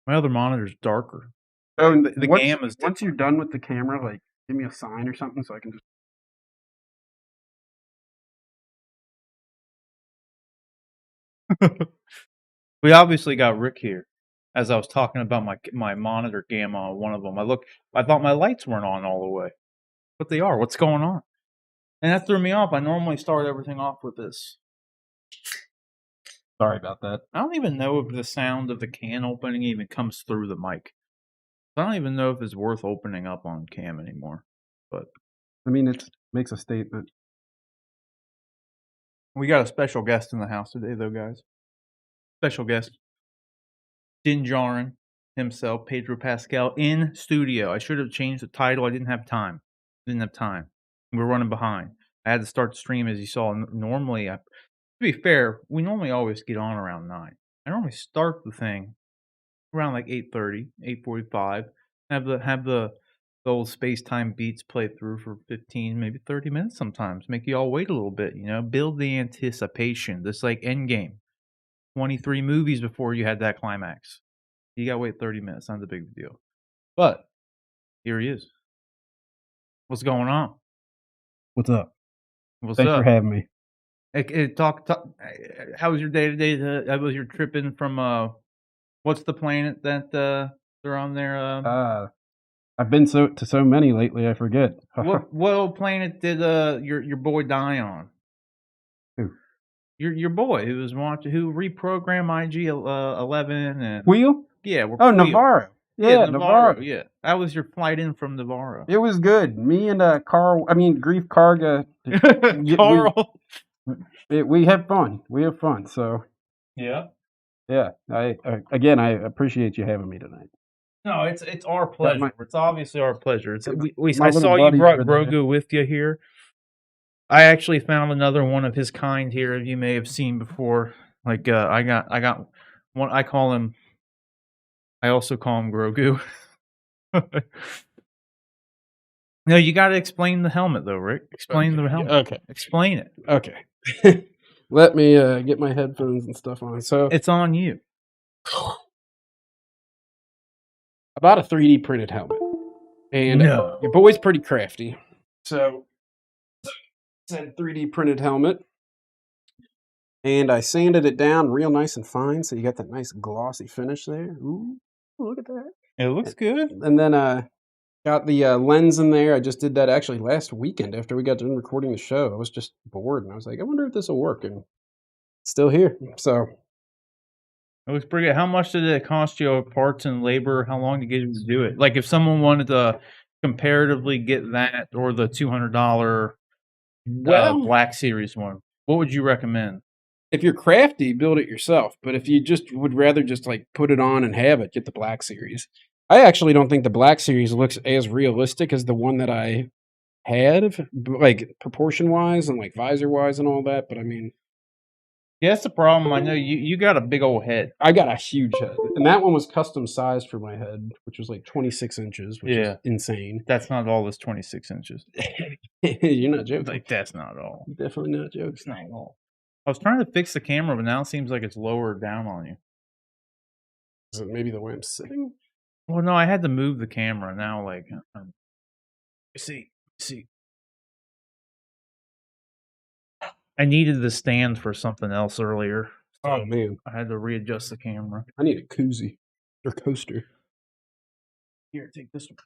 My other monitor's darker. Oh, and The game is once you're done with the camera, like, give me a sign or something so I can just. We obviously got Rick here. As I was talking about my monitor gamma on one of them, I thought my lights weren't on all the way, but they are. What's going on? And that threw me off. I normally start everything off with this. Sorry about that. I don't even know if the sound of the can opening even comes through the mic. I don't even know if it's worth opening up on cam anymore. But I mean, it makes a statement. We got a special guest in the house today, though, guys. Special guest. Dinjarin himself, Pedro Pascal, in studio. I should have changed the title. I didn't have time. We're running behind. I had to start the stream, as you saw. Normally, to be fair, we normally always get on around 9. I normally start the thing around like 8:30, 8:45. Have the old space-time beats play through for 15, maybe 30 minutes sometimes. Make you all wait a little bit, build the anticipation. Just like Endgame. 23 movies before you had that climax. You gotta wait 30 minutes. Not a big deal. But here he is. What's going on? What's up? Thanks for having me. Talk. How was your day today? How was your trip in from what's the planet that they're on there? I've been to so many lately, I forget. what old planet did your boy die on? Who? Your boy who reprogrammed IG 11 and Wheel? Yeah. Navarro. Yeah, Navarro. Yeah. How was your flight in from Navarro? It was good. Me and Grief Karga. Carl. We have fun. So. Yeah. Yeah. I appreciate you having me tonight. No, it's our pleasure. It's obviously our pleasure. I saw you brought Grogu with you here. I actually found another one of his kind here. You may have seen before. Like I got one. I also call him Grogu. No, you got to explain the helmet though, Rick. Explain the helmet. Okay. Explain it. Okay. Let me get my headphones and stuff on. So it's on you. I bought a 3D printed helmet, and your boy's pretty crafty. So it's a 3D printed helmet, and I sanded it down real nice and fine, so you got that nice glossy finish there. Ooh, look at that! It looks good. And then got the lens in there. I just did that actually last weekend after we got done recording the show. I was just bored, and I was like, I wonder if this will work, and it's still here. So. It looks pretty good. How much did it cost you parts and labor? How long to get to do it? Like if someone wanted to comparatively get that or the $200 Black Series one, what would you recommend? If you're crafty, build it yourself. But if you just would rather just like put it on and have it, get the Black Series. I actually don't think the Black Series looks as realistic as the one that I had, like proportion-wise and like visor-wise and all that. But I mean... Yeah, that's the problem. I know you got a big old head. I got a huge head. And that one was custom sized for my head, which was like 26 inches, which is insane. That's not all this 26 inches. You're not joking. Like, that's not all. Definitely not joking. It's not all. I was trying to fix the camera, but now it seems like it's lower down on you. Is it maybe the way I'm sitting? Well, no, I had to move the camera. Now, like, see. I needed the stand for something else earlier. So oh, man. I had to readjust the camera. I need a koozie or coaster. Here, take this one.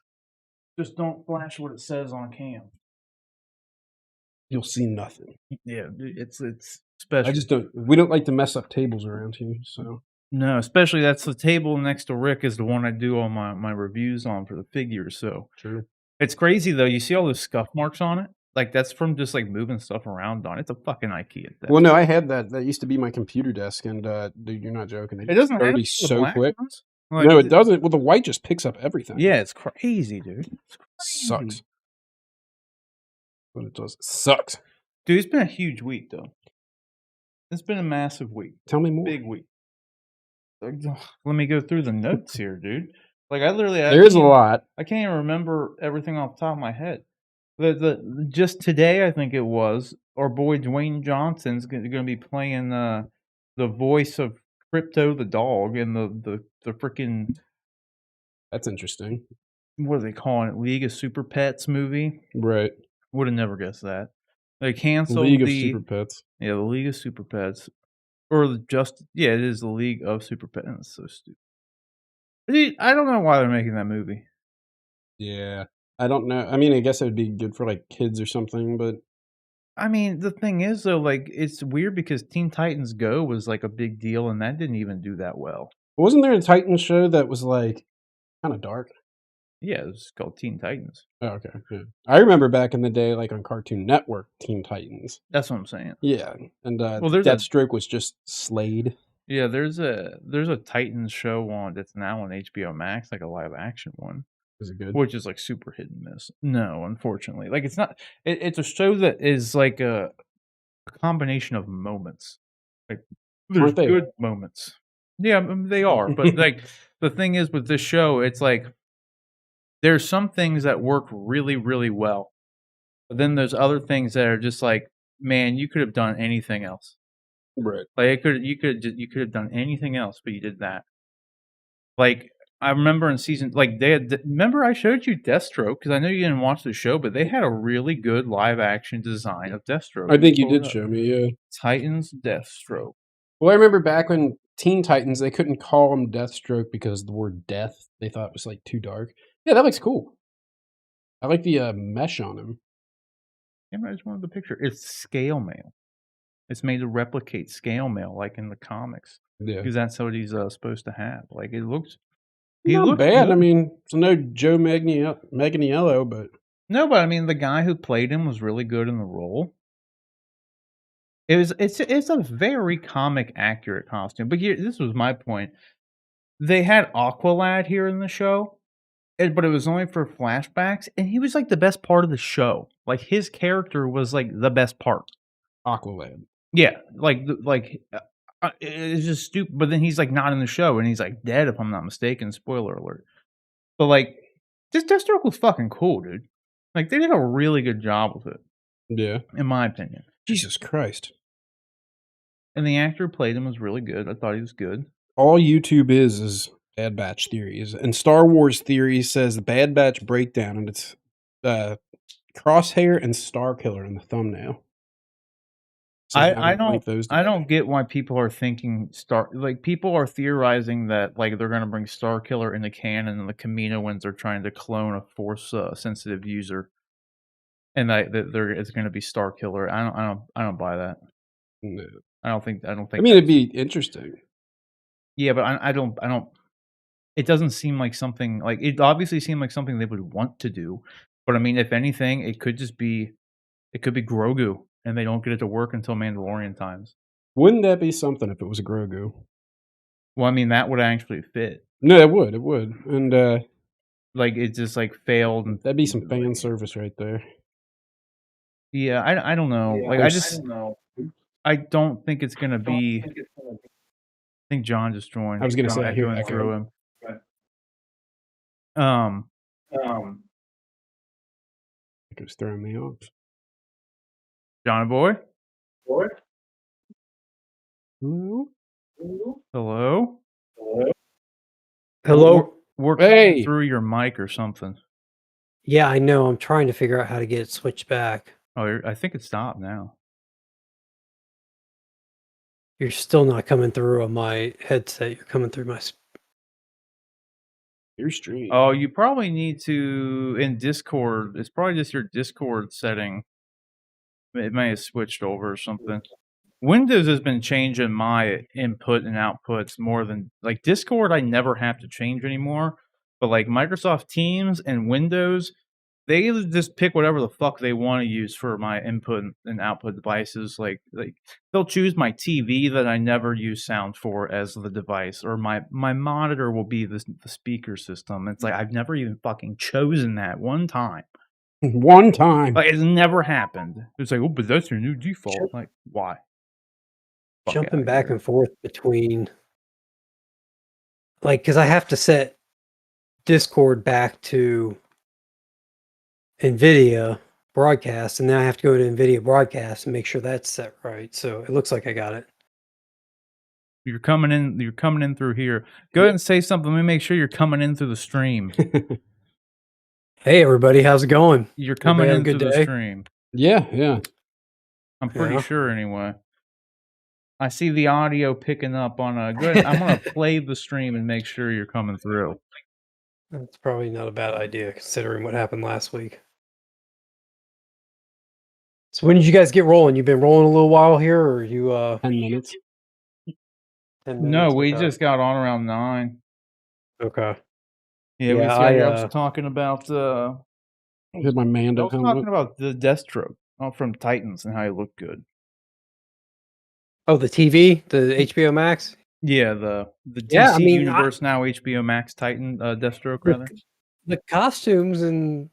Just don't flash what it says on cam. You'll see nothing. Yeah, it's special. We don't like to mess up tables around here, so. No, especially that's the table next to Rick is the one I do all my reviews on for the figures, so. True. It's crazy, though. You see all those scuff marks on it? Like, that's from just, like, moving stuff around on it. It's a fucking IKEA thing. Well, no, I had that. That used to be my computer desk, and, dude, you're not joking. It doesn't have to be so quick. Like, no, it doesn't. Well, the white just picks up everything. Yeah, it's crazy, dude. It's crazy. Sucks. But it does. It sucks. Dude, it's been a huge week, though. It's been a massive week. Tell me more. Big week. Let me go through the notes here, dude. Like, there's a lot. I can't even remember everything off the top of my head. Just today, I think it was, our boy Dwayne Johnson's going to be playing the voice of Crypto the dog in the freaking That's interesting. What are they calling it? League of Super Pets movie? Right. Would have never guessed that. They canceled League of the Super Pets. the League of Super Pets. Or just it is the League of Super Pets. That's so stupid. I don't know why they're making that movie. Yeah. I don't know. I mean, I guess it would be good for like kids or something, but I mean, the thing is though, like it's weird because Teen Titans Go was like a big deal and that didn't even do that well. wasn't there a Titan show that was like kind of dark? Yeah, it was called Teen Titans. Oh, okay. Yeah. I remember back in the day, like on Cartoon Network, Teen Titans. That's what I'm saying. Yeah, and Well, there's a Deathstroke was just Slade. yeah, there's a Titans show on that's now on HBO Max, like a live action one, Was it good? which is like super hit and miss. No, unfortunately, like it's not. It's a show that is like a combination of moments. Like there's Aren't they? good moments. Yeah, they are. But like the thing is with this show, it's like there's some things that work really, really well. But then there's other things that are just like, man, you could have done anything else. Right. Like you could have done anything else, but you did that. Like I remember in season, like they had. Remember I showed you Deathstroke because I know you didn't watch the show, but they had a really good live action design of Deathstroke. I think you Pull it did up. show me, yeah. Titans Deathstroke. Well, I remember back when Teen Titans, they couldn't call him Deathstroke because the word death they thought was like too dark. Yeah, that looks cool. I like the mesh on him. I just wanted the picture. It's scale mail. It's made to replicate scale mail, like in the comics, Yeah. because that's what he's supposed to have. Like it looks. He Not looks bad. I good. mean, it's no Joe Manganiello, but No, but I mean, the guy who played him was really good in the role. It's a very comic accurate costume. But here, this was my point. They had Aqualad here in the show, but it was only for flashbacks, and he was like the best part of the show. Like his character was like the best part. Aqualad. Yeah, it's just stupid. But then he's like not in the show, and he's like dead if I'm not mistaken. Spoiler alert. But like, this Deathstroke was fucking cool, dude. Like they did a really good job with it, Yeah. in my opinion. Jesus Christ. And the actor who played him was really good. I thought he was good. All YouTube is Bad Batch theories. And Star Wars theory says the Bad Batch breakdown, and it's Crosshair and Star Killer in the thumbnail. So I link those don't get why people are thinking people are theorizing that like they're gonna bring Star Killer into canon and the Kaminoans are trying to clone a force sensitive user. And that it's gonna be Star Killer. I don't buy that. No. I don't think I mean, it'd be interesting. Yeah, but I don't it doesn't seem like something like it obviously seemed like something they would want to do. But I mean, if anything, it could be Grogu and they don't get it to work until Mandalorian times. Wouldn't that be something if it was a Grogu? Well, I mean, that would actually fit. No, it would. It would. And like it just like failed. And, that'd be some fan service right there. Yeah, I don't know. Yeah, like I don't know. I don't think it's gonna be. I think John just joined. I was gonna say I hear echoing through him. It was throwing me off. Johnny boy. Hello. Hello. Hello. We're Hey. through your mic or something. Yeah, I know. I'm trying to figure out how to get it switched back. Oh, I think it stopped now. You're still not coming through on my headset. You're coming through my. Your stream. Oh, you probably need to in Discord. It's probably just your Discord setting. It may have switched over or something. Windows has been changing my input and outputs more than like Discord. I never have to change anymore, but like Microsoft Teams and Windows, they just pick whatever the fuck they want to use for my input and output devices. Like they'll choose my TV that I never use sound for as the device, or my monitor will be the speaker system. It's like I've never even fucking chosen that one time. One time. Like it's never happened. It's like, oh, but that's your new default. Like why? Jumping back and forth between, like, because I have to set Discord back to NVIDIA broadcast, and then I have to go to NVIDIA broadcast and make sure that's set right. So it looks like I got it. You're coming in. You're coming in through here. Go ahead and say something. Let me make sure you're coming in through the stream. Hey, everybody, how's it going? You're coming Everybody in have a through good the day? stream. Yeah. I'm pretty Yeah. sure, anyway. I see the audio picking up on a good. I'm gonna play the stream and make sure you're coming through. That's probably not a bad idea considering what happened last week. So when did you guys get rolling? You've been rolling a little while here, or you 10 minutes. 10 No, minutes? we Okay. just got on around 9. Okay. Yeah, Yeah, I was talking about. I had my Mando I was helmet. talking about the Deathstroke from Titans and how he looked good. Oh, the TV, the HBO Max. Yeah, the DC Yeah, I mean, Universe now HBO Max Titan Deathstroke rather. The costumes and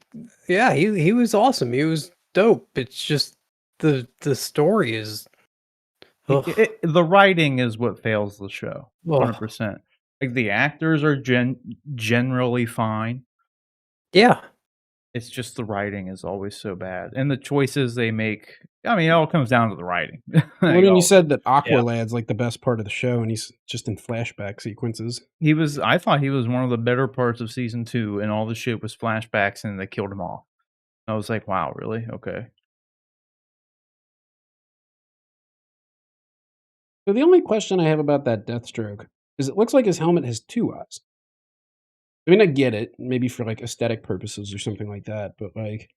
yeah, he was awesome. He was dope. It's just the story is. The writing is what fails the show. Ugh. 100%. Like the actors are generally fine. Yeah. It's just the writing is always so bad, and the choices they make. I mean, it all comes down to the writing. Well, then you said that Aqualad's like the best part of the show, and he's just in flashback sequences. He was. I thought he was one of the better parts of season 2, and all the shit was flashbacks, and they killed him off. I was like, wow, really? Okay. So the only question I have about that Deathstroke is it looks like his helmet has 2 eyes. I mean, I get it, maybe for like aesthetic purposes or something like that, but like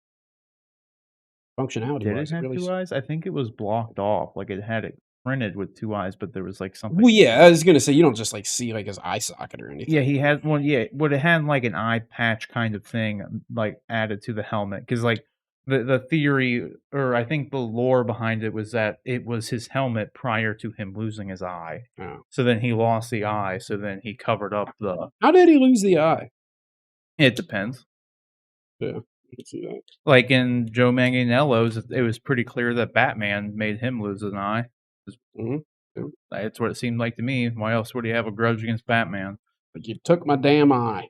functionality Did wise, it have really 2 eyes? I think it was blocked off. Like it had it printed with 2 eyes, but there was like something. Well, yeah, I was gonna say you don't just like see like his eye socket or anything. Yeah, he had one. Yeah, but it had like an eye patch kind of thing, like added to the helmet. Because like the theory, or I think the lore behind it was that it was his helmet prior to him losing his eye. Oh. So then he lost the eye. So then he covered up the. How did he lose the eye? It depends. Yeah, I can see that. Like in Joe Manganiello's, it was pretty clear that Batman made him lose an eye. Mm-hmm. That's what it seemed like to me. Why else would he have a grudge against Batman? But you took my damn eye.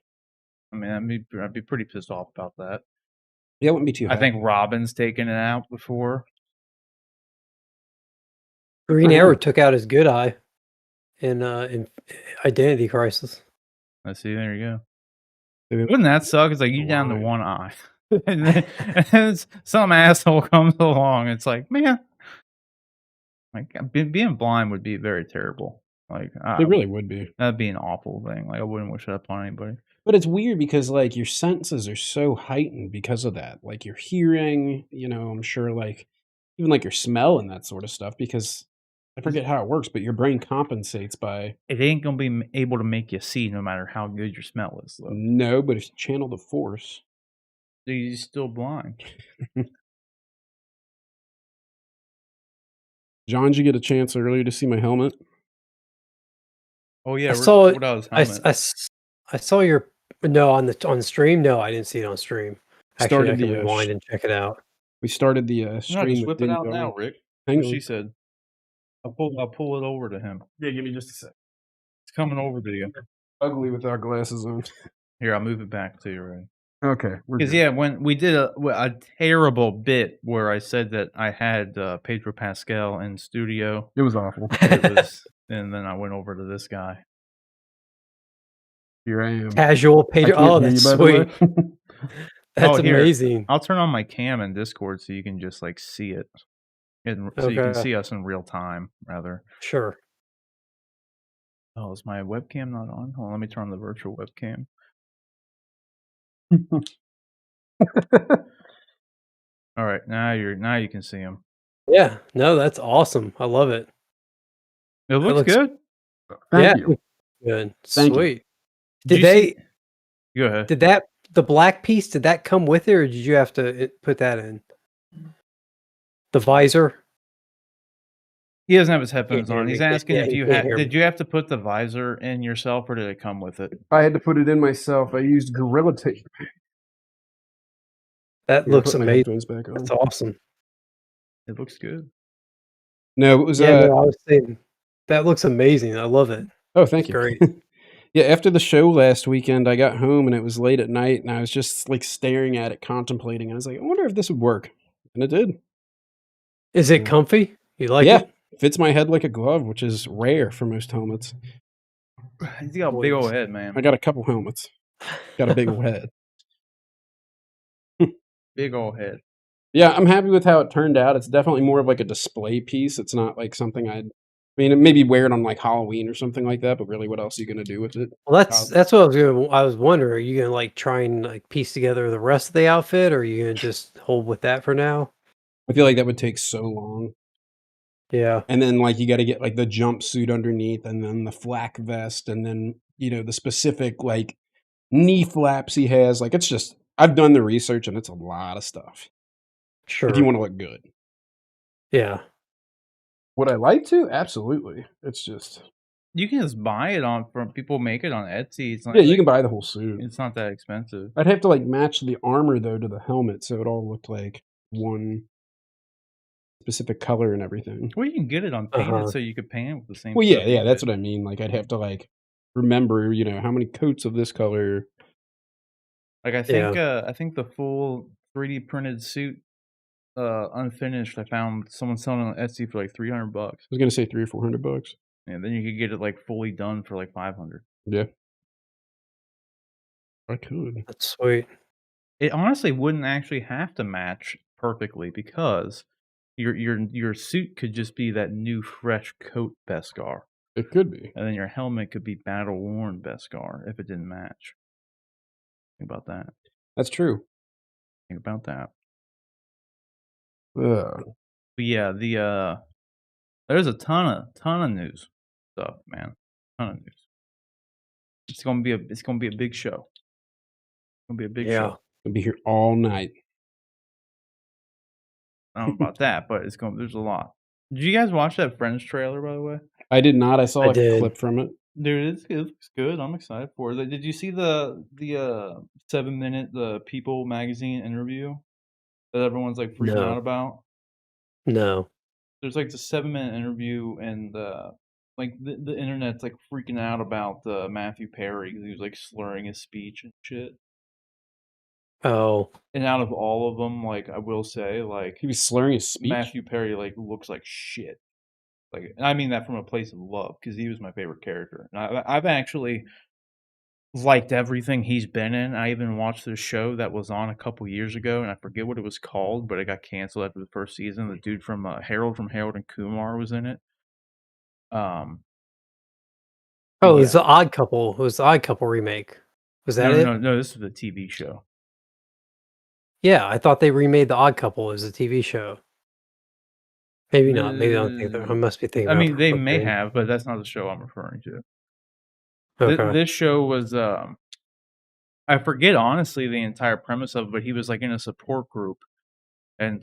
I mean, I'd be pretty pissed off about that. Yeah, it wouldn't be too happy. I think Robin's taken it out before. Green Arrow took out his good eye in Identity Crisis. I see. There you go. Wouldn't that suck? It's like you down to one eye, and then some asshole comes along. It's like, man, like being blind would be very terrible. Like it really would be. That'd be an awful thing. Like I wouldn't wish that upon anybody. But it's weird because like your senses are so heightened because of that. Like your hearing, I'm sure like even like your smell and that sort of stuff, because I forget how it works, but your brain compensates by. It ain't gonna be able to make you see no matter how good your smell is, though. No, but if you channel the force, you're still blind. John, did you get a chance earlier to see my helmet? Oh yeah, I saw it. I saw your on the stream. No, I didn't see it on stream. Actually, I can rewind and check it out. We started the stream. No, just whip it out now, Rick. Hang what on. She said. I'll pull it over to him. Yeah, give me just a sec. It's coming over to you. Ugly without glasses on. Here, I'll move it back to you, right? Okay. Because yeah, when we did a terrible bit where I said that I had Pedro Pascal in studio, it was awful. And then I went over to this guy. Here I am. Casual Pedro. Oh, that's sweet. That's amazing. I'll turn on my cam in Discord so you can just like see it. So you can see us in real time, rather. Sure. Oh, is my webcam not on? Hold on, let me turn on the virtual webcam. All right, now you can see him. Yeah, no, that's awesome. I love it. It looks good. Thank you. Good. Thank Sweet. You. Did they? Go ahead. Did the black piece? Did that come with it, or did you have to put that in? The visor. He doesn't have his headphones on. He's asking if you had. Did you have to put the visor in yourself, or did it come with it? I had to put it in myself. I used Gorilla Tape. That looks amazing. Back on. That's awesome. It looks good. No, it was. I was saying that looks amazing. I love it. Oh, thank you. Great. Yeah, after the show last weekend, I got home and it was late at night, and I was just like staring at it, contemplating. I was like, I wonder if this would work, and it did. Is it comfy? You like it? Fits my head like a glove, which is rare for most helmets. He's got a big old head, man. I got a couple helmets. Got a big old head. Big old head. Yeah, I'm happy with how it turned out. It's definitely more of like a display piece. It's not like something I mean, maybe wear it on like Halloween or something like that, but really what else are you gonna do with it? Well, that's what I was wondering. Are you gonna like try and like piece together the rest of the outfit, or are you gonna just hold with that for now? I feel like that would take so long. Yeah, And then like you gotta get like the jumpsuit underneath and then the flak vest and then, the specific like knee flaps he has. Like it's just I've done the research and it's a lot of stuff. If you sure. want to look good. Yeah, Would I like to? Absolutely. It's just You can just buy it from people make it on Etsy. It's not yeah, you can buy the whole suit. it's not that expensive. I'd have to like match the armor though to the helmet so it all looked like one specific color and everything. Well, you can get it on painted, so you could paint it with the same. Well, stuff yeah, you that's did. what I mean. Like I'd have to like remember, how many coats of this color. Like I yeah. think the full 3D printed suit, unfinished, I found someone selling it on Etsy for like $300. I was gonna say $300 or $400. And then you could get it like fully done for like 500. Yeah, I could. That's sweet. It honestly wouldn't actually have to match perfectly because your suit could just be that new fresh coat Beskar, It could be. and then your helmet could be battle worn Beskar if it didn't match. Think about that. That's true. Think about that. Ugh. But yeah, there's a ton of news stuff, man. Ton of news. It's gonna be a big show. It's gonna be a big Yeah. show. I'll be here all night. I don't know about that, but there's a lot. Did you guys watch that Friends trailer, by the way? I did not. I saw I like a did. clip from it. Dude, it looks good. I'm excited for it. Did you see the 7-minute the People magazine interview that everyone's like freaking out No, about? no. There's like the 7-minute interview, and like the internet's like freaking out about Matthew Perry because he was like slurring his speech and shit. Oh, And out of all of them, like I will say, like He was slurring his speech. Matthew Perry like looks like shit. Like, and I mean that from a place of love because he was my favorite character. And I've actually liked everything he's been in. I even watched this show that was on a couple years ago, and I forget what it was called, but it got canceled after the first season. The dude from Harold and Kumar was in it. oh, But it yeah, was the Odd Couple. It was the Odd Couple remake. Was that no, it? no, no. This is a TV show. Yeah, I thought they remade the Odd Couple as a TV show. Maybe not. Maybe I'm thinking. I must be thinking I about mean, they the may thing. have, but that's not the show I'm referring to. Okay. This show was I forget honestly the entire premise of it, but he was like in a support group, and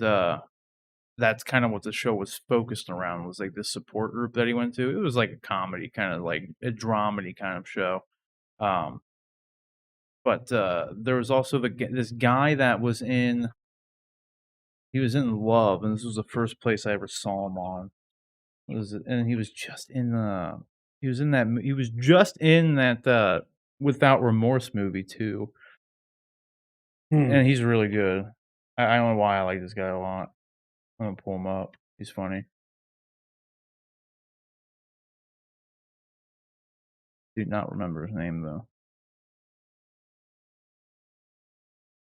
that's kind of what the show was focused around, was like this support group that he went to. It was like a comedy, kind of like a dramedy kind of show. But there was also this guy that was he was in Love, and this was the first place I ever saw him on. And he was just in he was just in that Without Remorse movie too. And he's really good. I don't know why I like this guy a lot. I'm gonna pull him up. He's funny. Do not remember his name though.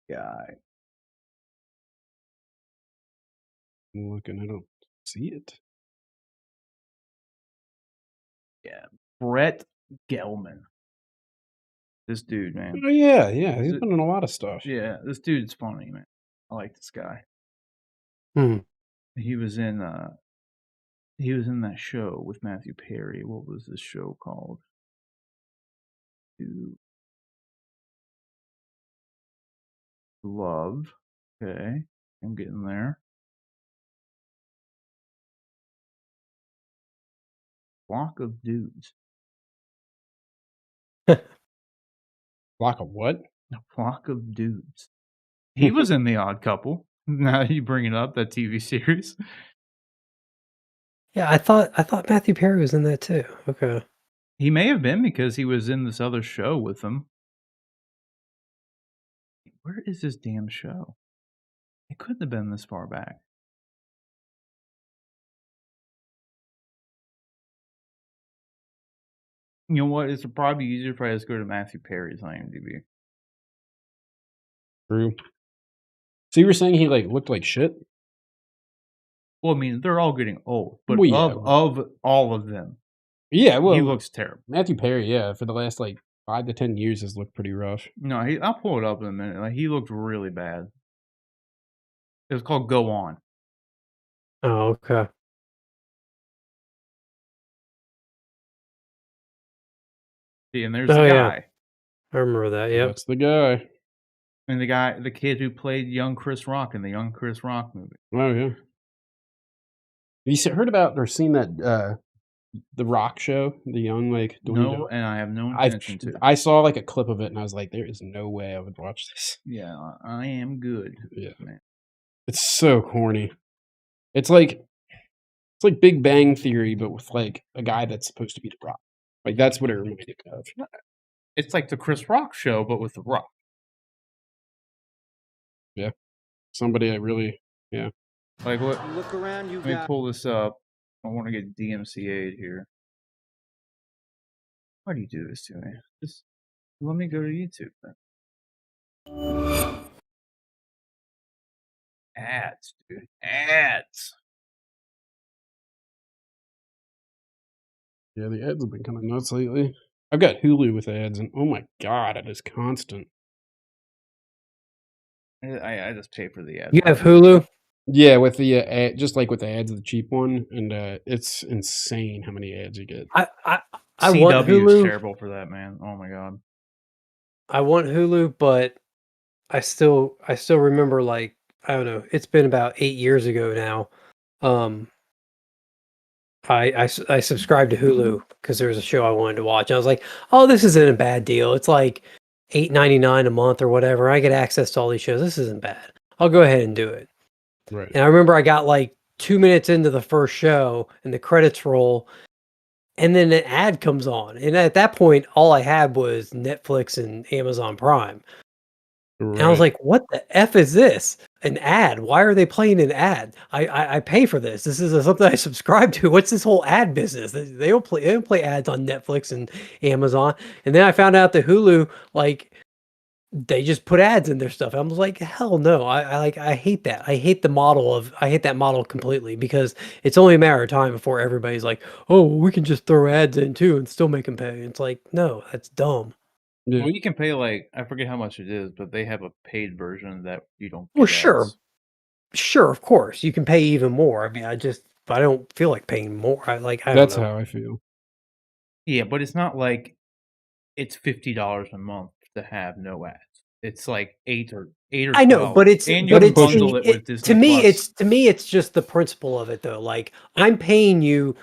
Guy. I'm looking. I don't see it. Yeah. Brett Gelman. This dude, man. Oh yeah, yeah. He's been in a lot of stuff. Yeah, this dude's funny, man. I like this guy. Hmm. He was in that show with Matthew Perry. What was this show called? Love. Okay. I'm getting there. Flock of Dudes. Flock of what? A Flock of Dudes. He was in The Odd Couple. Now that you bring it up, that TV series. Yeah, I thought Matthew Perry was in that too. Okay. He may have been because he was in this other show with them. Where is this damn show? It couldn't have been this far back. You know what? It's probably easier if I just go to Matthew Perry's IMDb. True. So you were saying he like looked like shit? Well, I mean, they're all getting old, but Well, yeah, of all of them, Yeah, well, he looks terrible. Matthew Perry, yeah, for the last like 5 to 10 years has looked pretty rough. No, I'll pull it up in a minute. Like, he looked really bad. It was called Go On. Oh, okay. See, and there's Oh, the yeah. guy. I remember that. Yep. That's the guy. And the kid who played young Chris Rock in the young Chris Rock movie. Oh yeah. Heard about or seen that the Rock show, the young like No, and I have no intention to. I saw like a clip of it and I was like, there is no way I would watch this. Yeah, I am good. Yeah. Man. It's so corny. It's like Big Bang Theory, but with like a guy that's supposed to be the Rock. Like that's what it reminded me of. It's like the Chris Rock show, but with the Rock. Yeah. Somebody I really Like what? Look around, you Let me got pull this up. I want to get DMCA'd here. Why do you do this to me? Just let me go to YouTube then. Ads, dude. Ads. Yeah, the ads have been kind of nuts lately. I've got Hulu with ads, and oh my god, it is constant. I just pay for the ads. You have Hulu? Yeah, with the ad, just like with the ads, the cheap one, and it's insane how many ads you get. I CW want is Hulu. terrible for that, man. Oh my god. I want Hulu, but I still remember, like, I don't know. It's been about 8 years ago now. I subscribed to Hulu because there was a show I wanted to watch. I was like, oh, this isn't a bad deal. It's like $8.99 a month or whatever. I get access to all these shows. This isn't bad. I'll go ahead and do it. Right. And I remember I got like 2 minutes into the first show and the credits roll, and then an ad comes on. And at that point, all I had was Netflix and Amazon Prime. And I was like, what the F is this? An ad? Why are they playing an ad? I pay for this. This is something I subscribe to. What's this whole ad business? They don't play ads on Netflix and Amazon. And then I found out that Hulu, like, they just put ads in their stuff. I was like, hell no. I hate that. I hate that model completely, because it's only a matter of time before everybody's like, oh, we can just throw ads in too and still make them pay. It's like, no, that's dumb. Yeah. Well, you can pay, like, I forget how much it is, but they have a paid version that you don't get Well, sure. ads. Sure, of course. You can pay even more. I mean, I don't feel like paying more. I That's don't know. how I feel. Yeah, but it's not like it's $50 a month to have no ads. It's like 8 or 12. I know, but it's and you but can it's bundle it with Disney to me it's just the principle of it, though. Like, I'm paying you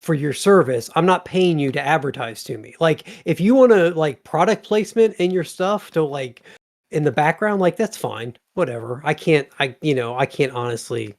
for your service. I'm not paying you to advertise to me. Like, if you want to, like, product placement in your stuff to, like, in the background, like, that's fine. Whatever. I can't honestly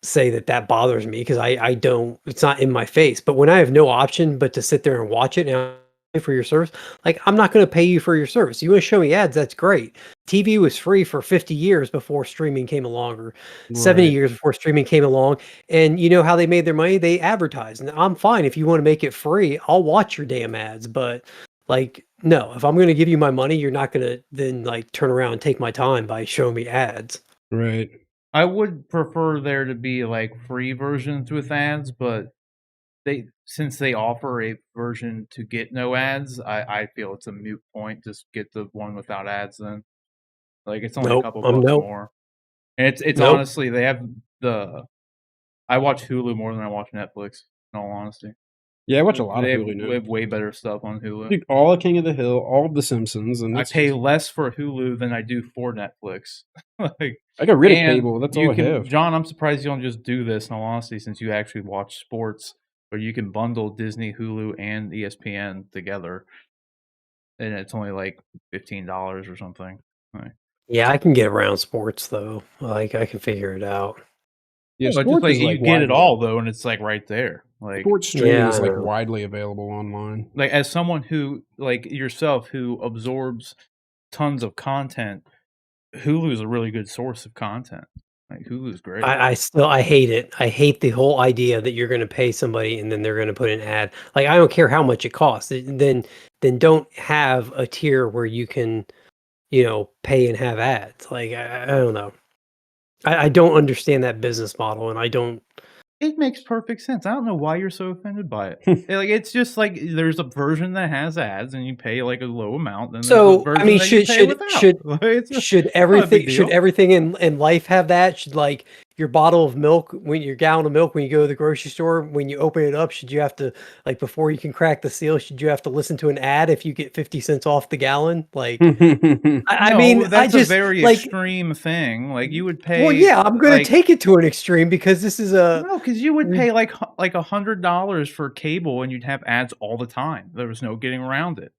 say that bothers me, because I don't, it's not in my face. But when I have no option but to sit there and watch it and pay for your service, like, I'm not going to pay you for your service. You want to show me ads, that's great. TV was free for 50 years before streaming came along, or 70 years before streaming came along. And you know how they made their money? They advertised. And I'm fine if you want to make it free. I'll watch your damn ads. But, like, no, if I'm going to give you my money, you're not going to then, like, turn around and take my time by showing me ads. Right. I would prefer there to be, like, free versions with ads, but since they offer a version to get no ads, I feel it's a moot point. Just get the one without ads then. Like, it's only a couple bucks more. And it's honestly, they have I watch Hulu more than I watch Netflix, in all honesty. Yeah, I watch a lot of Hulu now. They have way better stuff on Hulu. Dude, all of King of the Hill, all of The Simpsons, and I pay less for Hulu than I do for Netflix. Like, I got rid of cable. That's all I have. John, I'm surprised you don't just do this, in all honesty, since you actually watch sports, where you can bundle Disney, Hulu, and ESPN together, and it's only like $15 or something. Like, Yeah, I can get around sports, though. Like, I can figure it out. Yeah, but just, like, you get it all, though, and it's, like, right there. Like, sports streaming is, like, widely available online. Like, as someone who, like yourself, who absorbs tons of content, Hulu is a really good source of content. Like Hulu's great. I hate it. I hate the whole idea that you're going to pay somebody and then they're going to put an ad. Like I don't care how much it costs. Then don't have a tier where you can, pay and have ads. Like I don't know. I don't understand that business model, and I don't. It makes perfect sense. I don't know why you're so offended by it. Like it's just like there's a version that has ads, and you pay like a low amount. Then there's a So I version mean, that you pay without. Like, it's should not a big everything deal. in life have that? Should like your bottle of milk, when your gallon of milk, when you go to the grocery store, when you open it up, should you have to, like, before you can crack the seal, should you have to listen to an ad if you get 50 cents off the gallon? Like, I mean, No, I that's a just very like. extreme thing. Like you would Well, pay yeah, I'm gonna like take it to an extreme because this is a. no, because you would pay like $100 for cable, and you'd have ads all the time. There was no getting around it.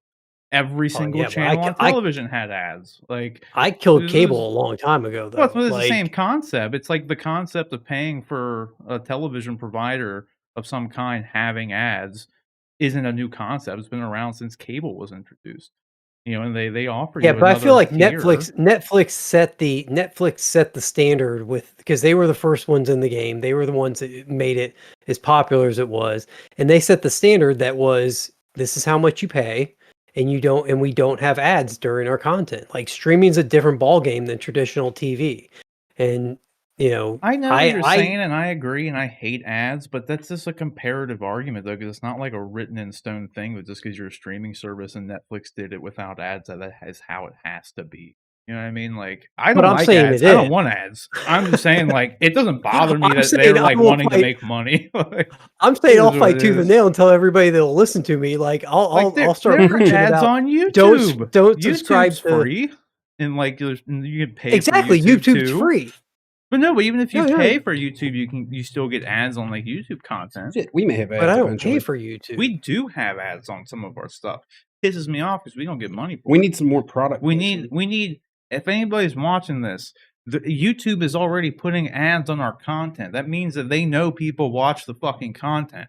Every Oh single yeah, but channel on television had ads. Like I killed this is cable a long time ago, well, it's, though. it's the same Like, concept. It's like the concept of paying for a television provider of some kind having ads isn't a new concept. It's been around since cable was introduced. And they offer yeah, you but I feel another like tier. Netflix set the standard with, because they were the first ones in the game. They were the ones that made it as popular as it was, and they set the standard that was, this is how much you pay, and we don't have ads during our content. Like, streaming's a different ball game than traditional TV, and I know what you're saying, and I agree, and I hate ads, but that's just a comparative argument, though, because it's not like a written in stone thing that just because you're a streaming service and Netflix did it without ads, that is how it has to be. You know what I mean? Like, I but don't I'm like saying ads. it I don't is. want ads. I'm just saying, like, it doesn't bother me I'm that saying they're I like will wanting to fight. make money. Like, I'm it saying I'll is what fight it tooth and is. nail and tell everybody that'll listen to me. Like, Like, I'll start there are preaching ads about on YouTube. don't YouTube's subscribe to. free, and like, you can pay for Exactly, YouTube YouTube's too. free. But no, but even if you No, no, pay for YouTube, you still get ads on like YouTube content. We may have ads but I don't eventually. pay for YouTube. We do have ads on some of our stuff. Pisses me off because we don't get money for We it. need some more product. We need. If anybody's watching this, YouTube is already putting ads on our content. That means that they know people watch the fucking content.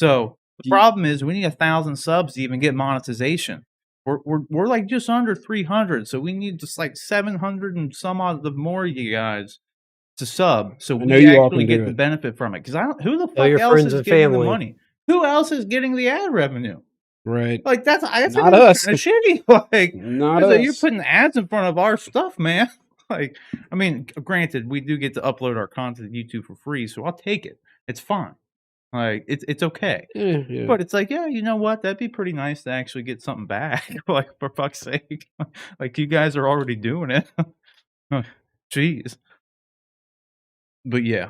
So the problem is we need 1,000 subs to even get monetization. We're like just under 300, so we need just like 700 and some odd the more you guys to sub, so we actually get the benefit from it. Because who the fuck else is getting the money? Who else is getting the ad revenue? Right. Like that's not us. Kind of shitty. Like not us. You're putting ads in front of our stuff, man. Like, I mean, granted, we do get to upload our content to YouTube for free, so I'll take it. It's fine. Like it's okay. Yeah. But it's like, yeah, you know what? That'd be pretty nice to actually get something back. Like, for fuck's sake. Like, you guys are already doing it. Jeez. But yeah.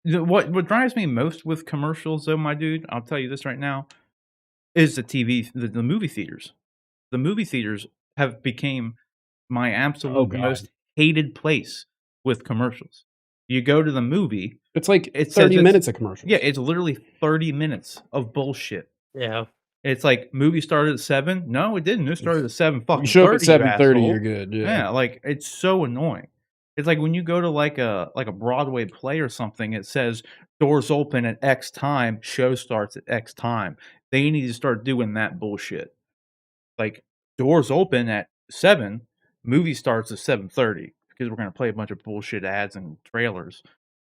What drives me most with commercials, though, my dude, I'll tell you this right now, is the movie theaters. The movie theaters have became my absolute most hated place with commercials. You go to the movie. It's like 30 minutes of commercials. Yeah, it's literally 30 minutes of bullshit. Yeah. It's like, movie started at 7. No, it didn't. It started at 7 fucking 30. You show up at 7:30, you're good. Yeah, like, it's so annoying. It's like when you go to like a Broadway play or something, it says doors open at X time, show starts at X time. They need to start doing that bullshit. Like, doors open at 7, movie starts at 7:30 because we're gonna play a bunch of bullshit ads and trailers.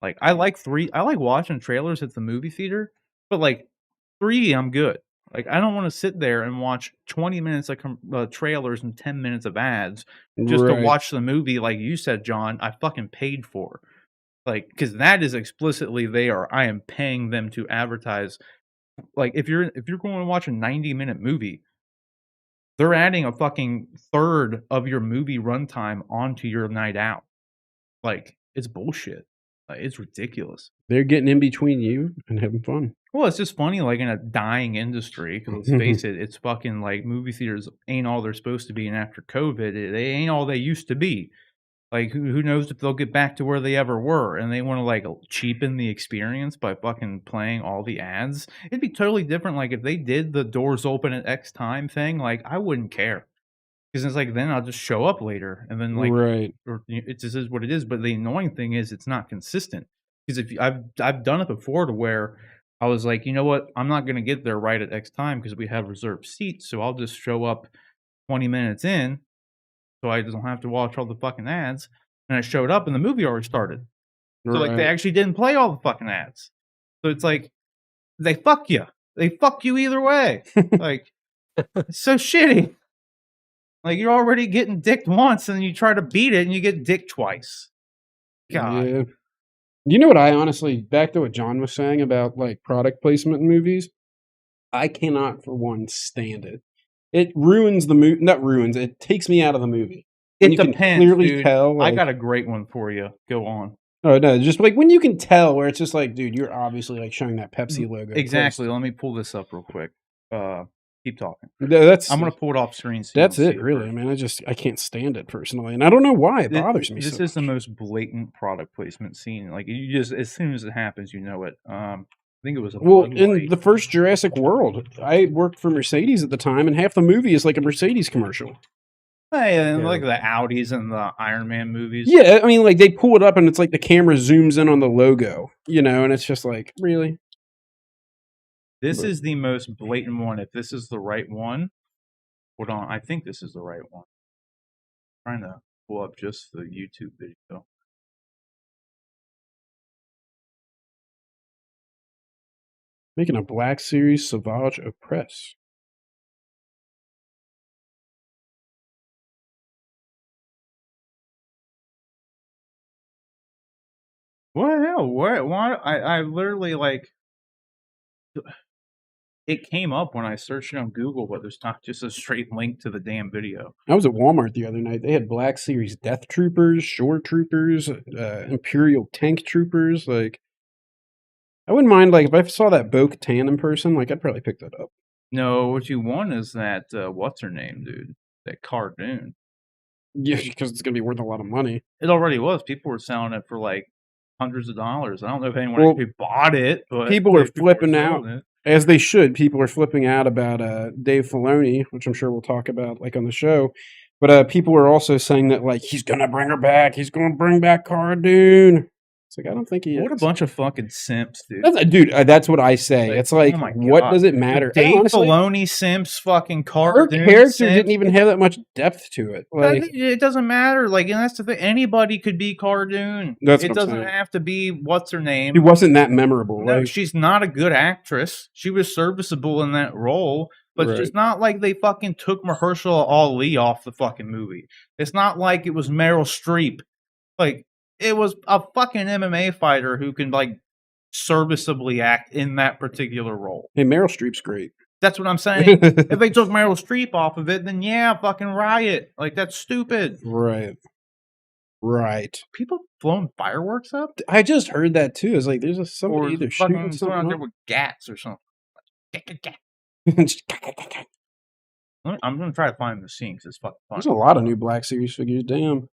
Like, I like watching trailers at the movie theater, but like 3, I'm good. Like, I don't want to sit there and watch 20 minutes of trailers and 10 minutes of ads just to watch the movie, like you said, John, I fucking paid for. Like, because that is explicitly I am paying them to advertise. Like, if you're going to watch a 90-minute movie, they're adding a fucking third of your movie runtime onto your night out. Like, it's bullshit. It's ridiculous. They're getting in between you and having fun. Well, it's just funny, like, in a dying industry, because let's face it, it's fucking, like, movie theaters ain't all they're supposed to be, and after COVID, they ain't all they used to be. Like, who knows if they'll get back to where they ever were, and they want to, like, cheapen the experience by fucking playing all the ads. It'd be totally different, like, if they did the doors open at X time thing, like, I wouldn't care. Because it's like, then I'll just show up later, and then, like, or it just is what it is. But the annoying thing is, it's not consistent. Because I've done it before to where I was like, you know what, I'm not gonna get there right at X time because we have reserved seats, so I'll just show up 20 minutes in, so I don't have to watch all the fucking ads. and I showed up, and the movie already started. So like they Right. actually didn't play all the fucking ads. So it's like they fuck you. They fuck you either way. Like it's so shitty. Like you're already getting dicked once, and then you try to beat it, and you get dicked twice. God. Yeah. You know what I honestly, back to what John was saying about like product placement in movies, I cannot for one stand it. It ruins the movie. Not ruins. It takes me out of the movie. It You can depends, clearly dude. tell. I Like, got a great one for you. Go on. oh no, just like when you can tell where it's just like, dude, you're obviously like showing that Pepsi logo. Exactly. Let me pull this up real quick. Keep talking. That's I'm gonna pull it off screen. So that's you it, can see really. first. I mean, I can't stand it personally, and I don't know why it bothers me. This so is the much. most blatant product placement scene. Like you just, as soon as it happens, you know it. I think it was a Well, Bud in Light. the first Jurassic World, I worked for Mercedes at the time, and half the movie is like a Mercedes commercial. Hey, and Yeah. like the Audis and the Iron Man movies. Yeah, I mean, like they pull it up, and it's like the camera zooms in on the logo, and it's just like, really? This But- is the most blatant one. If this is the right one, hold on. I think this is the right one. I'm trying to pull up just the YouTube video. Making a Black Series Sauvage Oppress. What the hell? What? Why? I literally like. It came up when I searched it on Google, but there's not just a straight link to the damn video. I was at Walmart the other night. They had Black Series Death Troopers, Shore Troopers, Imperial Tank Troopers. Like, I wouldn't mind, like, if I saw that Bo-Katan in person, like, I'd probably pick that up. No, what you want is that what's her name, dude? That cartoon. Yeah, because it's going to be worth a lot of money. It already was. People were selling it for like hundreds of dollars. I don't know if anyone Well, actually bought it, but people are were flipping selling out. it. As they should. People are flipping out about Dave Filoni, which I'm sure we'll talk about, like, on the show. But people are also saying that, like, he's going to bring her back. He's going to bring back Cara Dune. It's like, I don't think he What a is. bunch of fucking simps, dude. That's what I say. Like, It's like, oh my what God. does it matter? Dave Honestly, Filoni simps, fucking her cartoon character simps. didn't even have that much depth to it. Like, It doesn't matter. Like, and that's the thing. Anybody could be Cara Dune. That's It what I'm doesn't saying. have to be what's her name. he wasn't that memorable. No, Like, she's not a good actress. She was serviceable in that role, but Right. it's not like they fucking took Mahershala Ali off the fucking movie. It's not like it was Meryl Streep. Like, it was a fucking MMA fighter who can, like, serviceably act in that particular role. hey, Meryl Streep's great. That's what I'm saying. If they took Meryl Streep off of it, then yeah, fucking riot. Like, that's stupid. Right. People blowing fireworks up? I just heard that too. It's like there's Or somebody either fucking shooting someone out something there up. with gats or something. I'm gonna try to find the scene because it's fucking fun. There's a lot of new Black Series figures. Damn.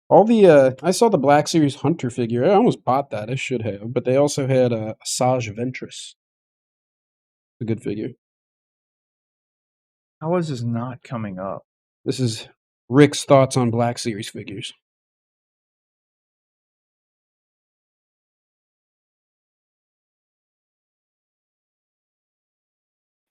All the I saw the Black Series Hunter figure. I almost bought that. I should have, but they also had Asajj Ventress. A good figure. How is this not coming up? This is Rick's thoughts on Black Series figures.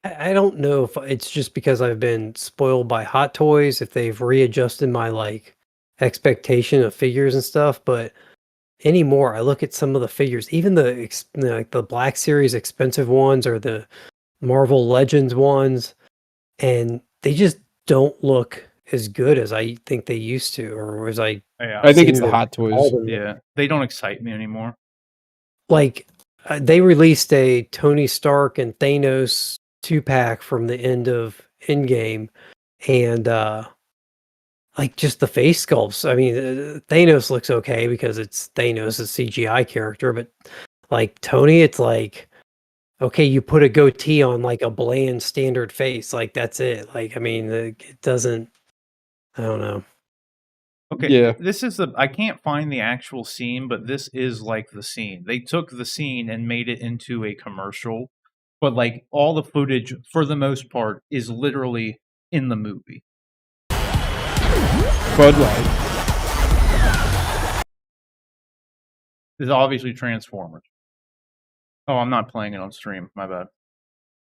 I don't know if it's just because I've been spoiled by Hot Toys, if they've readjusted my like expectation of figures and stuff, but anymore I look at some of the figures, even like the Black Series expensive ones or the Marvel Legends ones, and they just don't look as good as I think they used to, or as I Yeah, I think it's seem the to Hot Toys. call them. yeah, they don't excite me anymore. Like they released a Tony Stark and Thanos 2-pack from the end of Endgame, and like just the face sculpts. I mean, Thanos looks okay because it's Thanos, a CGI character, but like Tony, it's like, okay, you put a goatee on like a bland standard face, like that's it. Like, I mean, it doesn't. I don't know. Okay, Yeah. this is I can't find the actual scene, but this is like the scene. They took the scene and made it into a commercial, but like all the footage, for the most part, is literally in the movie. Bud Light. It's obviously Transformers. Oh, I'm not playing it on stream. My bad.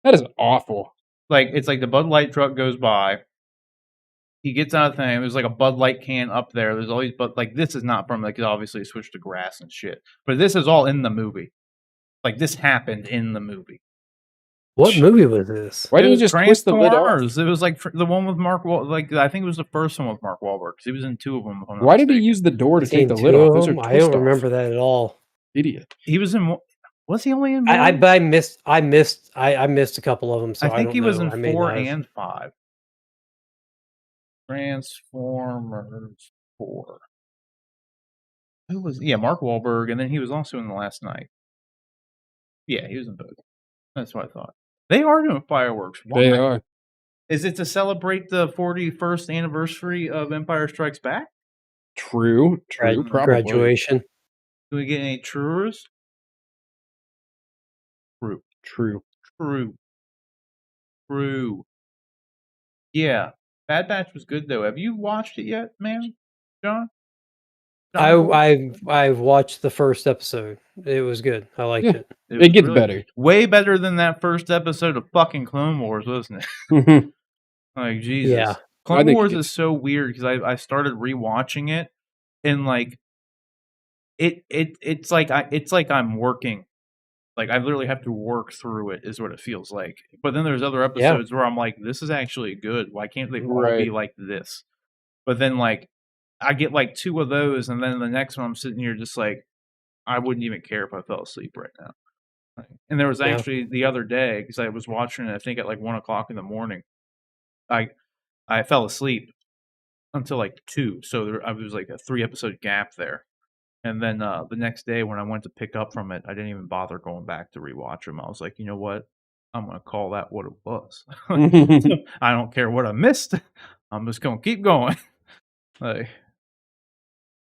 That is awful. Like, it's like the Bud Light truck goes by. he gets out of the thing. There's like a Bud Light can up there. There's always, but like this is not from like obviously switched to grass and shit. But this is all in the movie. Like this happened in the movie. What movie was this? Why didn't you just twist the lid off? Transformers. It was like the one with Mark like I think it was the first one with Mark Wahlberg because he was in 2 of them. Why did he use the door to take the lid off? Those are I don't remember that at all. Idiot. He was in. Was he only in? One? I missed a couple of them. So I think he was in 4 have. and 5. Transformers 4. Who was? Yeah, Mark Wahlberg, and then he was also in The Last Night. Yeah, he was in both. That's what I thought. They are doing fireworks. Why? They are. Is it to celebrate the 41st anniversary of Empire Strikes Back? True. Probably. Graduation. Do we get any truers? True. Yeah. Bad Batch was good though. Have you watched it yet, man? John? I've watched the first episode. It was good. I liked it. It gets better. Way better than that first episode of fucking Clone Wars, wasn't it? Like Jesus. Yeah. Clone Wars is so weird because I started rewatching it and like it's like I'm working. Like I literally have to work through it is what it feels like. But then there's other episodes where I'm like, this is actually good. Why can't they all be like this? But then like I get like 2 of those, and then the next one I'm sitting here just like I wouldn't even care if I fell asleep right now. And there was actually the other day because I was watching it, I think at like 1:00 in the morning. I fell asleep until like 2, so I was like a 3-episode gap there. And then the next day when I went to pick up from it, I didn't even bother going back to rewatch them. I was like, you know what? I'm gonna call that what it was. I don't care what I missed. I'm just gonna keep going. Like,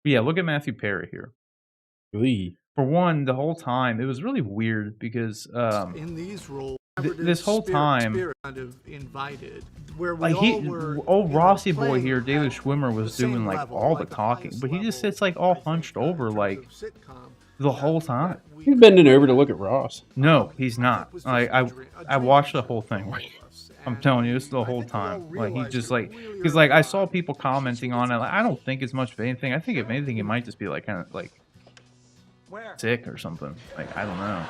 yeah, look at Matthew Perry here. Really? For one, the whole time it was really weird because in these roles, this whole time, kind of invited, where we like all were, old Rossi boy here, David Schwimmer was doing like all the talking, but he just sits like all hunched over like the whole time. He's bending over to look at Ross. No, he's not. I watched the whole thing. I'm telling you, it's the whole time. Like he's just like, because like I saw people commenting on it. Like, I don't think it's much of anything. I think if anything, it might just be like kind of like sick or something. Like I don't know,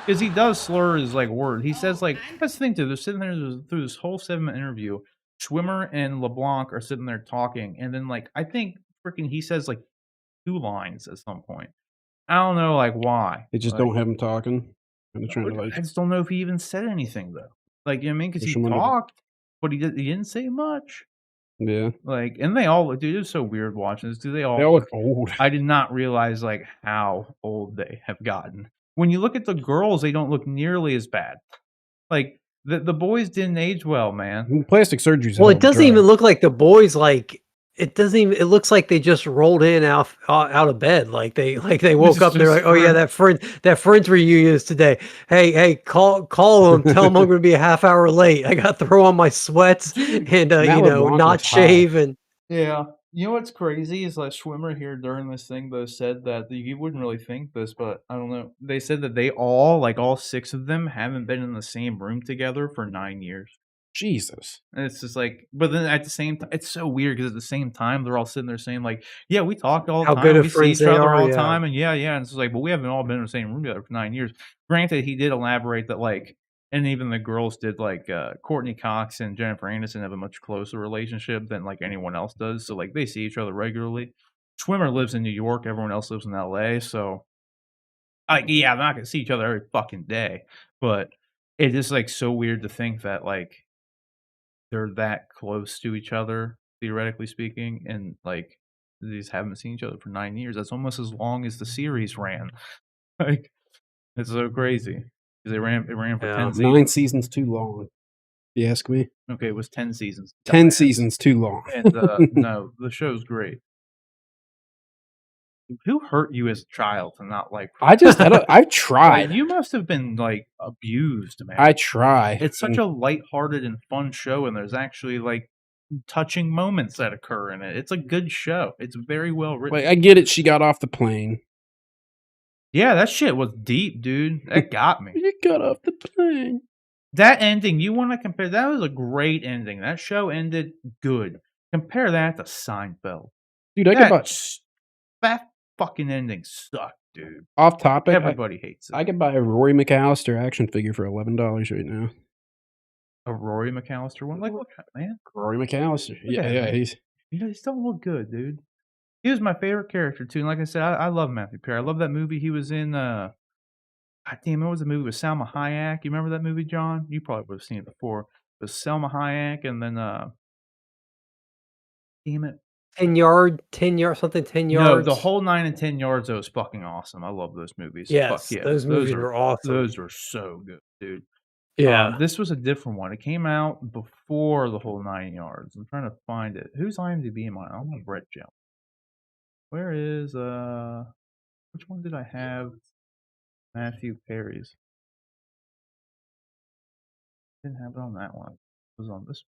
because he does slur his like word. He says like that's the thing too. They're sitting there through this whole 7-minute interview. Schwimmer and LeBlanc are sitting there talking, and then like I think freaking he says like 2 lines at some point. I don't know like why. They just don't have him talking. And they're trying to like. I just don't know if he even said anything though. Like, you know what I mean? Because he talked, but he didn't say much. Yeah. Like, and they all, dude, it was so weird watching this. They all look old. I did not realize, like, how old they have gotten. When you look at the girls, they don't look nearly as bad. Like, the boys didn't age well, man. Plastic surgery's well, it doesn't even look like the boys, like, it doesn't even, it looks like they just rolled in out of bed. Like they woke up and they're like, oh yeah, that friends reunion is today. Hey, call them, tell them I'm going to be a half hour late. I got to throw on my sweats and, not shave. And yeah. You know what's crazy is that Schwimmer here during this thing though said that you wouldn't really think this, but I don't know. They said that they all 6 of them haven't been in the same room together for 9 years. Jesus. And it's just like, but then at the same time, it's so weird because at the same time, they're all sitting there saying like, yeah, we talk all the time. We see each other all the time. And yeah. And it's like, but we haven't all been in the same room together for 9 years. Granted, he did elaborate that like, and even the girls did like, Courtney Cox and Jennifer Aniston have a much closer relationship than like anyone else does. So like they see each other regularly. Schwimmer lives in New York. Everyone else lives in LA. So yeah, I'm not going to see each other every fucking day, but it is like so weird to think that like, they're that close to each other, theoretically speaking, and like they just haven't seen each other for 9 years. That's almost as long as the series ran. Like it's so crazy because it ran for 10 seasons. 9 seasons too long. You ask me. Okay, it was 10 seasons. 10 seasons too long. And no, the show's great. Who hurt you as a child to not like? I've tried. Like, you must have been like abused, man. I try. It's such a lighthearted and fun show, and there's actually like touching moments that occur in it. It's a good show. It's very well written. Like, I get it. She got off the plane. Yeah, that shit was deep, dude. That got me. She got off the plane. That ending, you want to compare? That was a great ending. That show ended good. Compare that to Seinfeld. Dude, I could buy That fucking ending sucked, dude. off topic. Everybody hates it. I could buy a Rory McAllister action figure for $11 right now. A Rory McAllister one? Like, what, man? Rory McAllister. Look at Yeah, him. he's He just don't look good, dude. He was my favorite character too. And like I said, I love Matthew Perry. I love that movie he was in. God damn, what was the movie with Salma Hayek? You remember that movie, John? You probably would have seen it before. It was Salma Hayek, and then damn it, 10 yard, something 10 no, yards. the whole 9 and 10 yards. That was fucking awesome. I love those movies. Yes, Fuck yeah, those movies were awesome. Those were so good, dude. Yeah. This was a different one. It came out before the whole 9 yards. I'm trying to find it. Who's IMDb am I? I'm on Brett Jones. Where is which one did I have? Matthew Perry's. Didn't have it on that one. It was on this one.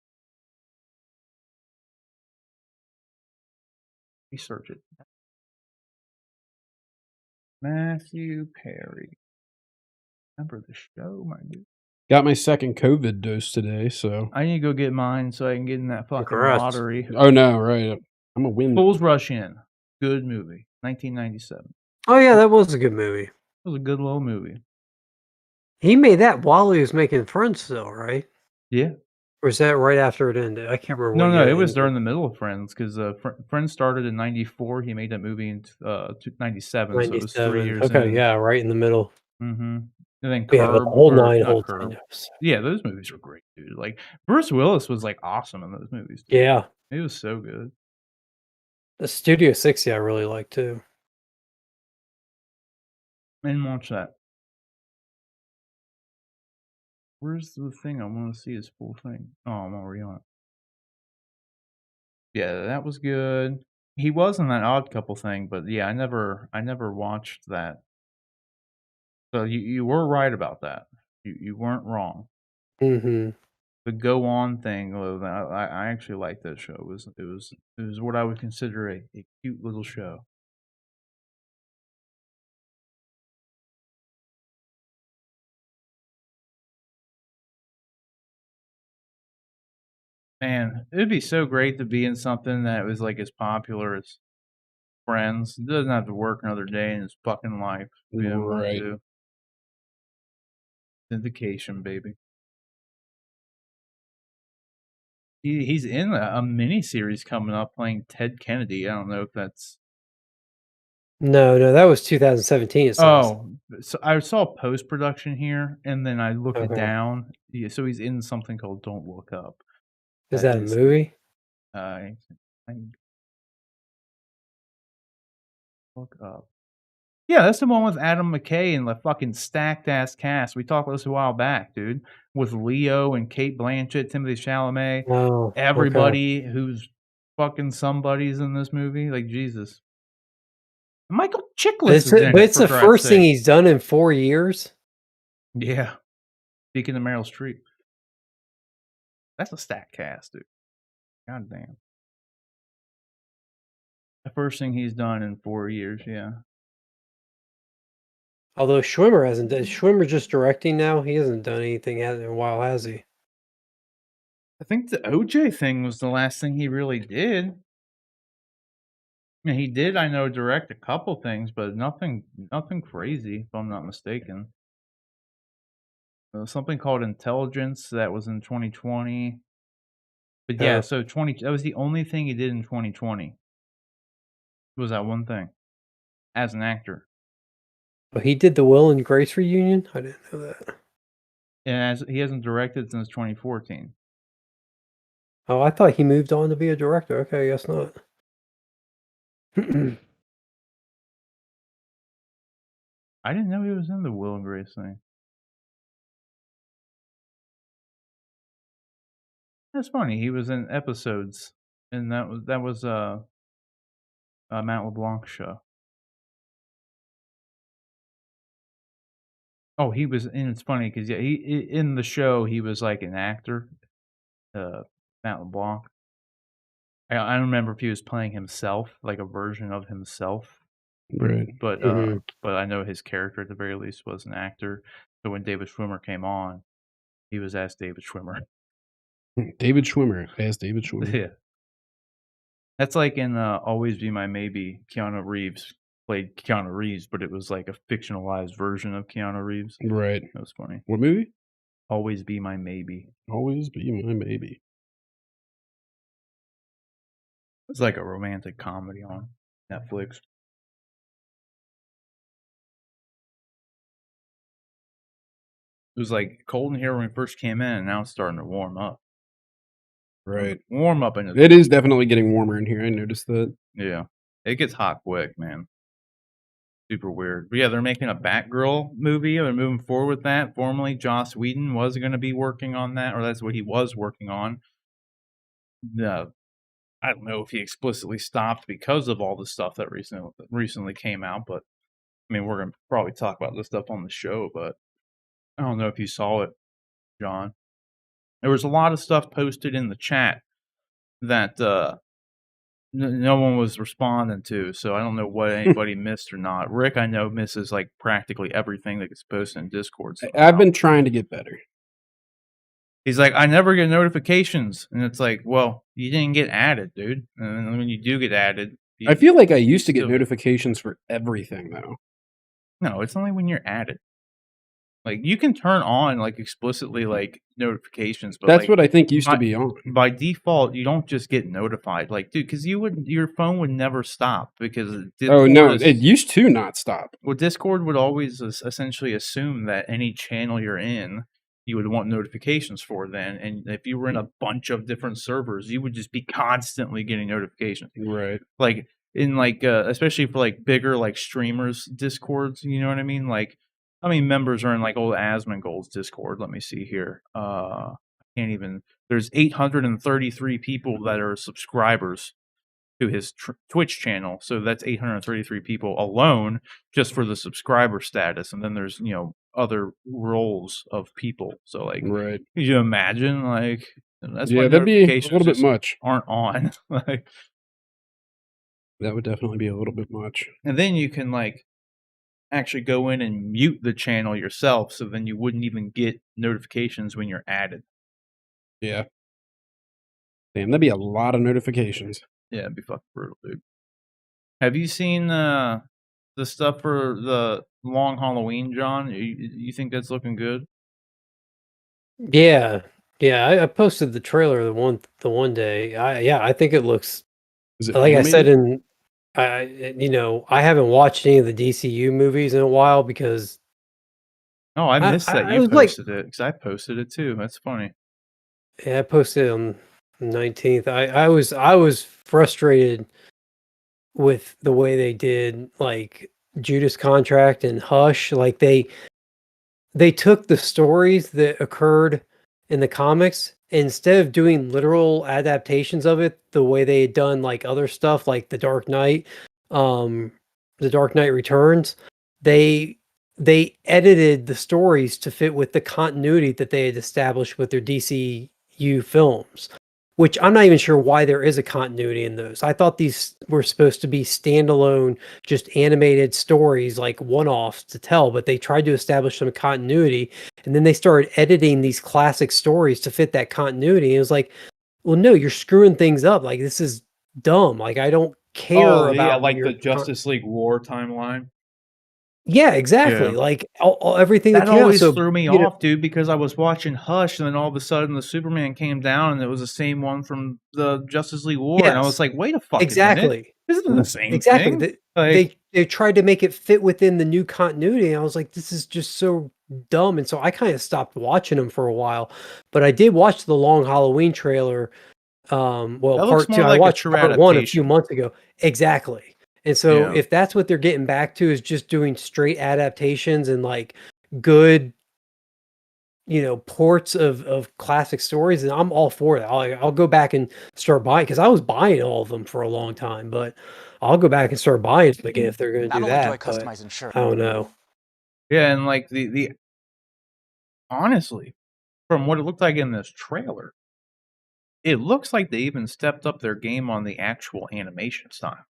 Research it. Matthew Perry. Remember the show, my dude. got my second COVID dose today, so I need to go get mine so I can get in that fucking Congrats. lottery. oh no, right. I'm a win. Fools Rush In. Good movie. 1997. Oh yeah, that was a good movie. It was a good little movie. He made that while he was making Friends still, right? Yeah. Or is that right after it ended? I can't remember. No, what no, year it was ended. during the middle of Friends because Friends started in '94. He made that movie in '97, so it was 3 years. Okay, in. yeah, right in the middle. Mm-hmm. And then Yeah, but the Curb, whole or 9 not whole Curb. 10 years. Yeah, those movies were great, dude. Like Bruce Willis was like awesome in those movies. Dude. Yeah. He was so good. The Studio 60 I really like too. And watch that. Where's the thing? I want to see his full thing. Oh, I'm already on it. Yeah, that was good. He was in that Odd Couple thing, but yeah, I never watched that. So you were right about that. You weren't wrong. Mm-hmm. The Go On thing, I actually liked that show. It was what I would consider a cute little show. Man, it'd be so great to be in something that was like as popular as Friends. It doesn't have to work another day in his fucking life. Right. Syndication, baby. He's in a mini series coming up playing Ted Kennedy. I don't know if that's. No, that was 2017. It says. Oh, so I saw post production here, and then I looked Okay. down. Yeah, so he's in something called Don't Look Up. Is that a movie? Look up. Yeah, that's the one with Adam McKay and the fucking stacked ass cast. We talked about this a while back, dude. With Leo and Kate Blanchett, Timothy Chalamet, Oh, everybody who's fucking somebody's in this movie. Like Jesus. Michael Chiklis is in it. But it's for the Christ's first thing sake. he's done in 4 years. Yeah. Speaking of Meryl Streep. That's a stacked cast, dude. God damn. The first thing he's done in 4 years, yeah. Although Schwimmer hasn't done. Is Schwimmer just directing now? He hasn't done anything in a while, has he? I think the OJ thing was the last thing he really did. I mean, he did, I know, direct a couple things, but nothing crazy, if I'm not mistaken. There was something called Intelligence that was in 2020. But yeah, so that was the only thing he did in 2020. Was that one thing as an actor. Oh, he did the Will and Grace reunion? I didn't know that. And he hasn't directed since 2014. Oh, I thought he moved on to be a director. Okay, I guess not. I didn't know he was in the Will and Grace thing. That's funny. He was in episodes, and that was Matt LeBlanc's show. Oh, he was, and it's funny because yeah, he in the show he was like an actor, Matt LeBlanc. I don't remember if he was playing himself, like a version of himself. Right. But but I know his character at the very least was an actor. So when David Schwimmer came on, he was as David Schwimmer. David Schwimmer as David Schwimmer. Yeah. That's like in Always Be My Maybe. Keanu Reeves played Keanu Reeves, but it was like a fictionalized version of Keanu Reeves. Right. That was funny. What movie? Always Be My Maybe. Always Be My Maybe. It's like a romantic comedy on Netflix. It was like cold in here when we first came in, and now it's starting to warm up. Right. Warm up in It is definitely getting warmer in here. I noticed that. Yeah. It gets hot quick, man. Super weird. But yeah, they're making a Batgirl movie. They're moving forward with that. Formerly, Joss Whedon was going to be working on that, or that's what he was working on. No, I don't know if he explicitly stopped because of all the stuff that recently came out, but I mean, we're going to probably talk about this stuff on the show, but I don't know if you saw it, John. There was a lot of stuff posted in the chat that no one was responding to, so I don't know what anybody missed or not. Rick, I know, misses like practically everything that gets posted in Discord. I've been trying to get better. He's like, I never get notifications, and it's like, well, you didn't get added, dude. And when you do get added, I feel like I used to get notifications for everything, though. No, it's only when you're added. Like, you can turn on, like, explicitly, like, notifications, but that's like, what I think used to be on. By default, you don't just get notified. Like, dude, because your phone would never stop because it used to not stop. Well, Discord would always essentially assume that any channel you're in, you would want notifications for then. And if you were in a bunch of different servers, you would just be constantly getting notifications. Right. Like, in, like, especially for, like, bigger, like, streamers' Discords, you know what I mean? Like, how many members are in like old Asmongold's Discord? Let me see here. I can't even. There's 833 people that are subscribers to his Twitch channel. So that's 833 people alone just for the subscriber status. And then there's, other roles of people. So like, right. Could you imagine? Like, that's why that'd be a little bit much. Aren't on. Like, that would definitely be a little bit much. And then you can like actually go in and mute the channel yourself, so then you wouldn't even get notifications when you're added. Yeah. Damn, that'd be a lot of notifications. Yeah, it'd be fucking brutal, dude. Have you seen the stuff for the long Halloween, John? You think that's looking good? Yeah. I posted the trailer the one day. I think it looks. Is it like animated? I said I haven't watched any of the DCU movies in a while because. Oh, I missed that you posted it because I posted it too. That's funny. Yeah, I posted it on the 19th. I was frustrated with the way they did like Judas Contract and Hush. Like they took the stories that occurred in the comics, instead of doing literal adaptations of it the way they had done like other stuff like The Dark Knight Returns, they edited the stories to fit with the continuity that they had established with their DCU films, which I'm not even sure why there is a continuity in those. I thought these were supposed to be standalone, just animated stories, like one-offs to tell, but they tried to establish some continuity, and then they started editing these classic stories to fit that continuity. And it was like, well, no, you're screwing things up. Like, this is dumb. Like, I don't care about like the Justice League War timeline. Yeah, exactly. Yeah. Like everything that always threw me off, dude, because I was watching Hush, and then all of a sudden the Superman came down, and it was the same one from the Justice League War, and I was like, "Wait a fucking minute, this isn't the same thing." They tried to make it fit within the new continuity, and I was like, "This is just so dumb." And so I kind of stopped watching them for a while, but I did watch the Long Halloween trailer. Part 2. I watched part 1 a few months ago. Exactly. And so if that's what they're getting back to, is just doing straight adaptations and like good, ports of classic stories, and I'm all for that. I'll go back and start buying, because I was buying all of them for a long time, but I'll go back and start buying them again if they're going to do that. I don't know. Yeah, and like the honestly, from what it looked like in this trailer, it looks like they even stepped up their game on the actual animation style.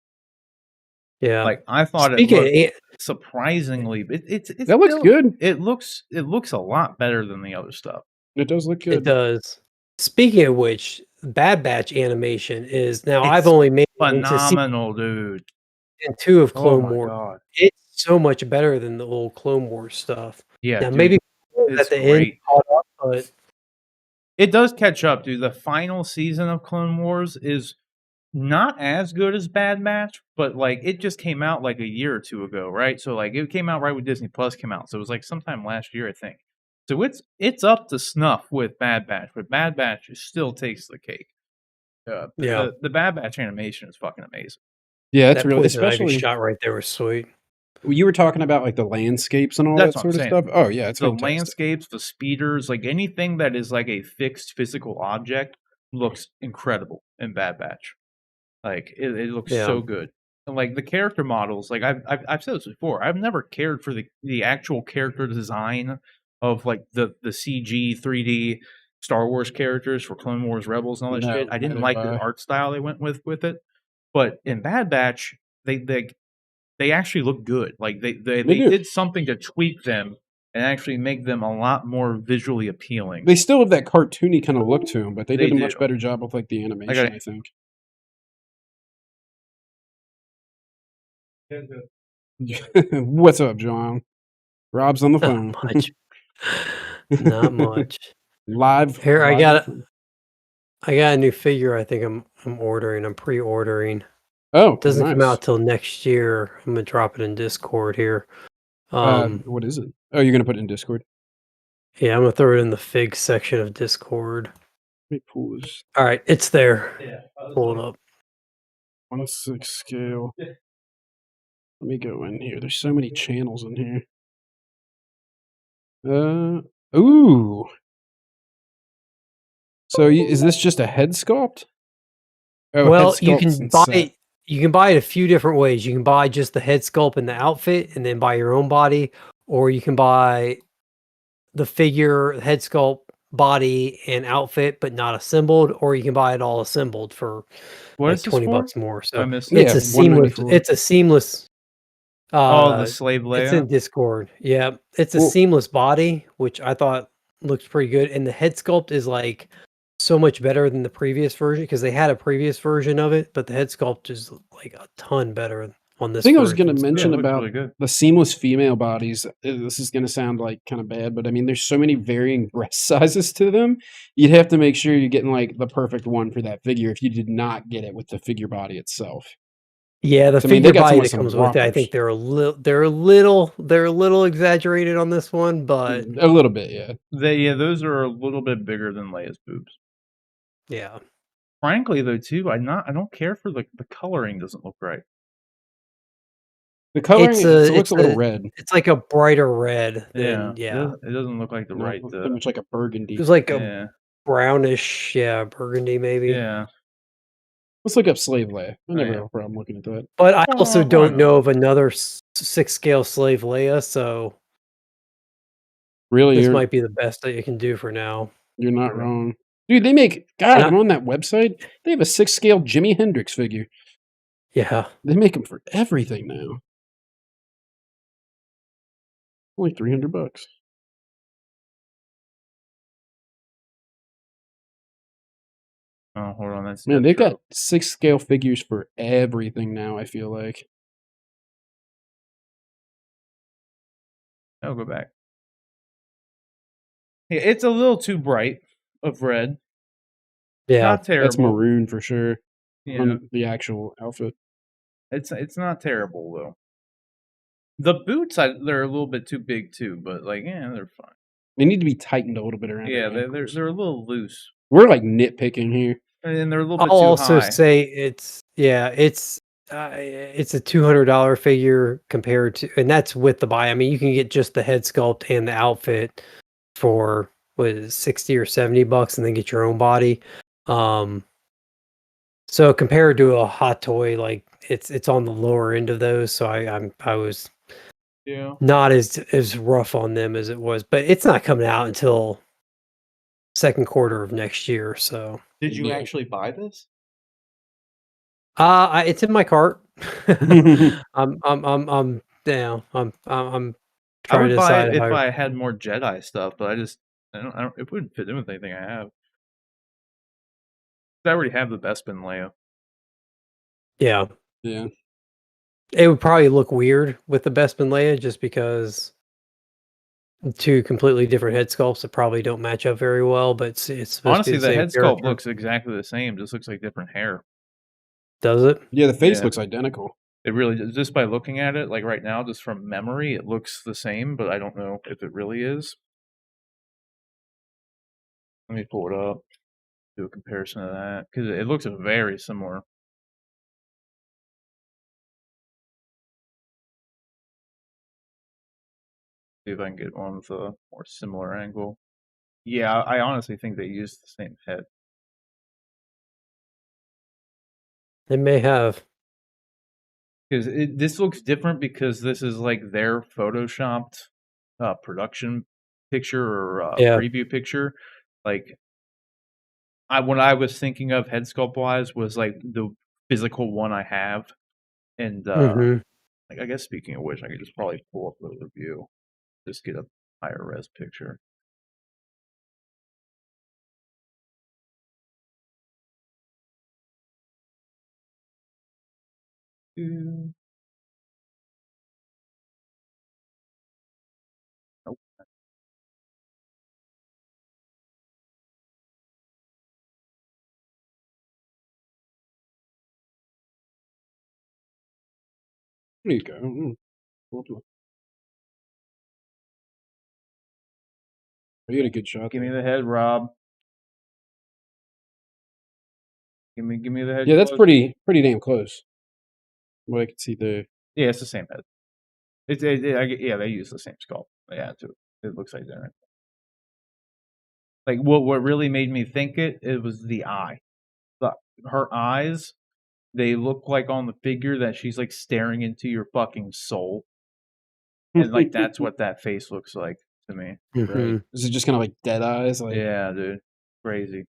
Yeah, like I thought it looked surprisingly. That looks good. It looks a lot better than the other stuff. It does look good. It does. Speaking of which, Bad Batch animation is now. I've only made And to see phenomenal, dude. and 2 of Oh Clone my Wars, god. it's so much better than the old Clone Wars stuff. Yeah, Now, dude, maybe at it's the end great. caught up, but It does catch up, dude. The final season of Clone Wars is not as good as Bad Batch, but like it just came out like a year or two ago, right? So like it came out right when Disney Plus came out. So it was like sometime last year, I think. So it's up to snuff with Bad Batch, but Bad Batch still takes the cake. yeah, The Bad Batch animation is fucking amazing. Yeah, it's that really, poison ivy especially shot right there was sweet. you were talking about like the landscapes and all That's that what I'm sort of saying. stuff. Oh yeah, it's The fantastic. landscapes, the speeders, like anything that is like a fixed physical object looks incredible in Bad Batch. Like it looks Yeah. so good. And like the character models, like I've said this before, I've never cared for the actual character design of like the CG 3D Star Wars characters for Clone Wars Rebels and all that No, shit. I didn't neither like have the I. art style they went with it. But in Bad Batch, they actually look good. Like they do. did something to tweak them and actually make them a lot more visually appealing. They still have that cartoony kind of look to them, but they They did a much do. better job with like the animation, I think. What's up, John? Rob's on the phone. Not much. Not much. Live. Here, I live got on the phone. I got a new figure I think I'm ordering. I'm pre-ordering. Oh, Doesn't nice. come out till next year. I'm gonna drop it in Discord here. What is it? Oh, you're gonna put it in Discord. Yeah, I'm gonna throw it in the fig section of Discord. Let me pull this All right, it's there. Yeah, Pull it up. 1/6 scale. Let me go in here. There's so many channels in here. Ooh. So is this just a head sculpt? Oh, Well, head you sculpt's can and buy set. it. You can buy it a few different ways. You can buy just the head sculpt and the outfit, and then buy your own body, or you can buy the figure, head sculpt, body, and outfit, but not assembled, or you can buy it all assembled for what like is this 20 for? bucks more. I So missed it's it. a seamless. $194. It's a seamless. Oh, the slave It's in Leia. Discord. Yeah, it's a Well- seamless body, which I thought looks pretty good, and the head sculpt is like so much better than the previous version because they had a previous version of it, but the head sculpt is like a ton better on I this. think I was going to version. mention looks about really good. the seamless female bodies. This is going to sound like kind of bad, but I mean, there's so many varying breast sizes to them. You'd have to make sure you're getting like the perfect one for that figure if you did not get it with the figure body itself. Yeah, the So, I mean, they figure got body some with that some comes with it, I whoppers. think they're a little exaggerated on this one, but A little bit, yeah. Those are a little bit bigger than Leia's boobs. yeah. Frankly, though, too, I don't care for the coloring. Doesn't look right. The coloring It's it a looks a little red. It's like a brighter red than It doesn't look like the No, right. pretty much like a burgundy. It's like a Yeah, brownish, burgundy maybe. yeah. Let's look up Slave Leia. I never yeah. have a problem looking at that. But I also Why don't not? know of another 6 scale slave Leia, so Really, this might be the best that you can do for now. you're not wrong. Dude, they make, God, And I'm on that website. They have a 6 scale Jimi Hendrix figure. Yeah. They make them for everything now. Only $300. Oh, hold on. That's Man, they've true. got 6 scale figures for everything now, I feel like. I'll go back. Yeah, it's a little too bright of red. Yeah. Not terrible. That's maroon for sure Yeah, on the actual outfit. it's not terrible though. The boots, they're a little bit too big too, but like, yeah, they're fine. They need to be tightened a little bit around. Yeah, their they're ankles. a little loose, We're like nitpicking here. and they're a little I'll bit too also high. say it's a $200 figure compared to, and that's with the buy. I mean, you can get just the head sculpt and the outfit for what is it, 60 or $70, and then get your own body. So compared to a hot toy, like it's on the lower end of those. So I was Yeah. not as rough on them as it was, but it's not coming out until second quarter of next year. So Did you Yeah. actually buy this? it's in my cart. I'm I trying would to buy decide it if if I had more Jedi stuff, but I don't. It wouldn't fit in with anything I have. I already have the Bespin Leia. Yeah. Yeah. It would probably look weird with the Bespin Leia just because two completely different head sculpts that probably don't match up very well, but it's supposed to be Honestly, the the same head sculpt character. looks exactly the same. Just looks like different hair. Does it? Yeah, the face Yeah. looks identical. It really does. Just by looking at it, like right now, just from memory, it looks the same, but I don't know if it really is. Let me pull it up, do a comparison of that, because it looks very similar. See if I can get one with a more similar angle. Yeah, I honestly think they used the same head. They may have. Because this looks different because this is like their photoshopped production picture or Yeah. preview picture. Like what I was thinking of head sculpt wise was like the physical one I have, and Mhm. like I guess speaking of which, I could just probably pull up the review, just get a higher res picture. Nope. There you go. Lovely. You had a good shot. Give me there. the head, Rob. Give me the head. Yeah, that's close. pretty damn close. What I can see there. Yeah, it's the same head. Yeah, they use the same sculpt. Yeah, it looks identical. Like what really made me think it was the eye. Her eyes, they look like on the figure that she's like staring into your fucking soul. And like that's what that face looks like to me. Right. Mhm. Is it just kind of like dead eyes? Like Yeah, dude. Crazy.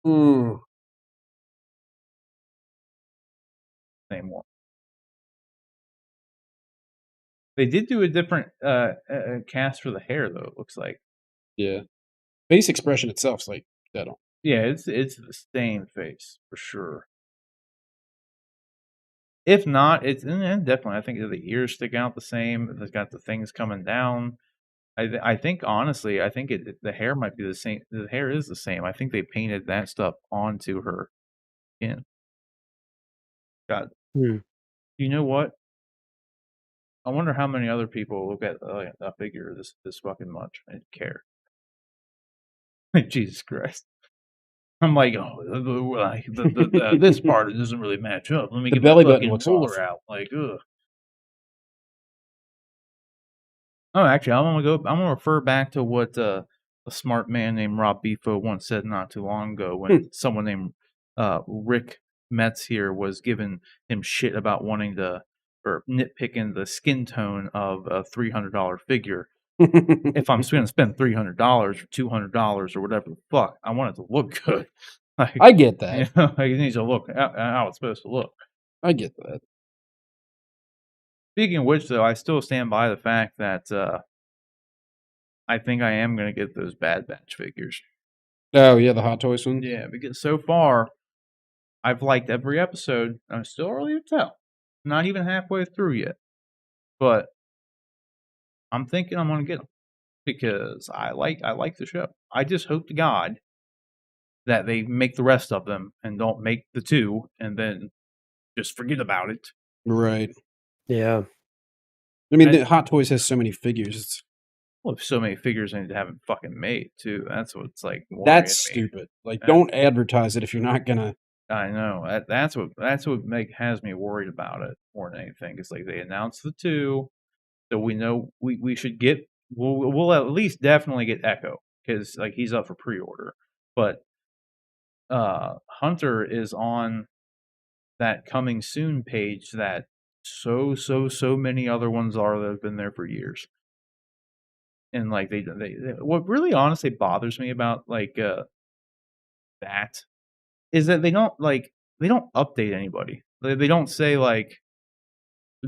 mm, Same one. They did do a different cast for the hair though, it looks like. yeah. Face expression itself's like dead on. Yeah, it's the same face for sure. If not, it's definitely. I think the ears stick out the same. It's got the things coming down. I think honestly, I think the hair might be the same. The hair is the same. I think they painted that stuff onto her skin. God, Hmm. you know what? I wonder how many other people look at a figure this fucking much and care. Jesus Christ! I'm like, oh, this part doesn't really match up. Let me The get my belly button fucking looks ruler off. out. Like, ugh. Oh, actually, I'm gonna refer back to what a smart man named Rob Bifo once said not too long ago when someone named Rick Metz here was giving him shit about wanting to or nitpicking the skin tone of a $300 figure. If I'm going to spend $300 or $200 or whatever the fuck, I want it to look good. Like, I get that. you know, like it needs to look how it's supposed to look. I get that. Speaking of which, though, I still stand by the fact that I think I am going to get those Bad Batch figures. Oh yeah, the Hot Toys one. Yeah, because so far, I've liked every episode. I'm still early to tell. Not even halfway through yet. But I'm thinking I'm going to get them because I like the show. I just hope to God that they make the rest of them and don't make the two and then just forget about it. Right. Yeah. I mean, the Hot Toys has so many figures. It's, Well, so many figures they haven't fucking made too. That's what's like. that's worrying me. stupid. Like, don't advertise it if you're not gonna. I know that's what has me worried about it more than anything. It's like they announced the two, so we know we should get. We'll at least definitely get Echo because like he's up for pre-order, but Hunter is on that coming soon page that so many other ones are that have been there for years. And like they what really honestly bothers me about like that is that they don't update anybody. They don't say like,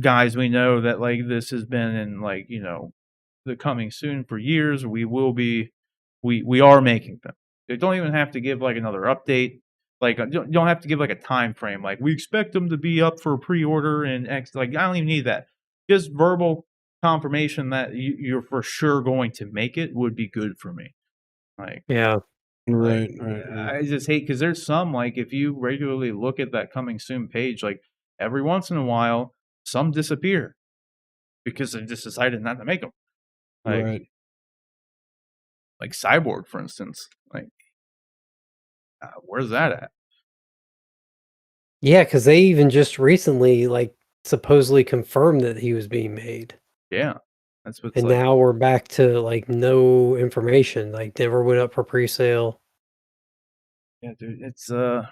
guys, we know that like this has been in like, you know, the coming soon for years. We are making them. They don't even have to give like another update. Like you don't have to give like a time frame. Like we expect them to be up for pre-order and X. Like I don't even need that. Just verbal confirmation that you're for sure going to make it would be good for me. Like Yeah. Right, like, right, right. I just hate because there's some like if you regularly look at that coming soon page, like every once in a while, some disappear because they just decided not to make them. Right. Like Cyborg, for instance. Like, where's that at? Yeah, because they even just recently, like, supposedly confirmed that he was being made. Yeah, that's what's And like. now we're back to, like, no information. Like, never went up for pre-sale. Yeah, dude, it's a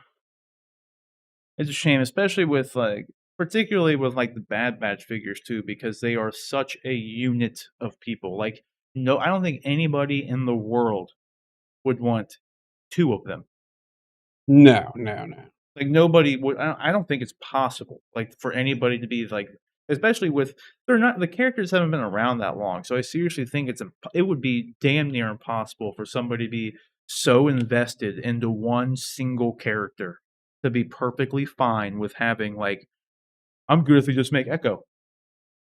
shame, especially with like, particularly with like the Bad Batch figures too, because they are such a unit of people. Like, no, I don't think anybody in the world would want two of them. No. Like nobody would. I don't think it's possible. Like for anybody to be like, especially with they're not the characters haven't been around that long. So I seriously think it would be damn near impossible for somebody to be so invested into one single character to be perfectly fine with having like I'm good if we just make Echo.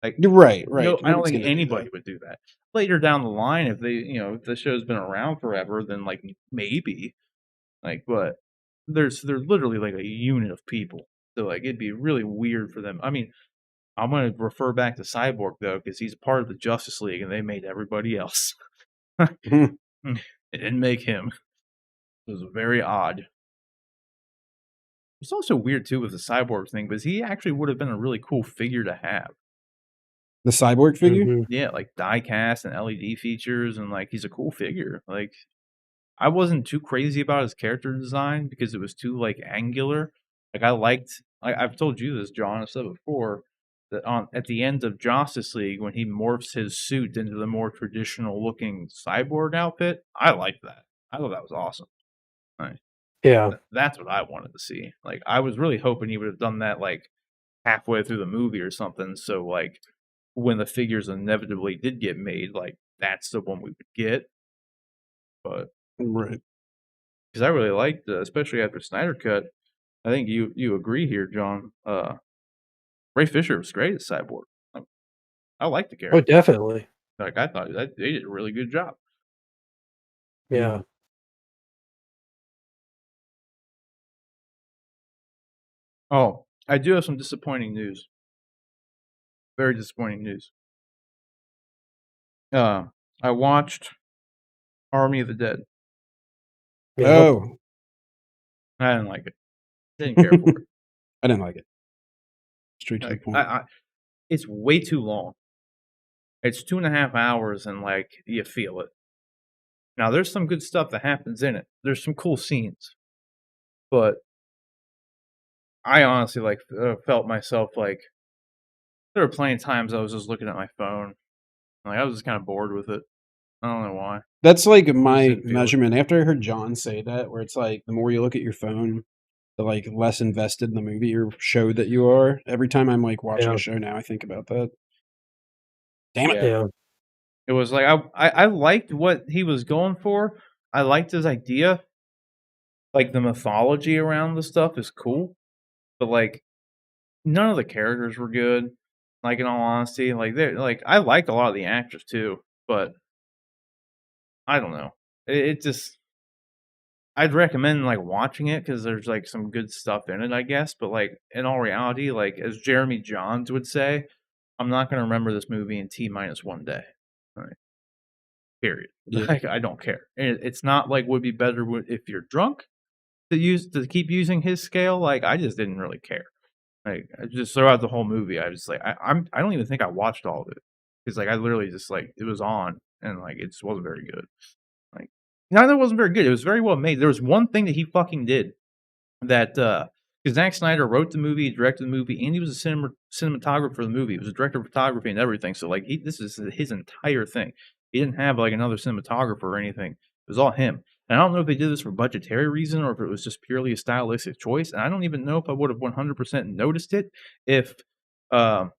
Like You're right. no, I don't Nobody's think gonna do anybody that. would do that. Later down the line, if if the show's been around forever, then like maybe. Like, but there's literally like a unit of people. So like it'd be really weird for them. I mean, I'm gonna refer back to Cyborg though, because he's a part of the Justice League and they made everybody else. Mhm. They didn't make him. It was very odd. It's also weird too with the Cyborg thing, because he actually would have been a really cool figure to have. The Cyborg figure? Mhm. Yeah, like die cast and LED features, and like he's a cool figure. Like I wasn't too crazy about his character design because it was too like angular. Like I liked I've told you this, John, I've said before, that on at the end of Justice League when he morphs his suit into the more traditional looking cyborg outfit, I liked that. I thought that was awesome. Like, Yeah. that's what I wanted to see. Like I was really hoping he would have done that like halfway through the movie or something. So like when the figures inevitably did get made, like that's the one we would get. But Right. because I really liked, especially after Snyder Cut. I think you agree here, John. Ray Fisher was great as Cyborg. I like the Oh, character. definitely. Like I thought that they did a really good job. Yeah. Oh, I do have some disappointing news. Very disappointing news. I watched Army of the Dead. Yep. Oh. I didn't like it. Didn't care for it. I didn't like it. Straight to the Like point. it's way too long. It's 2.5 hours, and like you feel it. Now there's some good stuff that happens in it. There's some cool scenes, but I honestly like felt myself like there were plenty of times I was just looking at my phone. Like I was just kind of bored with it. I don't know why. That's like my didn't feel it. measurement. After I heard John say that, where it's like the more you look at your phone, the like less invested in the movie or show that you are. Every time I'm like watching Yeah. a show now, I think about that. Damn it. Yeah. Yeah. It was like I liked what he was going for. I liked his idea. Like the mythology around the stuff is cool, but like none of the characters were good. Like in all honesty, like they like I like a lot of the actors too, but I don't know. It just I'd recommend like watching it because there's like some good stuff in it, I guess. But like in all reality, like as Jeremy Johns would say, I'm not going to remember this movie in T-1 day. Right. Period. Yeah. Like I don't care. It's not like would be better if you're drunk to keep using his scale. Like I just didn't really care. Like I just throughout the whole movie, I just like I don't even think I watched all of it because like I literally just like it was on and like it just wasn't very good. Like neither wasn't very good. It was very well made. There was one thing that he fucking did that because Zack Snyder wrote the movie, directed the movie, and he was a cinematographer for the movie. He was a director of photography and everything. So like this is his entire thing. He didn't have like another cinematographer or anything. It was all him. And I don't know if they did this for budgetary reason or if it was just purely a stylistic choice. And I don't even know if I would have 100% noticed it if Chris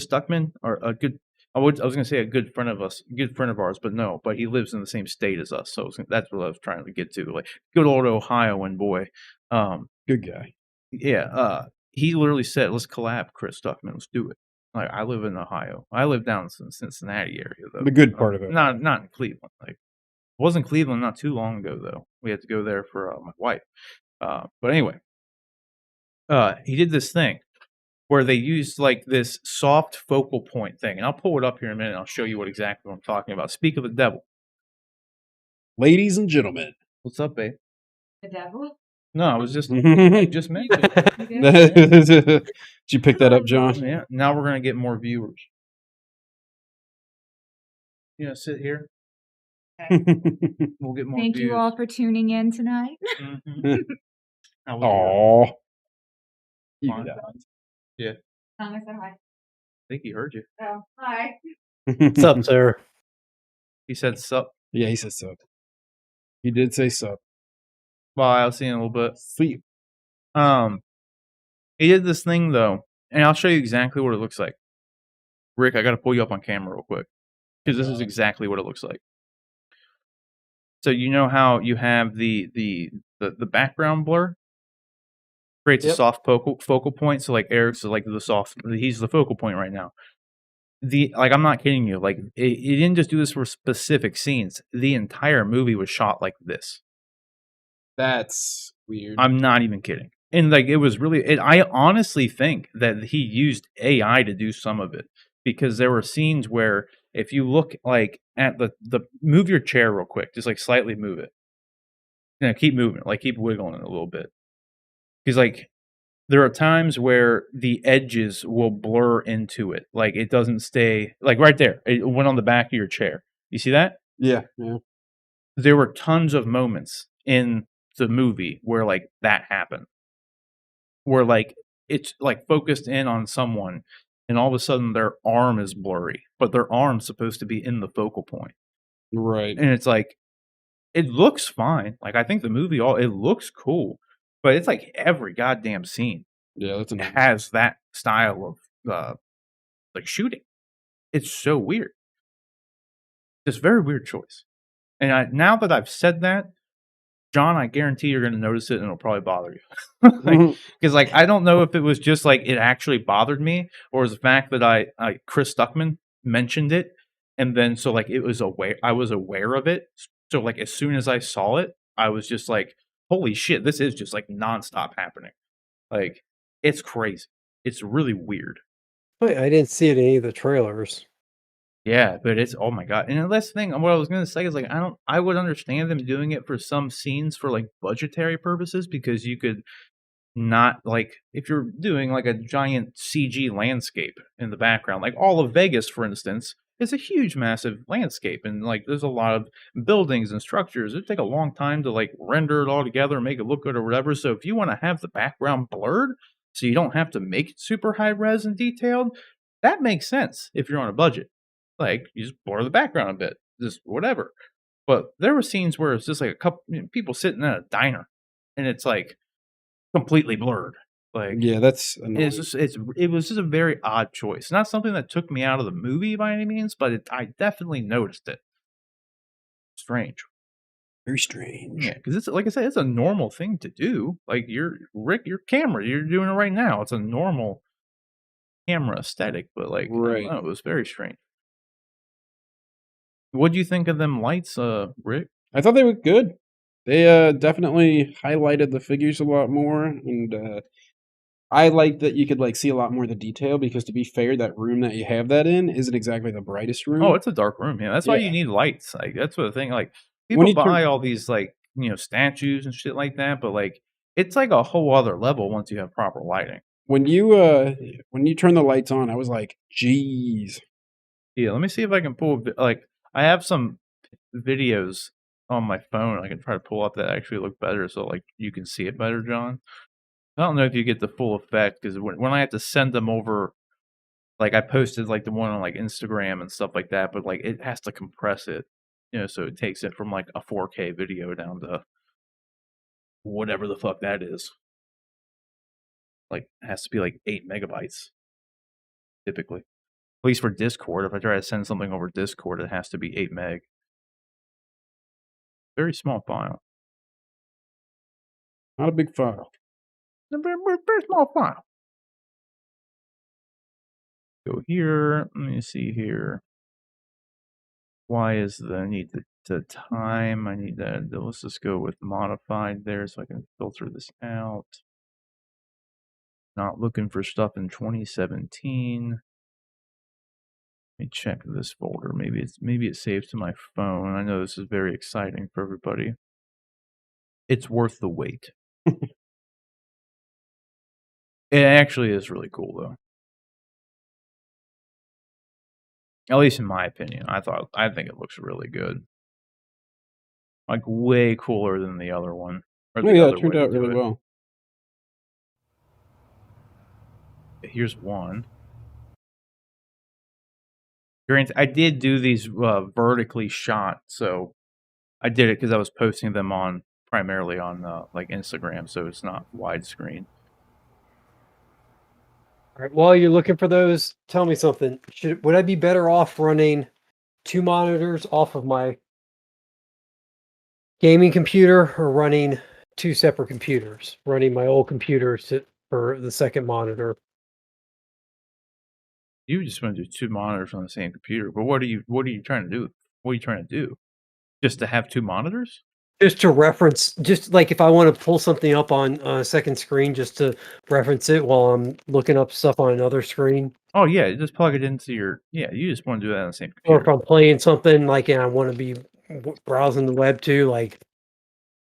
Stuckman, or a good I was gonna say a good friend of ours, but no, but he lives in the same state as us, so that's what I was trying to get to. Like good old Ohioan boy. Good guy. Yeah, he literally said, "Let's collab, Chris Stuckman. Let's do it." Like I live in Ohio. I live down in the Cincinnati area though. The good part of it. Not in Cleveland. Like wasn't Cleveland not too long ago though. We had to go there for my wife. But anyway, he did this thing where they used like this soft focal point thing, and I'll pull it up here in a minute. And I'll show you what exactly I'm talking about. Speak of the devil. Ladies and gentlemen. What's up, babe? The devil? No, I was just Did just mentioned. you pick that up, John? Yeah. Now we're gonna get more viewers. Sit here. We'll get more Thank views. you all for tuning in tonight. Mhm. How was Aww. Fine. Yeah. Thomas, say hi. I think he heard you. Oh, hi. What's up, sir? He said sup. Yeah, he said sup. He did say sup. Bye. I'll see you in a little bit. Sleep. He did this thing though, and I'll show you exactly what it looks like. Rick, I got to pull you up on camera real quick because this is exactly what it looks like. So you know how you have the background blur creates a Yep. soft focal point. So like Eric's like he's the focal point right now. I'm not kidding you. Like it didn't just do this for specific scenes. The entire movie was shot like this. That's weird. I'm not even kidding. And like it was really, I honestly think that he used AI to do some of it because there were scenes where if you look like at the move your chair real quick, just like slightly move it. Keep moving it, like keep wiggling it a little bit. Because like there are times where the edges will blur into it, like it doesn't stay like right there. It went on the back of your chair. You see that? Yeah. There were tons of moments in the movie where like that happened. Where like it's like focused in on someone and all of a sudden their arm is blurry, but their arm's supposed to be in the focal point. Right. And it's like it looks fine. Like I think the movie it looks cool, but it's like every goddamn scene Yeah, that's annoying. has that style of like shooting. It's so weird. It's a very weird choice. And now that I've said that, John, I guarantee you're going to notice it and it'll probably bother you. Because like I don't know if it was just like it actually bothered me or was the fact that Chris Stuckman mentioned it and then so like I was aware of it. So like as soon as I saw it, I was just like, holy shit, this is just like nonstop happening. Like it's crazy. It's really weird. Wait, I didn't see it in any of the trailers. Yeah, but it's oh my god. And the last thing what I was gonna say is like I would understand them doing it for some scenes for like budgetary purposes because you could not like if you're doing like a giant CG landscape in the background, like all of Vegas, for instance, is a huge, massive landscape, and like there's a lot of buildings and structures. It'd take a long time to like render it all together and make it look good or whatever. So if you want to have the background blurred, so you don't have to make it super high res and detailed, that makes sense if you're on a budget. Like you just blur the background a bit, just whatever. But there were scenes where it's just like a couple people sitting at a diner, and it's like completely blurred. Like Yeah, that's annoying. it was just a very odd choice. Not something that took me out of the movie by any means, but I definitely noticed it. Strange. Very strange. Yeah, because it's like I said, it's a normal thing to do. Like your camera, you're doing it right now. It's a normal camera aesthetic, but like I don't Right. know, it was very strange. What do you think of them lights, Rick? I thought they were good. They definitely highlighted the figures a lot more, and I like that you could like see a lot more of the detail because to be fair, that room that you have that in isn't exactly the brightest room. Oh, it's a dark room. Yeah, that's why you Yeah. need lights. Like that's what the thing. Like When people you turn- buy all these like statues and shit like that, but like it's like a whole other level once you have proper lighting. when you turn the lights on, I was like, "Geez." Yeah, let me see if I can pull like I have some videos on my phone. I can try to pull up that actually look better, so like you can see it better, John. I don't know if you get the full effect because when I have to send them over, like I posted like the one on like Instagram and stuff like that, but like it has to compress it, so it takes it from like a 4K video down to whatever the fuck that is. Like it has to be like 8 megabytes typically. least for Discord. If I try to send something over Discord, it has to be 8 meg. Very small file. Not a big file. Very small file. Go here. Let me see here. Why is the I need the time? I need that. Let's just go with modified there so I can filter this out. Not looking for stuff in 2017. Let me check this folder. Maybe it saves to my phone. I know this is very exciting for everybody. It's worth the wait. It actually is really cool though. At least in my opinion. I think it looks really good. Like way cooler than the other one. Oh yeah, it turned out really well. Here's one. Granted, I did do these vertically shot, so I did it because I was posting them on primarily on like Instagram, so it's not widescreen. All right, while you're looking for those, tell me something. Would I be better off running 2 monitors off of my gaming computer or running 2 separate computers? Running my old computer for the second monitor. You just want to do 2 monitors on the same computer, but what are you trying to do? What are you trying to do? Just to have 2 monitors? Just to reference, just like if I want to pull something up on a second screen, just to reference it while I'm looking up stuff on another screen. Oh yeah, just plug it into your you just want to do that on the same Or computer. if I'm playing something like and I want to be browsing the web too, like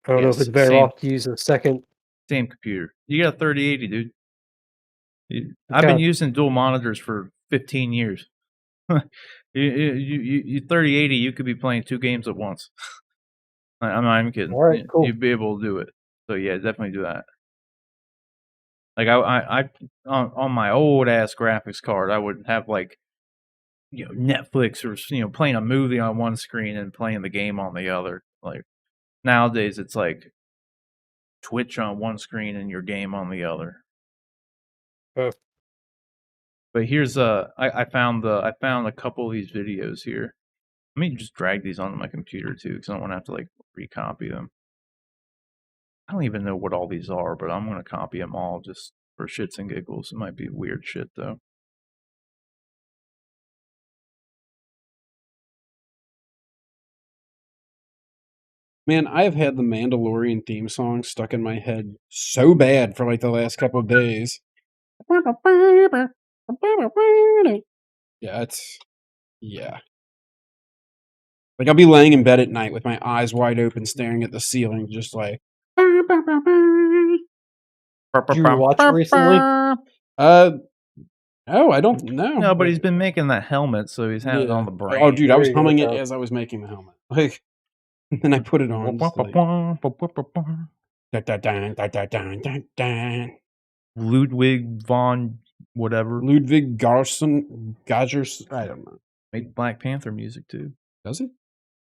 I don't know if it's better off to use a second. Same computer. You got a 3080, dude. I've been using dual monitors for 15 years. you 3080, you could be playing 2 games at once. I'm not even kidding. All right, cool. You'd be able to do it. So yeah, definitely do that. Like I on my old ass graphics card, I would have like Netflix or playing a movie on one screen and playing the game on the other. Like nowadays, it's like Twitch on one screen and your game on the other. But here's I found a couple of these videos here. Let me just drag these onto my computer too, because I don't want to have to like recopy them. I don't even know what all these are, but I'm gonna copy them all just for shits and giggles. It might be weird shit though. Man, I have had the Mandalorian theme song stuck in my head so bad for like the last couple of days. Yeah. Like I'll be laying in bed at night with my eyes wide open, staring at the ceiling, just like. Did you watch it recently? Oh, I don't know. No, but he's been making that helmet, so he's had it on the brain. Oh, dude, I was There you go, humming it Tom. as I was making the helmet. Like, and then I put it on. Just like, Ludwig von whatever. Ludwig Gajers. I don't know. Made Black Panther music too. Does he?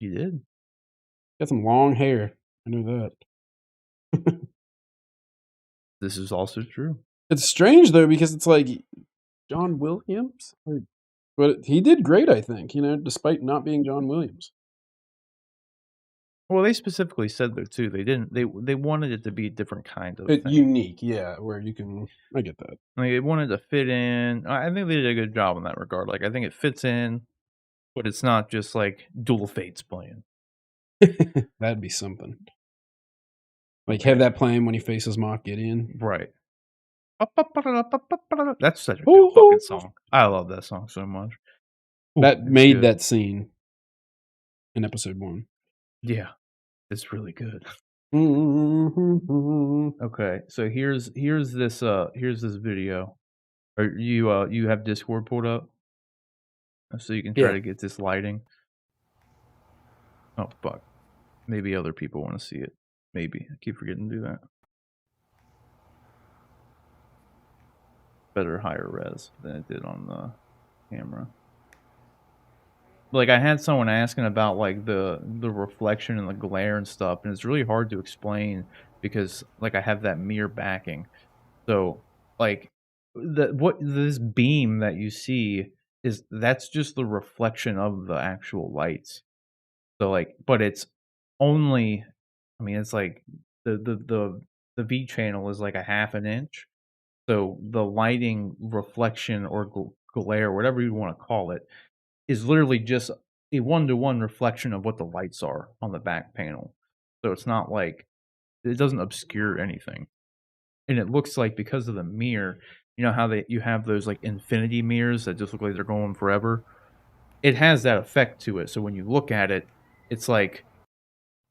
He did. Got some long hair. I knew that. This is also true. It's strange though because it's like John Williams, but he did great. I think despite not being John Williams. Well, they specifically said though too. They didn't. They wanted it to be a different kind of thing. Unique, yeah. Where you can, I get that. Like they wanted to fit in. I think they did a good job in that regard. Like I think it fits in, but it's not just like Duel of Fates playing. That'd be something. Like have that playing when he faces Mock Gideon. Right. That's such a good fucking song. I love that song so much. That made that scene in episode 1. Yeah, it's really good. Mm-hmm. Okay, so here's this video. Are you have Discord pulled up? So you can try to get this lighting. Oh fuck. Maybe other people want to see it. Maybe. I keep forgetting to do that. Better higher res than it did on the camera. Like I had someone asking about like the reflection and the glare and stuff, and it's really hard to explain because like I have that mirror backing. So like this beam that you see is that's just the reflection of the actual lights. So like, but it's only, I mean, it's like the V channel is like a half an inch. So the lighting reflection or glare, whatever you want to call it, is literally just a 1-to-1 reflection of what the lights are on the back panel. So it's not like it doesn't obscure anything. And it looks like because of the mirror, you know how you have those like infinity mirrors that just look like they're going forever? It has that effect to it. So when you look at it, it's like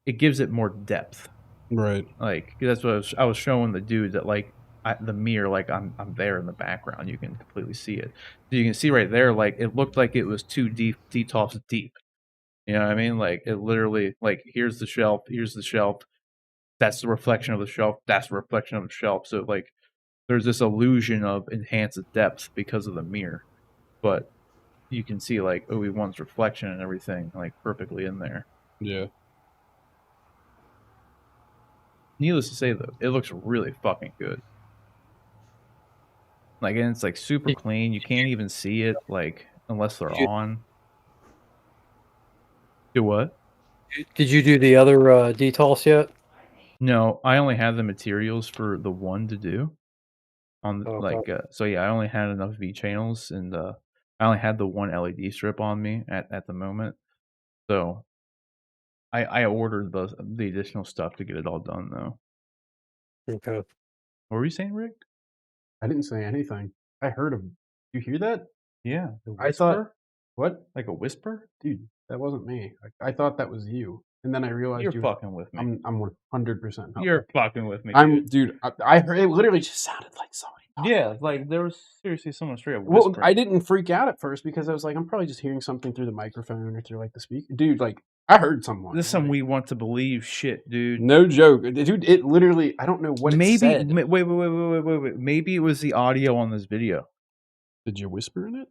it gives it more depth. Right. Like that's what I was showing the dude that like the mirror, like I'm there in the background. You can completely see it. So you can see right there, like it looked like it was 2 Detolfs deep. You know what I mean? Like it literally, like here's the shelf, that's the reflection of the shelf, that's the reflection of the shelf. So like there's this illusion of enhanced depth because of the mirror, but you can see like Obi-Wan's reflection and everything like perfectly in there. Yeah. Needless to say though, it looks really fucking good. Like, and it's like super clean. You can't even see it like unless they're on. Do what? Did you do the other Detolfs yet? No, I only have the materials for the one to do. On Okay. like so yeah, I only had enough V channels and I only had the one LED strip on me at the moment. So I ordered the additional stuff to get it all done though. Okay. What were you saying, Rick? I didn't say anything. I heard him. You hear that? Yeah. I thought, what? Like a whisper? Dude, that wasn't me. I thought that was you. And then I realized You're fucking with me. I'm 100% not. You're fucking with me. Dude. I heard it literally just sounded like somebody talking. Yeah, like there was seriously someone straight up Well, whispering. I didn't freak out at first because I was like, I'm probably just hearing something through the microphone or through like the speaker. Dude, like I heard someone. This is some we want to believe shit, dude. No joke, dude. It literally, I don't know what it said. Wait. Maybe it was the audio on this video. Did you whisper in it?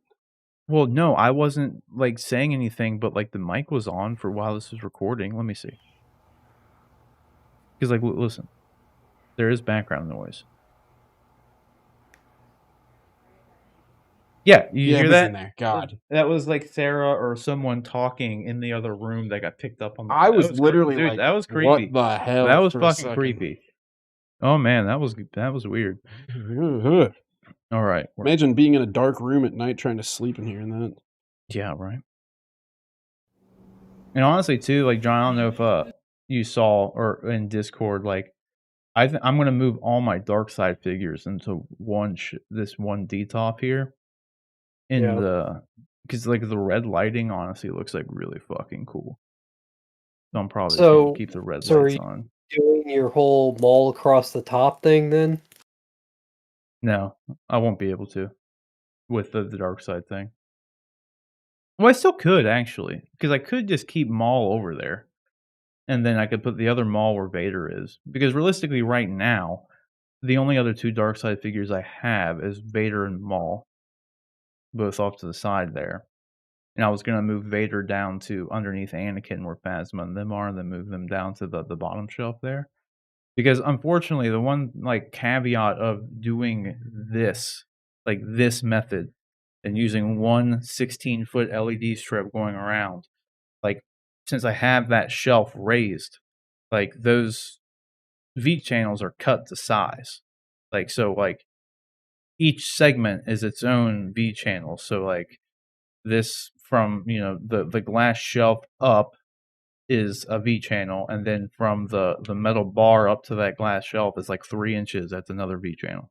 Well, no, I wasn't like saying anything, but like the mic was on for while this was recording. Let me see. Because like, listen, there is background noise. Yeah, you hear that? In there. God, that was like Sarah or someone talking in the other room that got picked up on. I was literally dude, like, that was creepy. What the hell? That was fucking creepy. Oh man, that was weird. All right. Imagine being in a dark room at night trying to sleep and hearing that. Yeah, right. And honestly, too, like John, I don't know if you saw or in Discord, like I'm gonna move all my dark side figures into this one Detolf here. Because like the red lighting honestly looks like really fucking cool. So I'm probably just gonna keep the red lights on. Doing your whole mall across the top thing then? No, I won't be able to with the dark side thing. Well, I still could actually, because I could just keep Maul over there, and then I could put the other Maul where Vader is. Because realistically, right now, the only other two dark side figures I have is Vader and Maul, both off to the side there. And I was gonna move Vader down to underneath Anakin where Phasma and them are, and then move them down to the bottom shelf there. Because unfortunately, the one like caveat of doing this, like this method, and using one 16-foot LED strip going around, like since I have that shelf raised, like those V channels are cut to size. Like so, like each segment is its own V channel. So like this from the glass shelf up is a V channel, and then from the metal bar up to that glass shelf is like 3 inches. That's another V channel.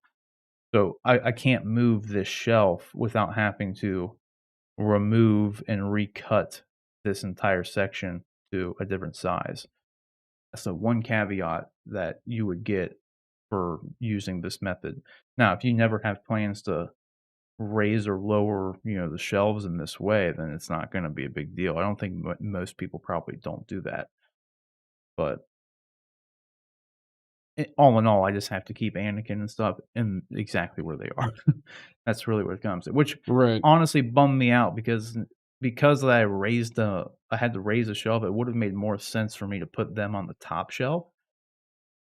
So I can't move this shelf without having to remove and recut this entire section to a different size. That's the one caveat that you would get for using this method. Now, if you never have plans to raise or lower, the shelves in this way, then it's not going to be a big deal. I don't think most people probably don't do that. But all in all, I just have to keep Anakin and stuff in exactly where they are. That's really what it comes to, which honestly bummed me out because I had to raise a shelf. It would have made more sense for me to put them on the top shelf,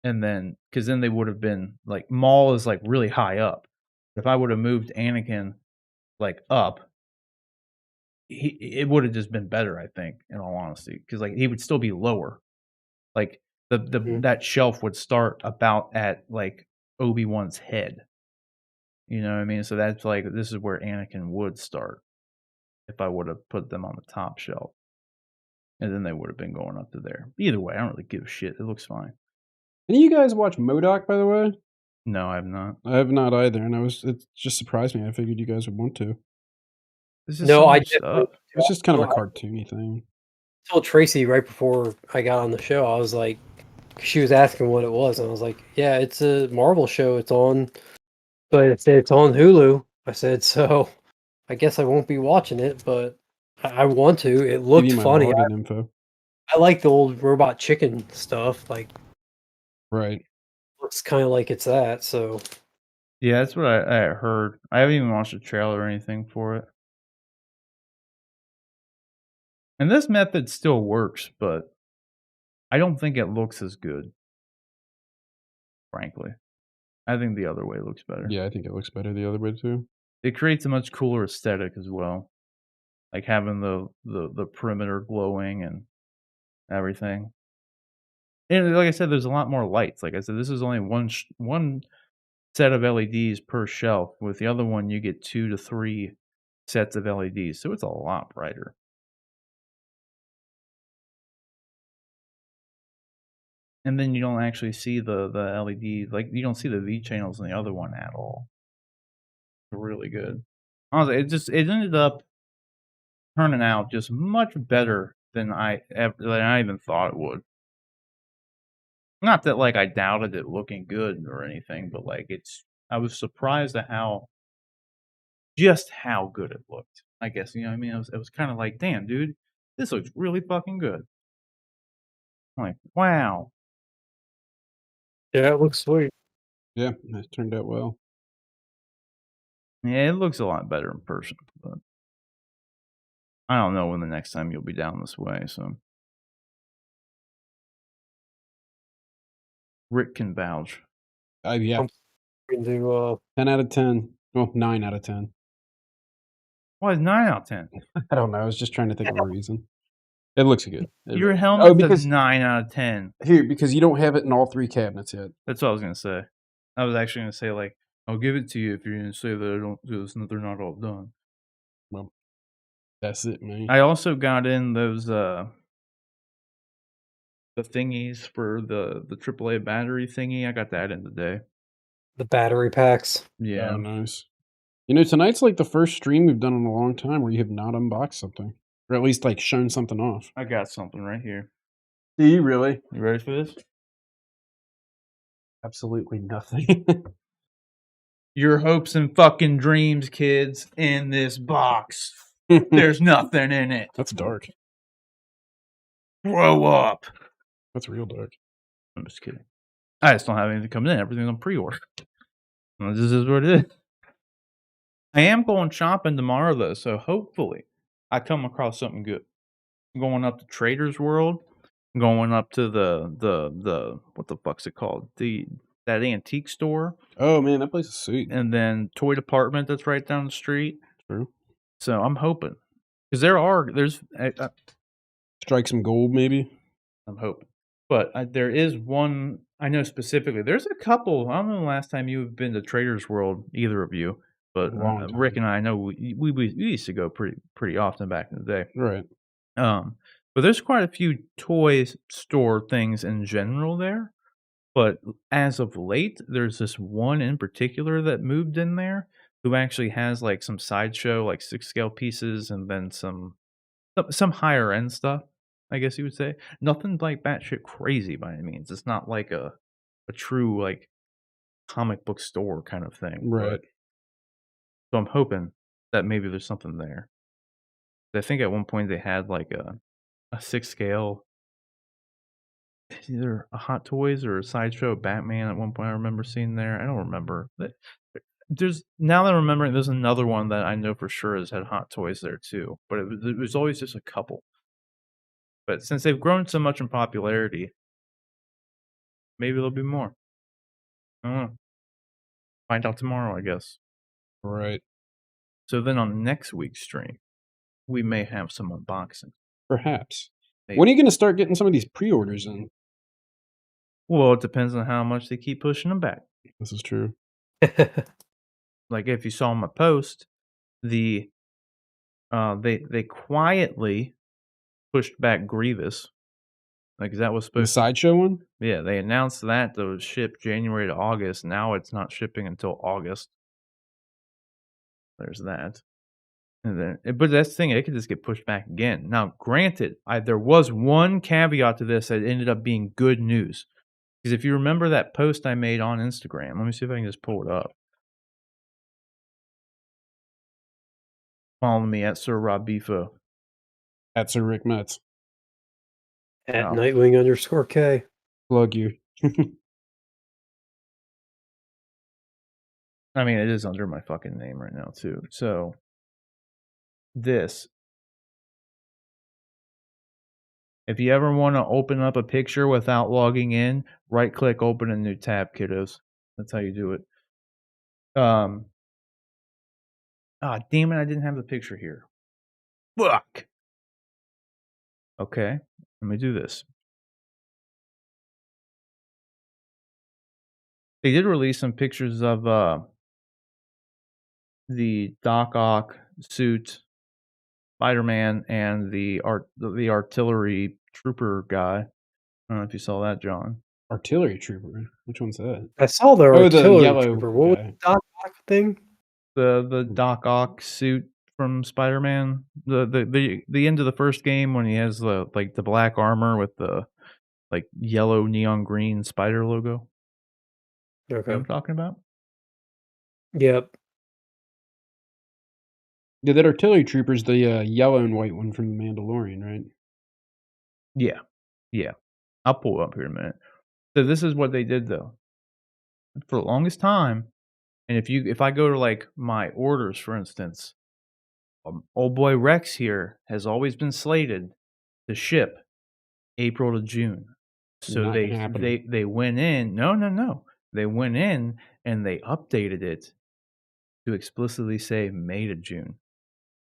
and then because then they would have been like Maul is like really high up. If I would have moved Anakin like up, it would have just been better, I think, in all honesty, because like he would still be lower. Like that shelf would start about at like Obi-Wan's head. You know what I mean? So that's like this is where Anakin would start if I would have put them on the top shelf. And then they would have been going up to there. Either way, I don't really give a shit. It looks fine. Any of you guys watch MODOK, by the way? No, I have not. I have not either, and it just surprised me. I figured you guys would want to. This is No, so I much stuff. It's just kind of a cartoony thing. I told Tracy right before I got on the show, I was like, she was asking what it was, and I was like, yeah, it's a Marvel show. It's on, but it said it's on Hulu. I said, so I guess I won't be watching it, but I want to. It Give looked you my funny. login info. I like the old robot chicken stuff. Like, Right. looks kind of like it's that. So Yeah, that's what I heard. I haven't even watched a trailer or anything for it. And this method still works, but I don't think it looks as good. Frankly, I think the other way looks better. Yeah, I think it looks better the other way too. It creates a much cooler aesthetic as well, like having the perimeter glowing and everything. And like I said, there's a lot more lights. Like I said, this is only one set of LEDs per shelf. With the other one, you get 2 to 3 sets of LEDs, so it's a lot brighter. And then you don't actually see the LED, like you don't see the V channels in the other one at all. They're really good. Honestly, it ended up turning out just much better than I even thought it would. Not that like I doubted it looking good or anything, but like I was surprised at how good it looked. I guess you know what I mean. It was kind of like, damn, dude, this looks really fucking good. I'm like, wow. yeah, it looks sweet. Yeah, that turned out well. Yeah, it looks a lot better in person, but I don't know when the next time you'll be down this way. So Rick can vouch. Yeah, Into 10 out of 10. Well, 9 out of 10. Why is 9 out of 10? I don't know. I was just trying to think of a reason. It looks good. Your helmet because says 9 out of 10. here because you don't have it in all 3 cabinets yet. That's what I was gonna say. I was actually gonna say like I'll give it to you if you're gonna say that I don't do this and they're not all done. Well, that's it, man. I also got in those the thingies for the AAA battery thingy. I got that in today. the battery packs. Yeah. Oh, nice. You know, tonight's like the first stream we've done in a long time where you have not unboxed something, or at least like shown something off. I got something right here. Do you really? You ready for this? Absolutely nothing. Your hopes and fucking dreams, kids, in this box. There's nothing in it. That's dark. Grow up. That's real dark. I'm just kidding. I just don't have anything coming in. Everything's on pre-order. Well, this is what it is. I am going shopping tomorrow though, so hopefully I come across something good. I'm going up to Trader's World, going up to the what the fuck's it called? That antique store, Oh man, that place is sweet. and then toy department that's right down the street. True. So I'm hoping because there's Strike some gold, maybe. I'm hoping, but there is one I know specifically. There's a couple. I don't know the last time you've been to Trader's World, either of you. But Long time. Rick and I know we used to go pretty often back in the day. Right. But there's quite a few toy store things in general there. But as of late, there's this one in particular that moved in there who actually has like some sideshow, like 6-scale pieces, and then some higher end stuff. I guess you would say nothing like batshit crazy by any means. It's not like a true like comic book store kind of thing. Right. So I'm hoping that maybe there's something there. I think at one point they had like a 6-scale, either a Hot Toys or a Sideshow Batman at one point I remember seeing there. I don't remember. Now that I'm remembering, there's another one that I know for sure has had Hot Toys there too. But it was always just a couple. But since they've grown so much in popularity, maybe there'll be more. I don't know. Find out tomorrow, I guess. Right. So then on next week's stream, we may have some unboxing. Perhaps. Maybe. When are you going to start getting some of these pre-orders in? Well, it depends on how much they keep pushing them back. This is true. Like if you saw my post, they quietly pushed back Grievous. Like that was The supposed to, sideshow one? yeah, they announced that it would ship January to August. Now it's not shipping until August. There's that. And then, but that's the thing, it could just get pushed back again. Now, granted, there was one caveat to this that ended up being good news. Because if you remember that post I made on Instagram, let me see if I can just pull it up. Follow me at Sir Rob Bifo. At Sir Rick Metz. At Oh. Nightwing_K. Plug you. I mean, it is under my fucking name right now, too. So, this. If you ever want to open up a picture without logging in, right-click, open a new tab, kiddos. That's how you do it. Damn it, I didn't have the picture here. Fuck! Okay, let me do this. They did release some pictures of the Ock Suit Spiderman and the artillery trooper guy. I don't know if you saw that, John. Artillery trooper. Which one's that? I saw the Oh, the artillery yellow trooper. What was guy. the Doc Ock thing? The Ock suit from Spider-Man. The end of the first game when he has the black armor with the yellow neon green spider logo. You know Okay. what I'm talking about? Yep. Yeah, that artillery trooper's the yellow and white one from The Mandalorian, right? Yeah. Yeah. I'll pull it up here in a minute. So this is what they did though. For the longest time, and if I go to my orders, for instance, old boy Rex here has always been slated to ship April to June. So Not happening. they went in. No. They went in and they updated it to explicitly say May to June.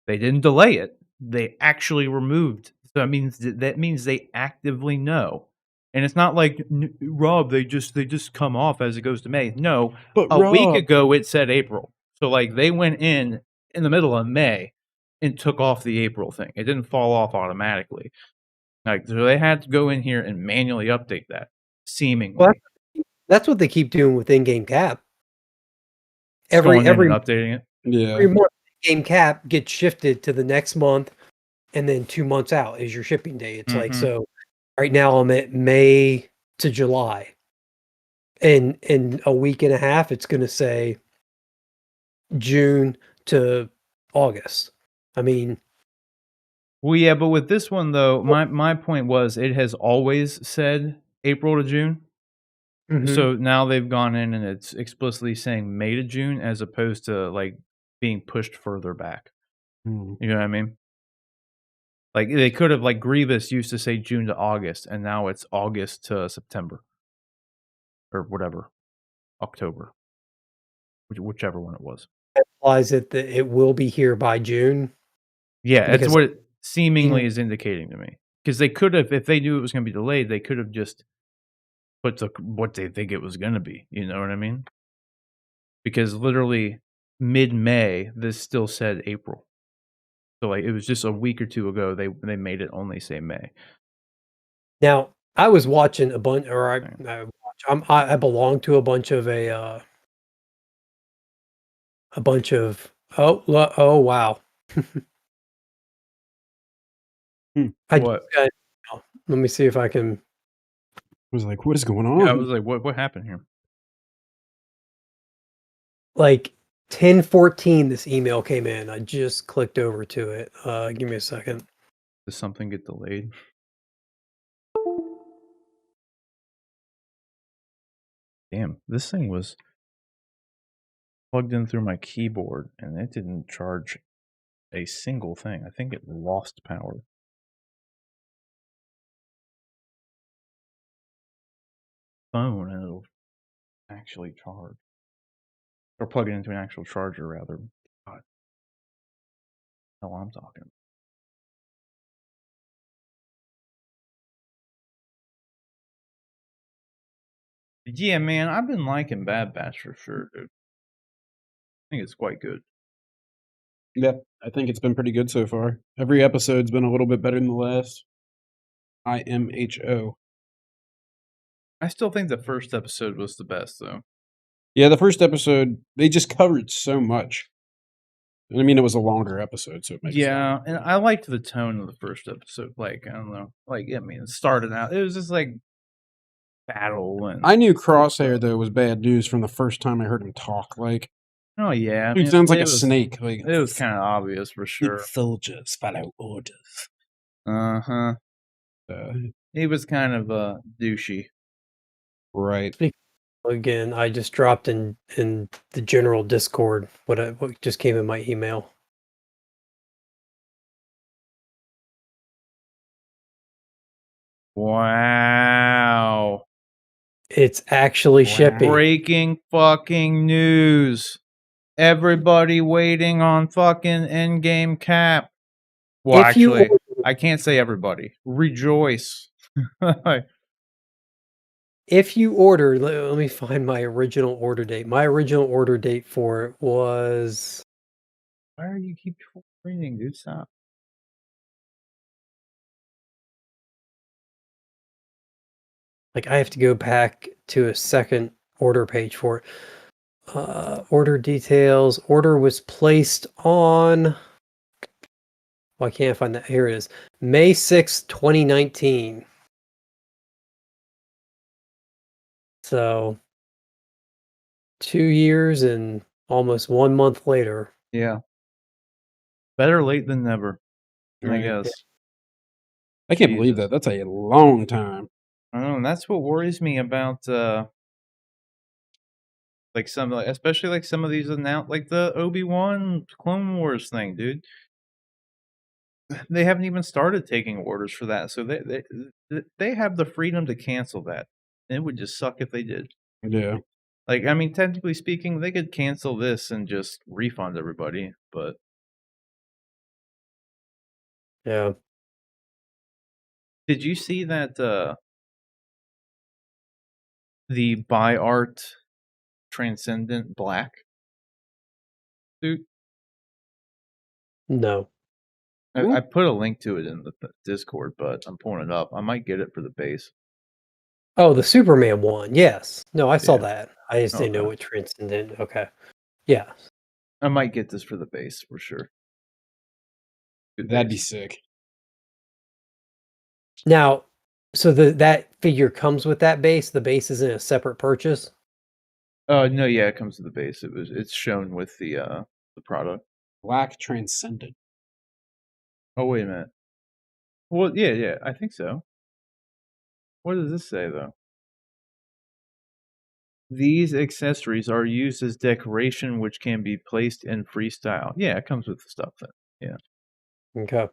They didn't delay it. They actually removed. So that means they actively know. And it's not like Rob, they just come off as it goes to May. No, But a week Rob, ago it said April. So they went in the middle of May and took off the April thing. It didn't fall off automatically. So they had to go in here and manually update that, seemingly. Well, that's what they keep doing with in-game cap. Just going in Every and updating it. yeah. every month, in-game cap gets shifted to the next month, and then 2 months out is your shipping day. It's like, Mhm. so right now I'm at May to July, and in a week and a half it's going to say June to August. I mean, Well, yeah, but with this one though, my point was it has always said April to June. mhm. So now they've gone in and it's explicitly saying May to June as opposed to being pushed further back. Hmm. You know what I mean? They could have Grievous used to say June to August, and now it's August to September or whatever, October, whichever one it was. Implies that it will be here by June. Yeah, that's Because what it seemingly is indicating to me. Because they could have, if they knew it was going to be delayed, they could have just put what they think it was going to be. You know what I mean? Because literally mid-May, this still said April. So it was just a week or two ago they made it only say May. Now, I was watching a bunch, or I belong to a bunch of oh wow. I just What? got, let me see if I can. I was like, what is going on? Yeah, I was like, what happened here? 10:14 this email came in. I just clicked over to it. Give me a second. Did something get delayed? Damn, this thing was plugged in through my keyboard and it didn't charge a single thing. I think it lost power. Phone and it'll actually charge. Or plug it into an actual charger rather. God. Hell, I'm talking. Yeah, man, I've been liking Bad Batch for sure, dude. I think it's quite good. Yeah, I think it's been pretty good so far. Every episode's been a little bit better than the last. IMHO. I still think the first episode was the best, though. Yeah, the first episode, they just covered so much. And I mean, it was a longer episode, so it makes sense. Yeah, and I liked the tone of the first episode. Like, I don't know. Like, I mean, it started out, it was just like battle and. I knew Crosshair, though, was bad news from the first time I heard him talk. Like, Oh, yeah. I dude mean, sounds like it a was- snake. Like, It was kind of obvious for sure. soldiers follow orders. Uh huh. He was kind of douchey. Right. Again, I just dropped in the general Discord what just came in my email. Wow. It's actually shipping. Breaking fucking news. Everybody waiting on fucking Endgame Cap. Well, If you actually, order- I can't say everybody. Rejoice. If you order, let me find my original order date. My original order date for it was Why are you keep reading, dude? Stop. like I have to go back to a second order page for it. Order details. Order was placed on. Well, I can't find that. Here it is. May 6th, 2019. So 2 years and almost 1 month later. Yeah. Better late than never, I Right. guess. I can't believe Jesus. that. That's a long time. I don't know, and that's what worries me about like especially like some of these like the Obi-Wan Clone Wars thing, dude. They haven't even started taking orders for that, so they have the freedom to cancel that. It would just suck if they did. Yeah. Like, I mean, technically speaking, they could cancel this and just refund everybody, but Yeah. did you see that the Buy Art Transcendent Black suit? No. I put a link to it in the Discord, but I'm pulling it up. I might get it for the base. Oh, the Superman one. Yes. No, I saw Yeah. that. I just didn't know Okay. what Transcendent. Okay. Yeah. I might get this for the base for sure. Good That'd be base. sick. Now, so that figure comes with that base. The base isn't a separate purchase. No, yeah, it comes to the base. It's shown with the product. Black Transcendent. Oh, wait a minute. Well, yeah, I think so. What does this say though? These accessories are used as decoration, which can be placed in freestyle. Yeah, it comes with the stuff then. Yeah. Okay.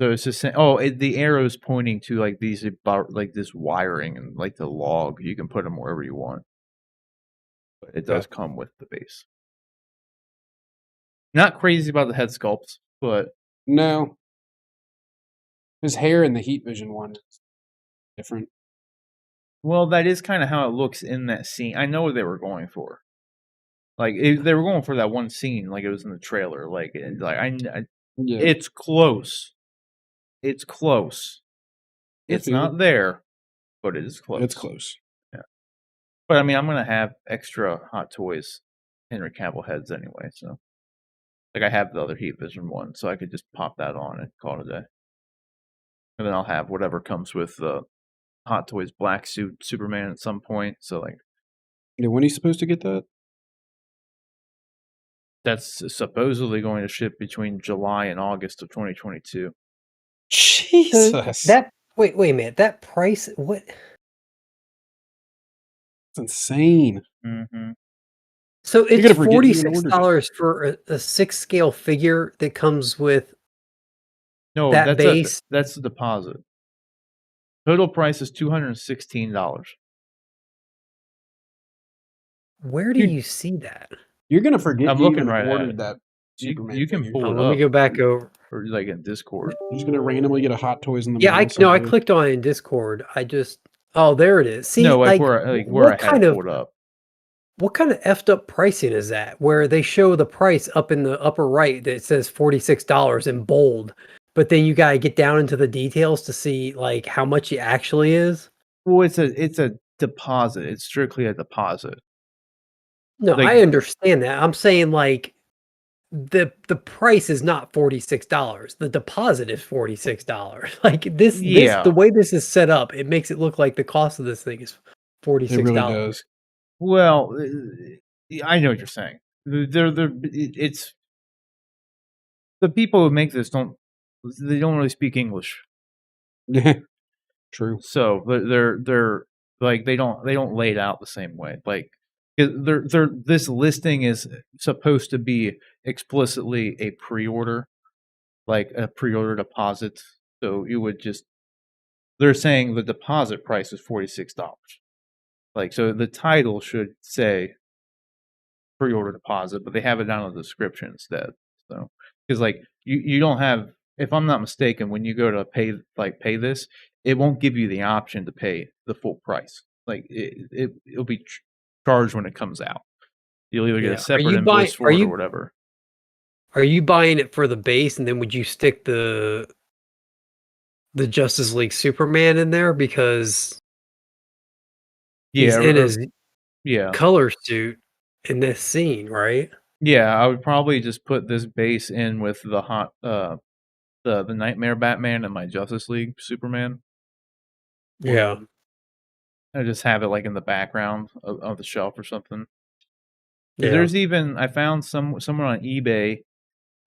So it's just the arrow's pointing to like these about like this wiring and like the log. You can put them wherever you want. But it does come with the base. Not crazy about the head sculpts, but No. His hair in the heat vision one is different. well, that is kind of how it looks in that scene. I know what they were going for. Like they were going for that one scene, like it was in the trailer. Like Yeah. it's close. It's close. It's not there, but it is close. It's close. Yeah. But I mean, I'm gonna have extra Hot Toys Henry Cavill heads anyway, so like I have the other Heat Vision one, so I could just pop that on and call it a day. And then I'll have whatever comes with the Hot Toys black suit Superman at some point. So like Yeah, when are you supposed to get that? that's supposedly going to ship between July and August of 2022. Jesus. That wait a minute. That price. What? That's insane. Mm-hmm. So You're it's gonna forget you even ordered $46 for a 6-scale figure that comes with No, that base. That's the deposit. Total price is $216. Where do Dude, you see that? You're gonna forget I'm you looking even right at ordered it. that Superman. You can figure. pull it Let me up. go back over. Or like in Discord. You're just gonna randomly get a Hot Toys in the Yeah, mail I somewhere. clicked on it in Discord. I just Oh, there it is. See, No, like like, where I what had kind it of pulled up. effed up pricing is that? Where they show the price up in the upper right that says $46 in bold, but then you gotta get down into the details to see like how much it actually is. Well, it's a deposit. It's strictly a deposit. No, Like, I understand that. I'm saying like the price is not $46. The deposit is $46. Like this yeah. the way this is set up, it makes it look like the cost of this thing is It $46. really does. Well, I know what you're saying. It's the people who make this don't really speak English, Yeah, true. so they're like they don't lay it out the same way. Like they're this listing is supposed to be explicitly a pre-order, like a pre-order deposit. So you would just they're saying the deposit price is $46. Like so, the title should say pre-order deposit, but they have it down in the description instead. So, because like you don't have, if I'm not mistaken, when you go to pay this, it won't give you the option to pay the full price. Like it'll be charged when it comes out. You'll either get a Yeah. separate invoice for it or whatever. Are you buying it for the base and then would you stick the Justice League Superman in there because he's Yeah, in his yeah, color suit in this scene, right? yeah. I would probably just put this base in with the Nightmare Batman and my Justice League Superman. Yeah. I just have it like in the background of the shelf or something. Yeah. There's even I found someone on eBay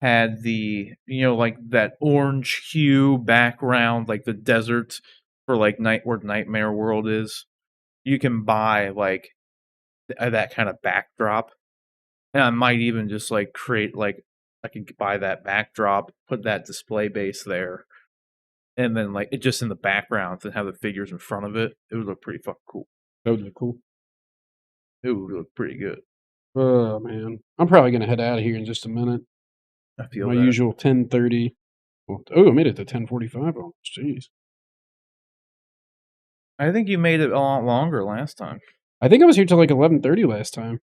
had the like that orange hue background, like the desert for like where Nightmare World is. You can buy like that kind of backdrop, and I might even just like create like I could buy that backdrop, put that display base there, and then like it just in the background and have the figures in front of it. It would look pretty fucking cool. That would look cool. It would look pretty good. Oh man, I'm probably gonna head out of here in just a minute. I feel My that. usual 10:30. Well, oh, I made it to 10:45. Oh, jeez. I think you made it a lot longer last time. I think I was here till like 11:30 last time.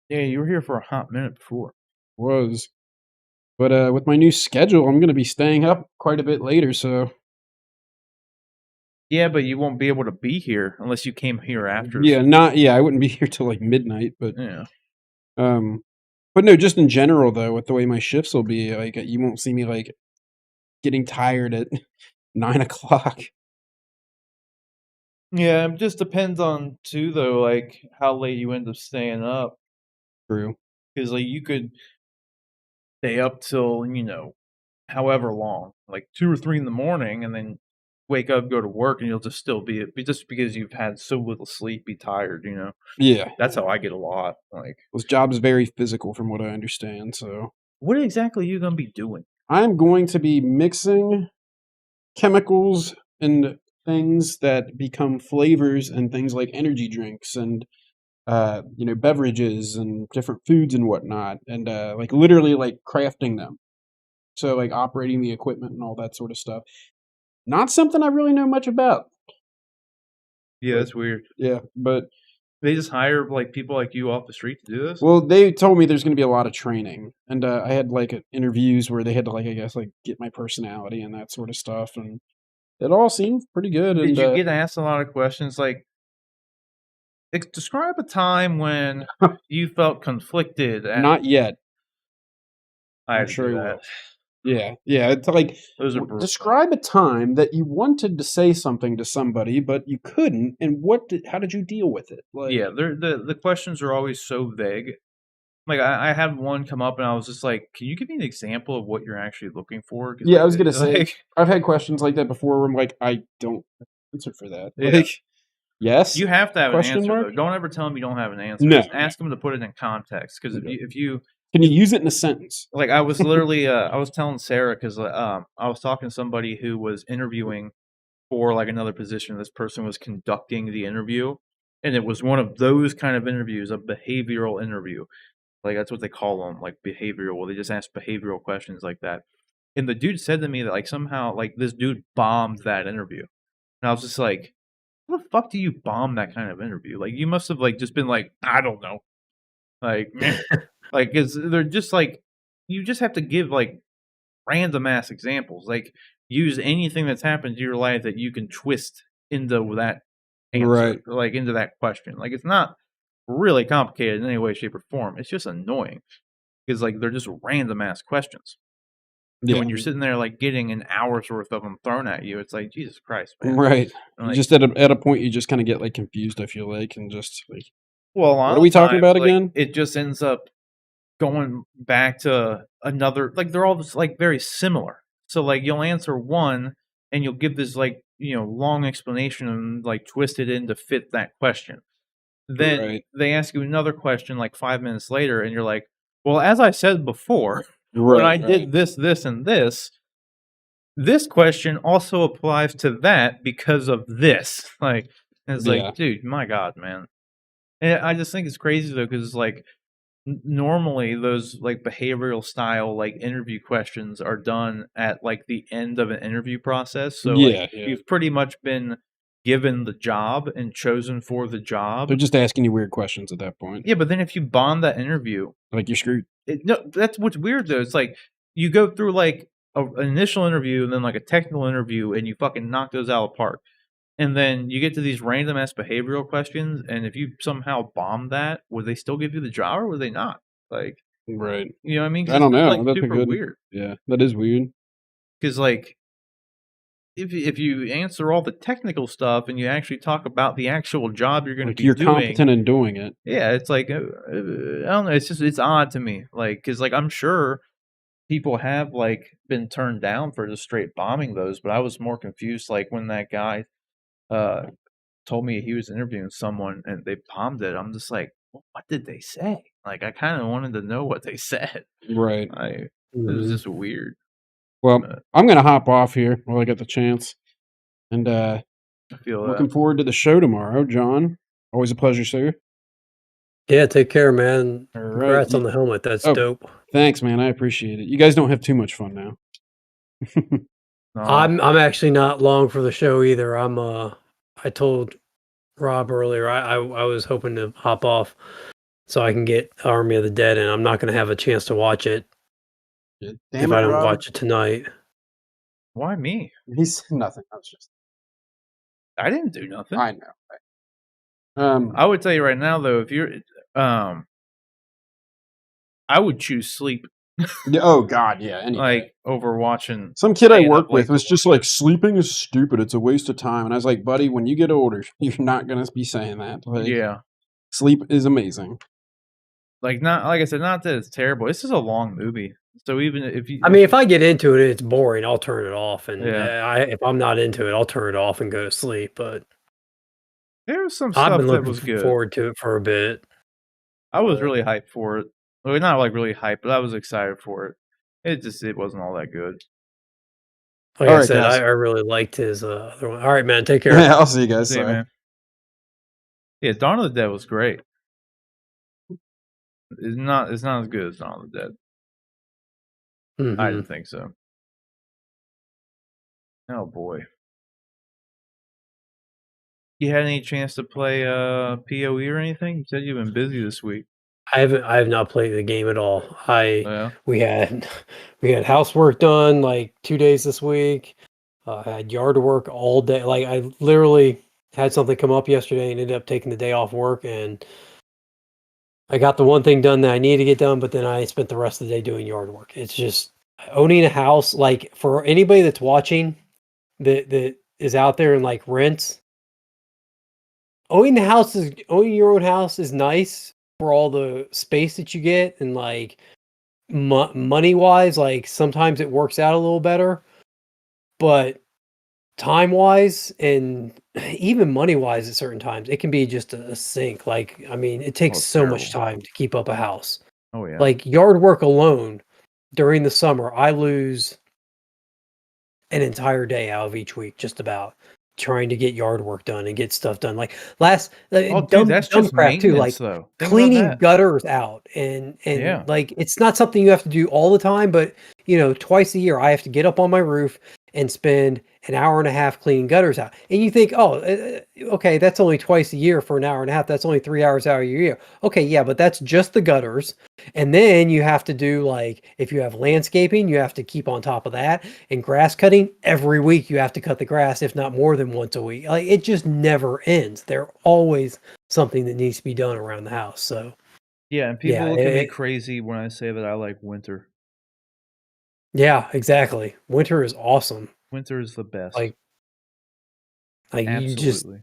Yeah, you were here for a hot minute before. Was, but with my new schedule, I'm gonna be staying up quite a bit later. So Yeah, but you won't be able to be here unless you came here after. yeah, I wouldn't be here till like midnight. But Yeah. but no, just in general though, with the way my shifts will be, like you won't see me like getting tired at 9 o'clock. Yeah, it just depends on too though, like how late you end up staying up. True. Because like you could stay up till however long, like 2 or 3 in the morning, and then wake up, go to work, and you'll just still be just because you've had so little sleep, be tired. Yeah, That's how I get a lot. Like, this job is very physical, from what I understand. So what exactly are you gonna be doing? I'm going to be mixing chemicals and things that become flavors and things like energy drinks and beverages and different foods and whatnot, and like literally like crafting them. So like operating the equipment and all that sort of stuff. Not something I really know much about. Yeah, that's weird. Yeah, but They just hire like people like you off the street to do this. well, they told me there's going to be a lot of training, and I had like interviews where they had to like I guess like get my personality and that sort of stuff, and it all seemed pretty good. Did And you get asked a lot of questions like, describe a time when you felt conflicted? not yet? I had I'm to sure do he that. will. Yeah. It's like Those are brutal. describe a time that you wanted to say something to somebody but you couldn't, and how did you deal with it? Like, Yeah, the questions are always so vague. Like I had one come up and I was just like, "Can you give me an example of what you're actually looking for?" 'Cause, yeah, like, I was gonna say like, I've had questions like that before where I'm like, I don't answer for that. Yeah. Like, yes, you have to have an Question answer. mark? Though. Don't ever tell them you don't have an answer. No. Just ask them to put it in context. Because if you can you use it in a sentence? like, I was literally I was telling Sarah because I was talking to somebody who was interviewing for like another position. This person was conducting the interview, and it was one of those kind of interviews, a behavioral interview. Like that's what they call them, like behavioral. Well, they just ask behavioral questions like that. And the dude said to me that like somehow like this dude bombed that interview, and I was just like, how the fuck do you bomb that kind of interview? Like, you must have like just been like, I don't know, like, meh. Like, is they're just like, you just have to give like random ass examples. Like, use anything that's happened to your life that you can twist into that answer, Right. like into that question. Like, it's not really complicated in any way, shape, or form. It's just annoying because like they're just random ass questions. And when you're sitting there like getting an hour's worth of them thrown at you, it's like, Jesus Christ, man. Right. And, You like, just at a point you just kind of get like confused, I feel like, and just like, well, what are we talking about like, again? it just ends up going back to another, like they're all just like very similar. So like you'll answer one and you'll give this like, you know, long explanation and like twist it in to fit that question. Then Right. they ask you another question like 5 minutes later and you're like, well, as I said before, when I did this, this, and this question also applies to that because of this. Like, and it's Yeah. like, dude, my God, man. And I just think it's crazy though, because like normally those like behavioral style like interview questions are done at like the end of an interview process. So like Yeah, yeah. you've pretty much been given the job and chosen for the job. They're just asking you weird questions at that point. Yeah, but then if you bomb that interview, Like you're screwed. no, that's what's weird though. It's like you go through like an initial interview and then like a technical interview, and you fucking knock those out of the park. And then you get to these random ass behavioral questions, and if you somehow bomb that, would they still give you the job or would they not? Like, Right. you know what I mean? 'Cause I don't it's, know. like, That's a super good. weird. Yeah, that is weird. Because like, if you answer all the technical stuff and you actually talk about the actual job you're going to Like be you're doing, competent in doing it. yeah, it's like I don't know. It's odd to me. Like, because like I'm sure people have like been turned down for just straight bombing those, but I was more confused like when that guy told me he was interviewing someone and they bombed it. I'm just like, what did they say? Like, I kind of wanted to know what they said. Right. It was just weird. Well, I'm gonna hop off here while I get the chance, and I feel looking forward to the show tomorrow, John. Always a pleasure, sir. Yeah, take care, man. All right. Congrats on the helmet. That's dope. Thanks, man. I appreciate it. You guys don't have too much fun now. I'm actually not long for the show either. I told Rob earlier I was hoping to hop off so I can get Army of the Dead, and I'm not going to have a chance to watch it if I don't watch it tonight. Why me? He said nothing. I didn't do nothing. I know. I would tell you right now though, if you're I would choose sleep. Oh God, yeah. Anyway. Like over watching. Some kid I work with was just like, sleeping is stupid. It's a waste of time. And I was like, buddy, when you get older, you're not gonna be saying that. Like, yeah. Sleep is amazing. Like I said, not that it's terrible. This is a long movie, so even if you, if I get into it, it's boring. I'll turn it off, and Yeah. if I'm not into it, I'll turn it off and go to sleep. But there was some I've stuff been that looking was good. forward to it for a bit. I was really hyped for it. Well, not like really hyped, but I was excited for it. It wasn't all that good. Like All I right, said, guys. I really liked his other one. All right, man. Take care. Yeah, I'll see you guys. See you, Sorry. man. Yeah, Dawn of the Dead was great. It's not as good as Dawn of the Dead. I Mhm. didn't think so. Oh boy. You had any chance to play PoE or anything? You said you've been busy this week. I have not played the game at all. Yeah. We had housework done like 2 days this week. I had yard work all day. Like I literally had something come up yesterday and ended up taking the day off work, and I got the one thing done that I needed to get done, but then I spent the rest of the day doing yard work. It's just owning a house, like for anybody that's watching that is out there and like rents. Owning your own house is nice for all the space that you get, and like money wise, like sometimes it works out a little better, but time wise and even money wise at certain times, it can be just a sink. Like, I mean, it takes it's so much terrible. time to keep up a house. Oh yeah. Like yard work alone during the summer, I lose an entire day out of each week, just about trying to get yard work done and get stuff done. Like dude, that's just crap too. Like maintenance, though. Think about cleaning that. gutters out and Yeah. like it's not something you have to do all the time, but twice a year I have to get up on my roof and spend an hour and a half cleaning gutters out. And you think, oh, okay, that's only twice a year for an hour and a half. That's only 3 hours out of your year. Okay, yeah, but that's just the gutters. And then you have to do, like, if you have landscaping, you have to keep on top of that. And grass cutting, every week you have to cut the grass, if not more than once a week. Like, it just never ends. There's always something that needs to be done around the house. So Yeah, and people yeah, look at me crazy when I say that I like winter. yeah, exactly. Winter is awesome. Winter is the best. Like you just, Absolutely.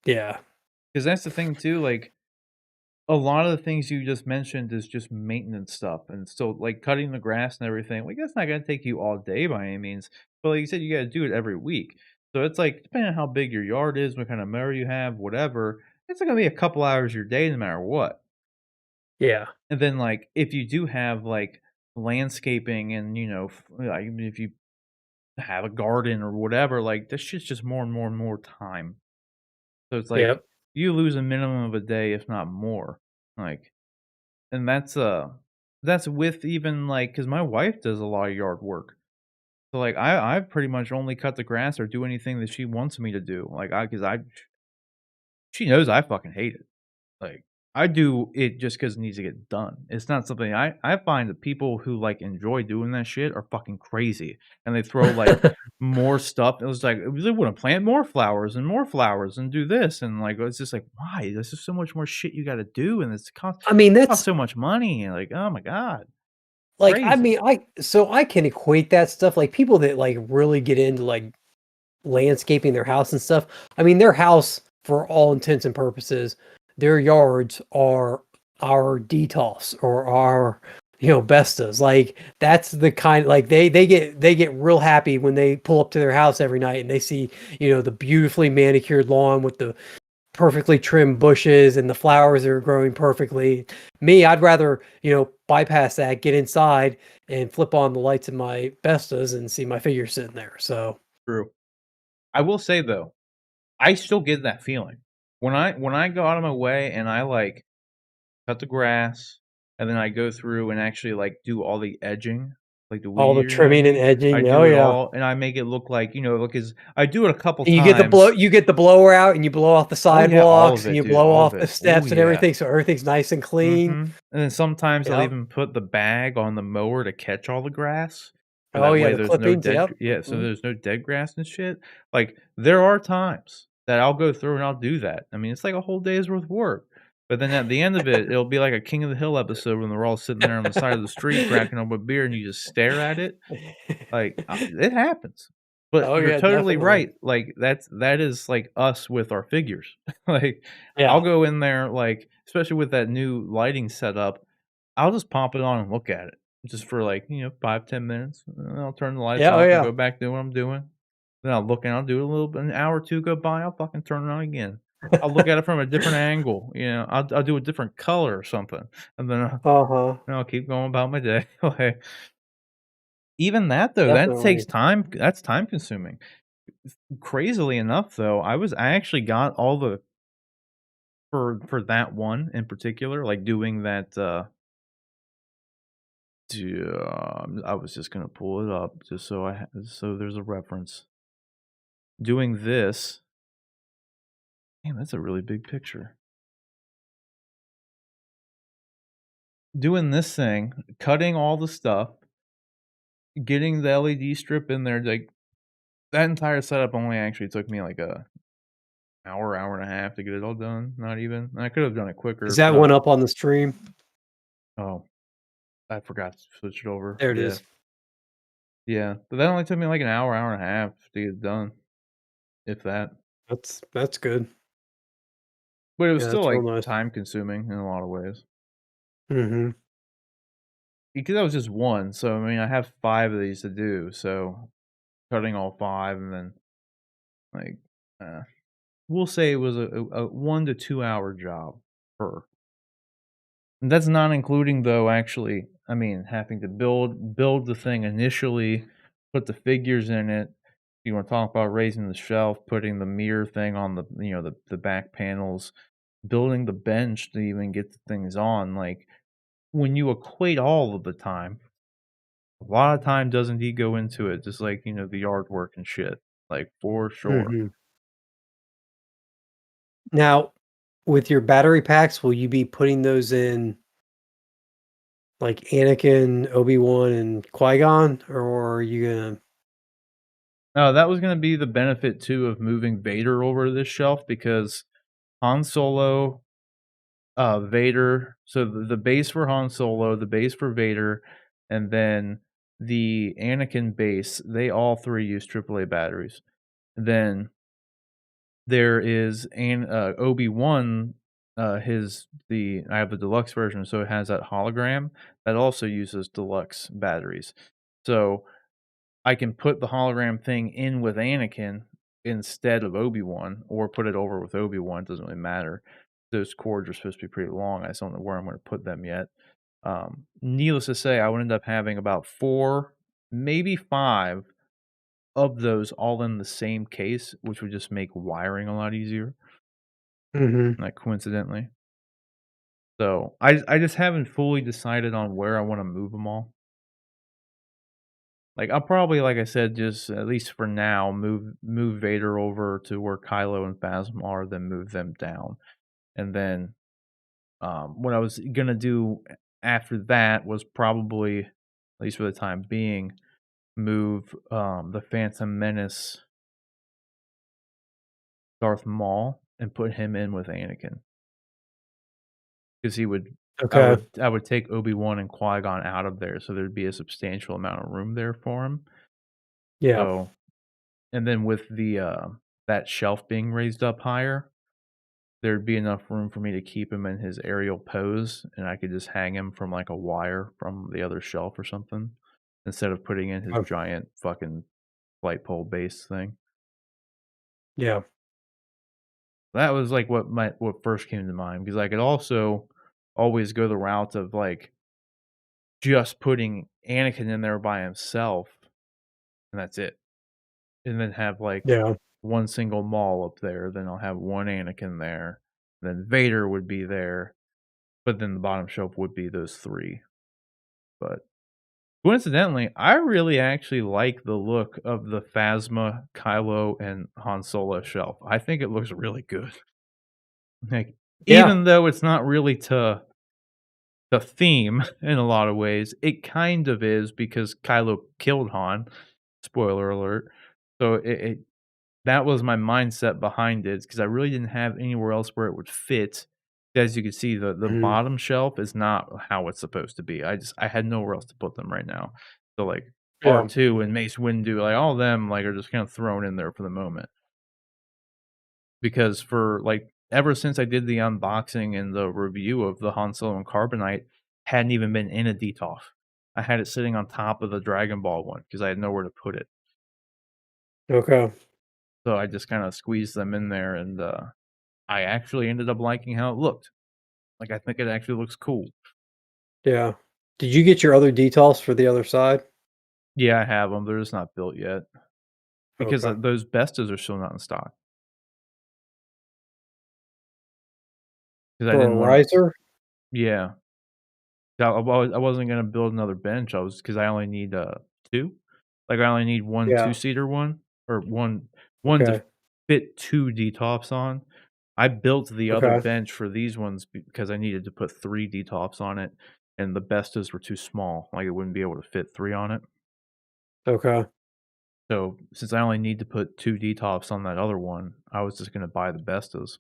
yeah, Because that's the thing too, like, a lot of the things you just mentioned is just maintenance stuff, and so, like, cutting the grass and everything, like, that's not gonna take you all day by any means, but like you said, you gotta do it every week. So it's like, depending on how big your yard is, what kind of mower you have, whatever, it's gonna be a couple hours of your day no matter what. yeah, And then, like, if you do have, like, landscaping and, like, if you have a garden or whatever, like, this shit's just more and more and more time. So it's like, yep, you lose a minimum of a day, if not more. Like, and that's with even, like, because my wife does a lot of yard work. So, like, I pretty much only cut the grass or do anything that she wants me to do. Like, she knows I fucking hate it. Like, I do it just because it needs to get done. It's not something I find that people who, like, enjoy doing that shit are fucking crazy, and they throw, like, more stuff. It was like, they wanna plant more flowers and do this, and, like, it's just like, "Why? There's just so much more shit you gotta do, and I mean, costs that's so much money," and, like, oh my god. like, I Crazy. mean, I can equate that stuff, like, people that, like, really get into, like, landscaping their house and stuff. I mean, their house, for all intents and purposes, their yards are our Detolfs or our, Bestas. Like, that's the kind, like, they get real happy when they pull up to their house every night and they see, the beautifully manicured lawn with the perfectly trimmed bushes and the flowers are growing perfectly. Me, I'd rather, bypass that, get inside and flip on the lights in my Bestas and see my figure sitting there. So, True. I will say, though, I still get that feeling. When I go out of my way and I, like, cut the grass, and then I go through and actually, like, do all the edging, like the weed all the eater, you know what I trimming and mean? I edging. Oh do it yeah. all, and I make it look like, because I do it a couple And times. you get the blower out and you blow off the Oh, yeah, all sidewalks of and it, you dude, blow all of off the it. Oh, steps and yeah. everything so everything's nice and clean. And then sometimes I'll Yep. even put the bag on the mower to catch all the grass, so Oh that yeah, way the there's no clippings. dead Yep. gr yeah, so Mhm. there's no dead grass and shit. Like, there are times that I'll go through and I'll do that. I mean, it's like a whole day's worth of work, but then at the end of it, it'll be like a King of the Hill episode when they're all sitting there on the side of the street cracking open a beer and you just stare at it. Like, it happens. But Oh you're yeah, totally definitely. right, like, that is, like, us with our figures. Like, I'll Yeah. go in there, like, especially with that new lighting setup, I'll just pop it on and look at it just for, like, 5, 10 minutes, and then I'll turn the lights Yeah, oh off and yeah. go back to what I'm doing. Then I'll look and I'll do it a little bit an hour or 2 go by, I'll fucking turn it on again. I'll look at it from a different angle, I'll do a different color or something, and then Uh-huh. I'll keep going about my day. Like, even that, though, that takes Definitely. time that's time consuming. Crazily enough, though, I actually got all the for that one in particular, like, doing that, I was just gonna pull it up just so there's a reference. Doing this damn, that's a really big picture. Doing this thing, cutting all the stuff, getting the LED strip in there, like, that entire setup only actually took me, like, a hour and a half to get it all done, not even. I could have done it Is quicker, that but one up on the stream? oh, I forgot to switch it over. There it Yeah. is. Yeah, but that only took me, like, an hour, hour and a half to get it done, if that. That's good. But it was Yeah, still, that's real like, nice. time consuming in a lot of ways. Mhm. Because that was just one, so, I mean, I have 5 of these to do, so cutting all 5 and then, like, uh, we'll say it was a 1 to 2 hour job per. And that's not including, though, actually, I mean, having to build the thing initially, put the figures in it. You wanna talk about raising the shelf, putting the mirror thing on the back panels, building the bench to even get the things on, like, when you equate all of the time, A lot of time does indeed go into it, just like, you know, the yard work and shit. Like, for sure. Mhm. Now, with your battery packs, will you be putting those in like Anakin, Obi-Wan, and Qui-Gon, or are you gonna? That was gonna be the benefit too of moving Vader over to this shelf because Han Solo, Vader. So the base for Han Solo, the base for Vader, and then the Anakin base. They all three use AAA batteries. Then there is Obi-Wan. I have the deluxe version, so it has that hologram that also uses deluxe batteries. So I can put the hologram thing in with Anakin instead of Obi-Wan, or put it over with Obi-Wan. It doesn't really matter. Those cords are supposed to be pretty long. I just don't know where I'm going to put them yet. Needless to say, I would end up having about 4, maybe 5 of those all in the same case, which would just make wiring a lot easier. Like, coincidentally. So I just haven't fully decided on where I want to move them all. Like, I'll probably, like I said, just at least for now, move Vader over to where Kylo and Phasma are, then move them down. And then what I was gonna do after that was probably, at least for the time being, move the Phantom Menace Darth Maul and put him in with Anakin. Because he would Okay. I would take Obi-Wan and Qui-Gon out of there, so there'd be a substantial amount of room there for him. Yeah. So, and then with the that shelf being raised up higher, there'd be enough room for me to keep him in his aerial pose, and I could just hang him from like a wire from the other shelf or something, instead of putting in his Oh, giant fucking light pole base thing. yeah. That was like what first came to mind, because I could also always go the route of like just putting Anakin in there by himself, and that's it. And then have like Yeah. one single Maul up there, then I'll have one Anakin there, then Vader would be there, but then the bottom shelf would be those 3. But coincidentally, I really actually like the look of the Phasma, Kylo, and Han Solo shelf. I think it looks really good. Like, Yeah. even though it's not really to the theme in a lot of ways, it kind of is because Kylo killed Han. Spoiler alert. So it that was my mindset behind it, because I really didn't have anywhere else where it would fit. As you can see, the Mhm. bottom shelf is not how it's supposed to be. I had nowhere else to put them right now. So like Yeah. R2 and Mace Windu, like all of them, like are just kind of thrown in there for the moment. Because for like ever since I did the unboxing and the review of the Han Solo and Carbonite, hadn't even been in a Detolf. I had it sitting on top of the Dragon Ball one because I had nowhere to put it. Okay. So I just kind of squeezed them in there, and I actually ended up liking how it looked. Like, I think it actually looks cool. Yeah. Did you get your other details for the other side? Yeah, I have them. They're just not built yet because Okay. those Bestas are still not in stock. Because I For a didn't want to. riser? Yeah, I wasn't gonna build another bench. Because I only need 2. Like, I only need one Yeah. 2-seater one, or one to Okay. fit 2 Detolfs on. I built the other Okay. bench for these ones because I needed to put 3 Detolfs on it, and the Bestas were too small. Like, it wouldn't be able to fit 3 on it. Okay. So, since I only need to put 2 Detolfs on that other one, I was just gonna buy the Bestas,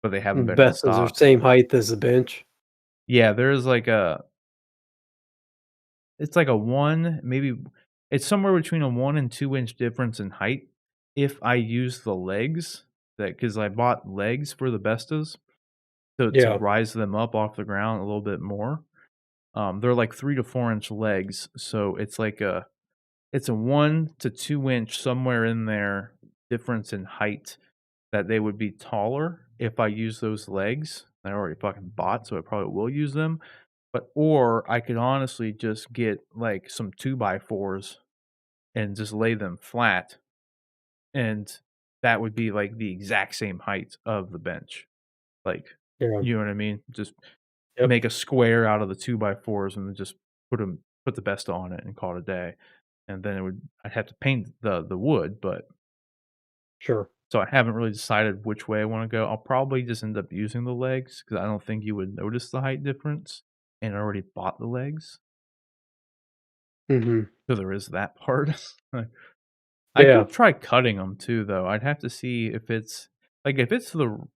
but they haven't been in Best is the stock. same height as the bench. Yeah, there's like it's like a 1, maybe it's somewhere between a 1 and 2-inch difference in height if I use the legs, because I bought legs for the Bestas, so to Yeah. rise them up off the ground a little bit more. They're like 3 to 4-inch legs, so it's a 1 to 2-inch, somewhere in there, difference in height that they would be taller if I use those legs. I already fucking bought, so I probably will use them. Or I could honestly just get like some 2x4s and just lay them flat, and that would be like the exact same height of the bench. Like, Yeah. you know what I mean? Just Yep. make a square out of the 2x4s and then just put them put the Besta on it and call it a day. And then I'd have to paint the wood, but Sure. so I haven't really decided which way I want to go. I'll probably just end up using the legs because I don't think you would notice the height difference, and I already bought the legs, Hmm. so there is that part. Like, I Yeah. could try cutting them too, though. I'd have to see if it's if it's the.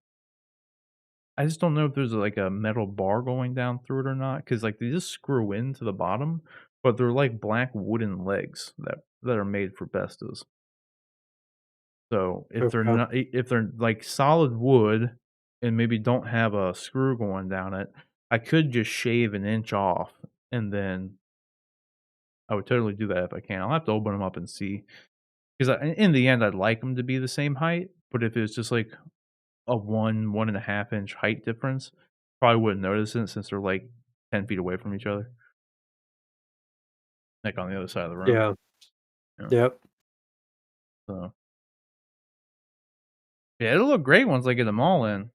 I just don't know if there's like a metal bar going down through it or not, because like they just screw into the bottom, but they're like black wooden legs that are made for Bestas. So if they're Okay. not, if they're like solid wood and maybe don't have a screw going down it, I could just shave an inch off, and then I would totally do that if I can. I'll have to open them up and see, because in the end, I'd like them to be the same height. But if it's just like a 1.5 inch height difference, probably wouldn't notice it since they're like 10 feet away from each other, like on the other side of the room. Yeah. Yeah. Yep. So yeah, it'll look great once I get them all in.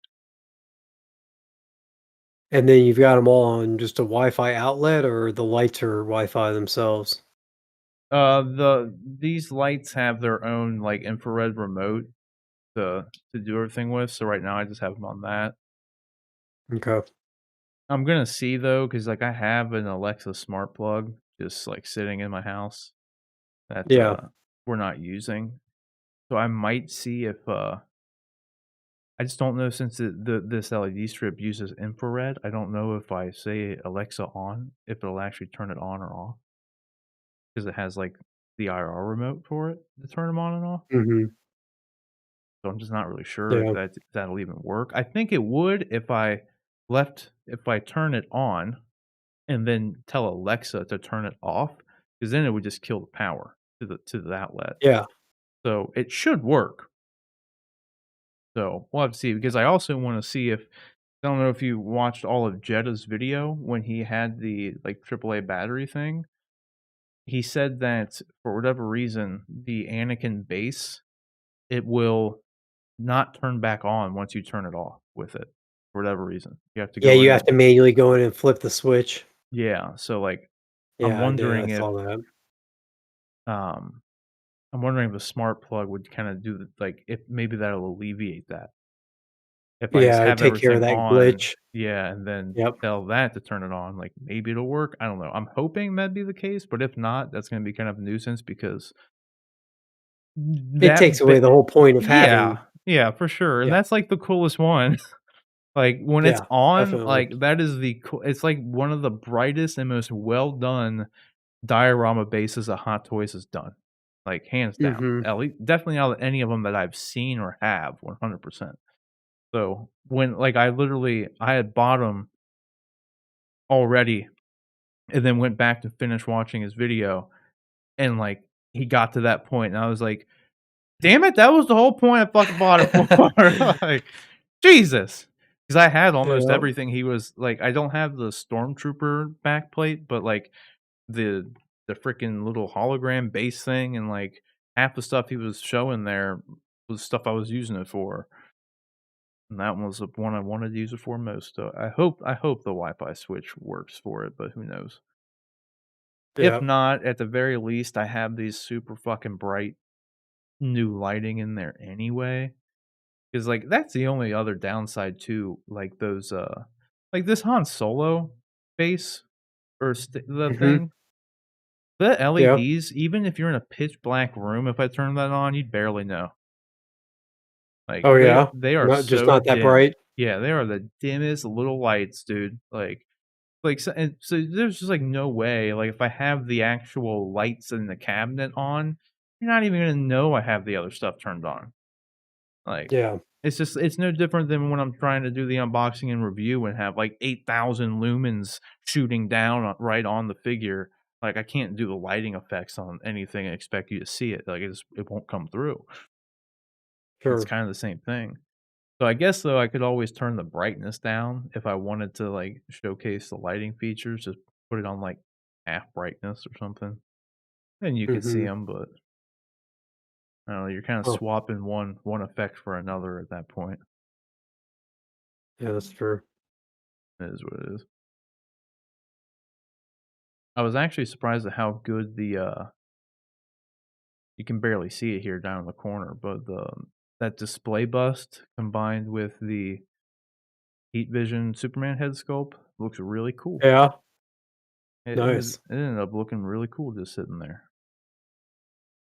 And then you've got them all on just a Wi-Fi outlet, or the lights are Wi-Fi themselves? These lights have their own like infrared remote to do everything with. So right now I just have them on that. Okay. I'm gonna see though, because like I have an Alexa smart plug just like sitting in my house that Yeah. we're not using. So I might see if I just don't know, since this LED strip uses infrared. I don't know if I say Alexa on, if it'll actually turn it on or off, because it has like the IR remote for it to turn them on and off. Hmm. So I'm just not really sure if Yeah. that'll even work. I think it would if I turn it on and then tell Alexa to turn it off, because then it would just kill the power to the outlet. Yeah. So it should work. So we'll have to see, because I also want to see if, I don't know if you watched all of Jetta's video when he had the like AAA battery thing. He said that for whatever reason, the Anakin base, it will not turn back on once you turn it off with it, for whatever reason. You have to Yeah, go you in have and to manually go in and flip the switch. yeah, so like I'm Yeah, I did. I wondering if saw that. um I'm wondering if a smart plug would kind of do like if maybe that'll alleviate that. If I just Yeah, have take care of everything that on, glitch. yeah, and then Yep. tell that to turn it on, like maybe it'll work. I don't know. I'm hoping that'd be the case, but if not, that's going to be kind of a nuisance, because It that takes away the whole point of having. yeah, yeah, for sure. And Yeah. that's like the coolest one. Like when it's Yeah, on, definitely. like that is it's like one of the brightest and most well done diorama bases a Hot Toys has done. Like hands down. Mhm. At least definitely out of any of them that I've seen or have 100%. So when like I had bought them already and then went back to finish watching his video, and like he got to that point and I was like, damn it, that was the whole point I fucking bought it for. Like, Jesus. Because I had almost Yep. everything he was like. I don't have the Stormtrooper backplate, but like the freaking little hologram base thing, and like half the stuff he was showing there was stuff I was using it for. And that one was the one I wanted to use it for most. So I hope the Wi-Fi switch works for it, but who knows? If Yep. not, at the very least, I have these super fucking bright new lighting in there anyway. Because like that's the only other downside to like those like this Han Solo base or the Mhm. thing. The Yeah. LEDs, even if you're in a pitch black room, if I turn that on, you'd barely know. Like Oh, yeah? they are Not just so not that dim. bright? Yeah, they are the dimmest little lights, dude. Like so, and so there's just like no way. Like if I have the actual lights in the cabinet on, you're not even gonna know I have the other stuff turned on. Like Yeah. it's no different than when I'm trying to do the unboxing and review and have like 8,000 lumens shooting down right on the figure. Like I can't do the lighting effects on anything and expect you to see it. Like it won't come through. It's Sure. kind of the same thing. So I guess though I could always turn the brightness down if I wanted to like showcase the lighting features. Just put it on like half brightness or something, and you could see Mhm. them. But I don't know. You're kind of Huh. swapping one effect for another at that point. Yeah, that's true. It is what it is. I was actually surprised at how good the you can barely see it here down in the corner, but that display bust combined with the Heat Vision Superman head sculpt looks really cool. Yeah. It Nice. ended up looking really cool just sitting there.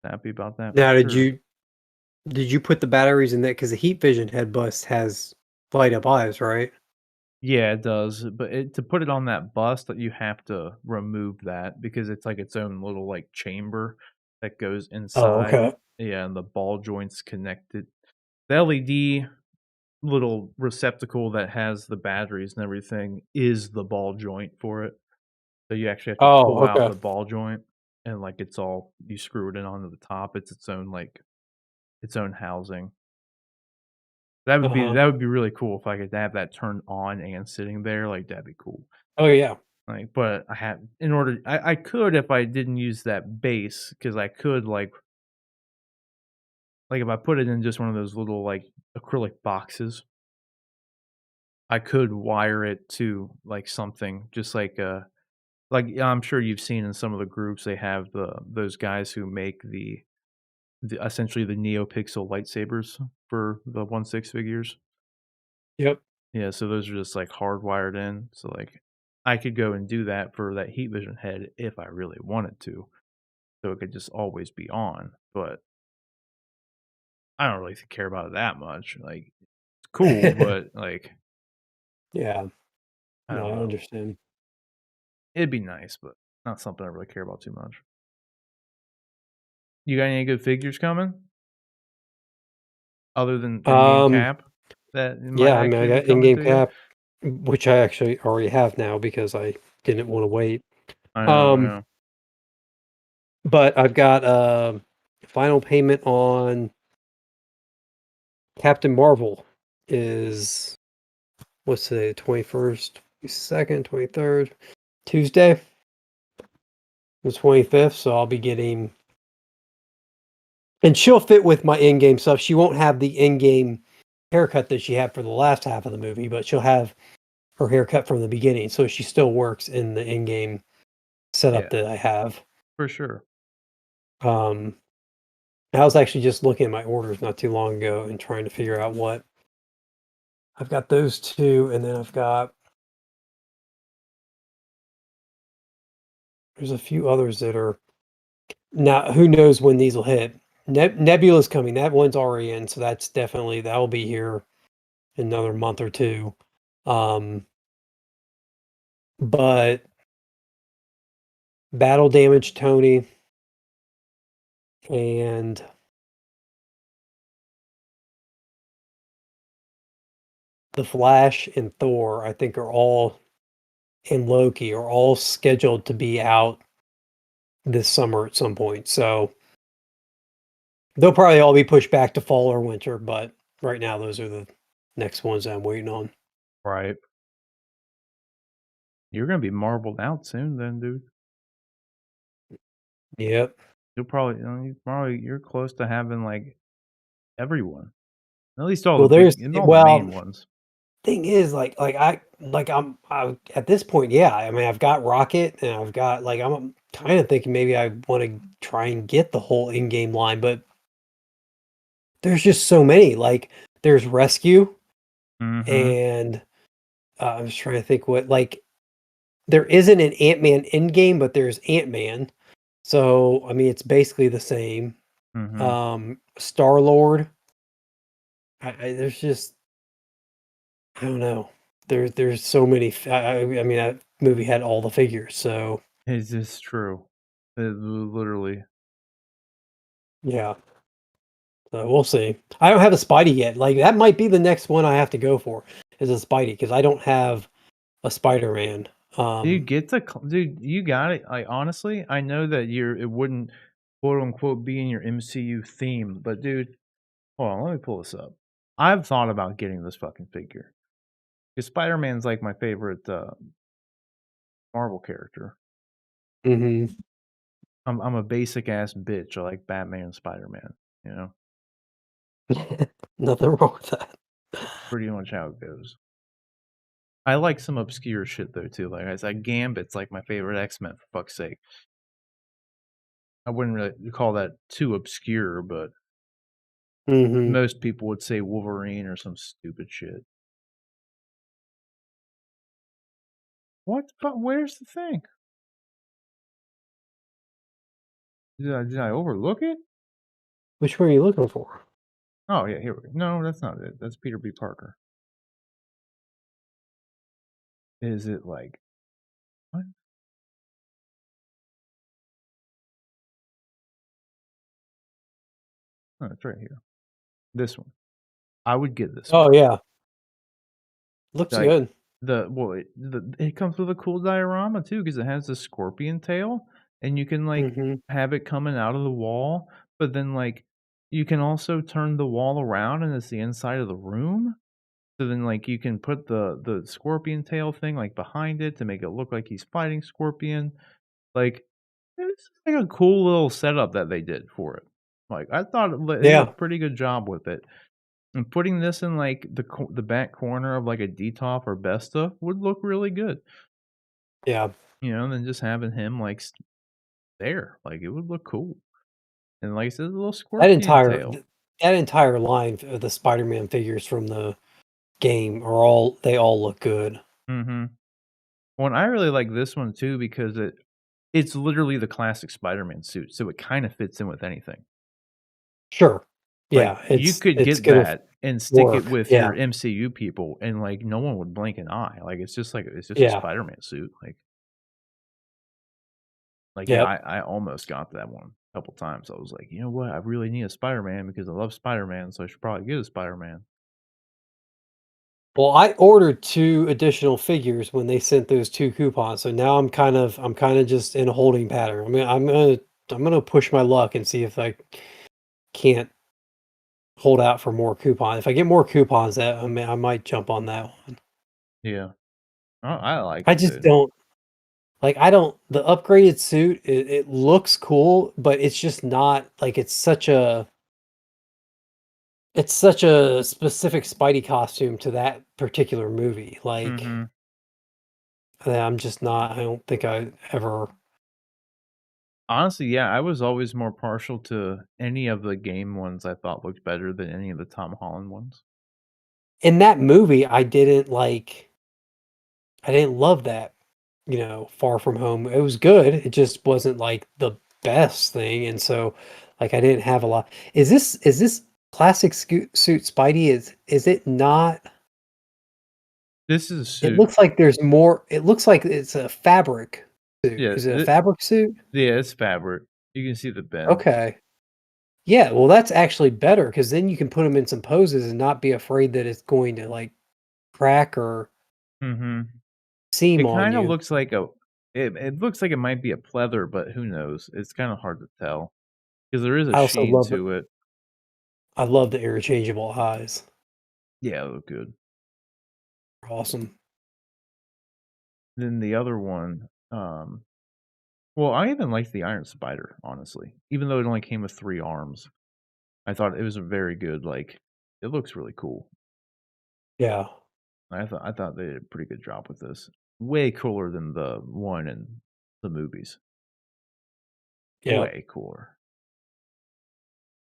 Happy about that. Now, for did sure. you put the batteries in there? Because the Heat Vision head bust has light up eyes, right? Yeah, it does, but to put it on that bust, that you have to remove that because it's like its own little like chamber that goes Oh, inside. okay. Yeah, and the ball joints connected. The LED little receptacle that has the batteries and everything is the ball joint for it. So you actually have to Oh, pull out okay. the ball joint and like it's all you screw it in onto the top. It's its own housing. That would be Uh-huh. that would be really cool if I could have that turned on and sitting there. Like that'd be cool. Oh, yeah. Like, but I could if I didn't use that base because I could like if I put it in just one of those little like acrylic boxes, I could wire it to like something just like I'm sure you've seen in some of the groups they have those guys who make the essentially the NeoPixel lightsabers for the 1/6 figures. Yep. Yeah, so those are just like hardwired in. So like I could go and do that for that heat vision head if I really wanted to. So it could just always be on. But I don't really care about it that much. Like it's cool, but like Yeah. I No, don't I know. understand. It'd be nice, but not something I really care about too much. You got any good figures coming? Other than in-game cap that might Yeah, I mean, I actually be got coming in-game to you? cap, which I actually already have now because I didn't want to wait. I know. But I've got final payment on Captain Marvel is what's today, 21st, 22nd, 23rd, Tuesday, the 25th. So I'll be getting, and she'll fit with my in-game stuff. She won't have the in-game haircut that she had for the last half of the movie, but she'll have her haircut from the beginning. So she still works in the in-game setup Yeah, that I have. for sure. Um, I was actually just looking at my orders not too long ago and trying to figure out what I've got those two, and then there's a few others that are now. Who knows when these will hit? Nebula's coming. That one's already in, so that will be here in another month or two. But battle damage Tony and the Flash and Thor, I think, are all and Loki are all scheduled to be out this summer at some point. So they'll probably all be pushed back to fall or winter, but right now those are the next ones that I'm waiting on. Right. You're gonna be marbled out soon then, dude. Yep. You're close to having like everyone. At least all Well, the big there's and all the main well, ones. thing is I'm at this point, yeah. I mean, I've got Rocket and I've got I'm kind of thinking maybe I want to try and get the whole in-game line, but there's just so many. Like there's Rescue Mm-hmm. and I'm just trying to think what there isn't an Ant-Man in-game, but there's Ant-Man. So, I mean, it's basically the same. Mm-hmm. Star-Lord. There's just I don't know. There's so many. I mean, that movie had all the figures, so Is this true? Literally. yeah. So we'll see. I don't have a Spidey yet. Like that might be the next one I have to go for is a Spidey because I don't have a Spider-Man. Dude, you got it. Like honestly, I know that it wouldn't quote unquote be in your MCU theme, but dude, hold on, let me pull this up. I've thought about getting this fucking figure. Because Spider-Man's like my favorite Marvel character. hmm I'm a basic ass bitch. I like Batman and Spider-Man, you know? Nothing wrong with that. Pretty much how it goes. I like some obscure shit though too. Like I said, Gambit's like my favorite X-Men for fuck's sake. I wouldn't really call that too obscure, but Mm-hmm. most people would say Wolverine or some stupid shit. What? But where's the thing? Did I overlook it? Which one are you looking for? Oh yeah, here we go. No, that's not it. That's Peter B. Parker. Is it like what? Oh, it's right here. This one. I would get this one. Oh yeah, looks Like good. it comes with a cool diorama too because it has the scorpion tail, and you can like Mm-hmm. have it coming out of the wall, but then like you can also turn the wall around and it's the inside of the room. So then like you can put the scorpion tail thing like behind it to make it look like he's fighting Scorpion. Like it's like a cool little setup that they did for it. Like I thought they did a Yeah, pretty good job with it. And putting this in like the back corner of like a Detolf or Besta would look really good. yeah. You know, and then just having him like there, like it would look cool. And like I said, a little That scorpion entire tail. that entire line of the Spider-Man figures from the game are all they all look good. Mm-hmm. Well, and I really like this one too because it's literally the classic Spider-Man suit, so it kind of fits in with anything. Sure. Like Yeah, you could it's get gonna that and stick it work. with your Yeah, MCU people, and like no one would blink an eye. Like it's just a yeah, Spider-Man suit. Like yeah, yep. I almost got that one a couple times. I was like, you know what, I really need a Spider-Man because I love Spider-Man, so I should probably get a Spider-Man. Well, I ordered 2 additional figures when they sent those 2 coupons, so now I'm kinda just in a holding pattern. I'm gonna push my luck and see if I can't hold out for more coupons. If I get more coupons, that I might jump on that one. Yeah, I like I it, just dude. don't like, I don't the upgraded suit, it looks cool, but it's just not like, it's such a specific Spidey costume to that particular movie, like, Mm-hmm. that I'm just not I don't think I ever Honestly, yeah, I was always more partial to any of the game ones. I thought looked better than any of the Tom Holland ones. in that movie, I didn't love that, Far From Home. It was good, it just wasn't, like, the best thing, and so, like, I didn't have a lot is this classic suit Spidey, is it not This is a it suit. looks like there's more it looks like it's a fabric suit. Yeah, Is it a fabric suit? yeah, it's fabric. You can see the bend. Okay. Yeah, well, that's actually better because then you can put them in some poses and not be afraid that it's going to, like, crack or Mm-hmm. seam It on kind of you. looks like it looks like it might be a pleather, but who knows? It's kind of hard to tell because there is a I also sheen love to it. I love the interchangeable eyes. Yeah, it look good. They're awesome. Then the other one, well, I even liked the Iron Spider, honestly, even though it only came with 3 arms. I thought it was a very good. Like, it looks really cool. Yeah. I thought they did a pretty good job with this. Way cooler than the one in the movies. Yeah. Way cooler.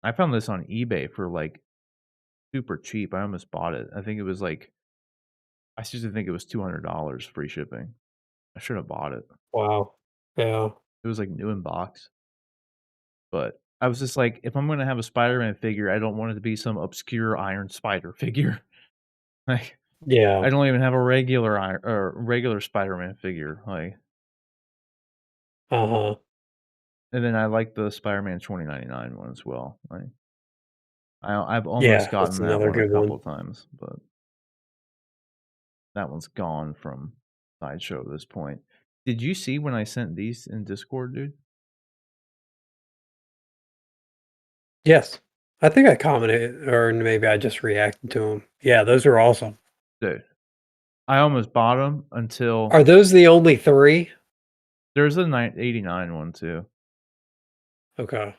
I found this on eBay for like super cheap. I almost bought it. I think it was like I seriously think it was $200 free shipping. I should have bought it. Wow. Yeah. It was like new in box. But I was just like, if I'm gonna have a Spider-Man figure, I don't want it to be some obscure Iron Spider figure. Like Yeah. I don't even have a regular regular Spider-Man figure. Like, Uh-huh. and then I like the Spider-Man 2099 one as well. Like, I've almost Yeah, that's gotten that another one a good one. couple times, but that one's gone from Sideshow at this point. Did you see when I sent these in Discord, dude? Yes. I think I commented or maybe I just reacted to them. Yeah, those are awesome. Dude, I almost bought them until Are those the only 3? there's a 89 one too. Okay.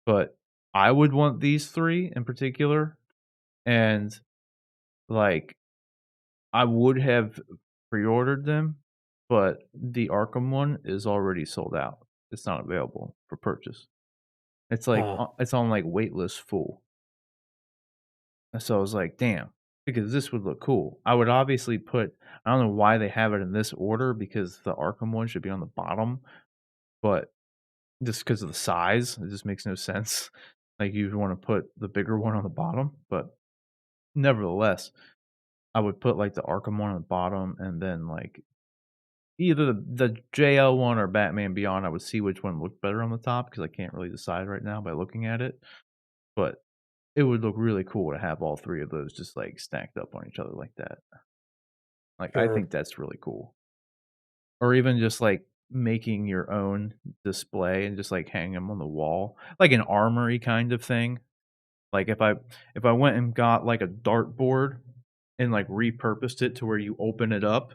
But I would want these 3 in particular, and like I would have pre-ordered them, but the Arkham one is already sold out. It's not available for purchase. It's like it's on like waitlist full. And so I was like, damn, because this would look cool. I would obviously put, I don't know why they have it in this order because the Arkham one should be on the bottom, but just because of the size, it just makes no sense. Like you'd want to put the bigger one on the bottom, but nevertheless, I would put like the Arkham one on the bottom and then like either the JL one or Batman Beyond. I would see which one looked better on the top because I can't really decide right now by looking at it. But it would look really cool to have all three of those just like stacked up on each other like that. Like I think that's really cool. Or even just like making your own display and just like hang them on the wall, like an armory kind of thing. Like if I went and got like a dartboard and like repurposed it to where you open it up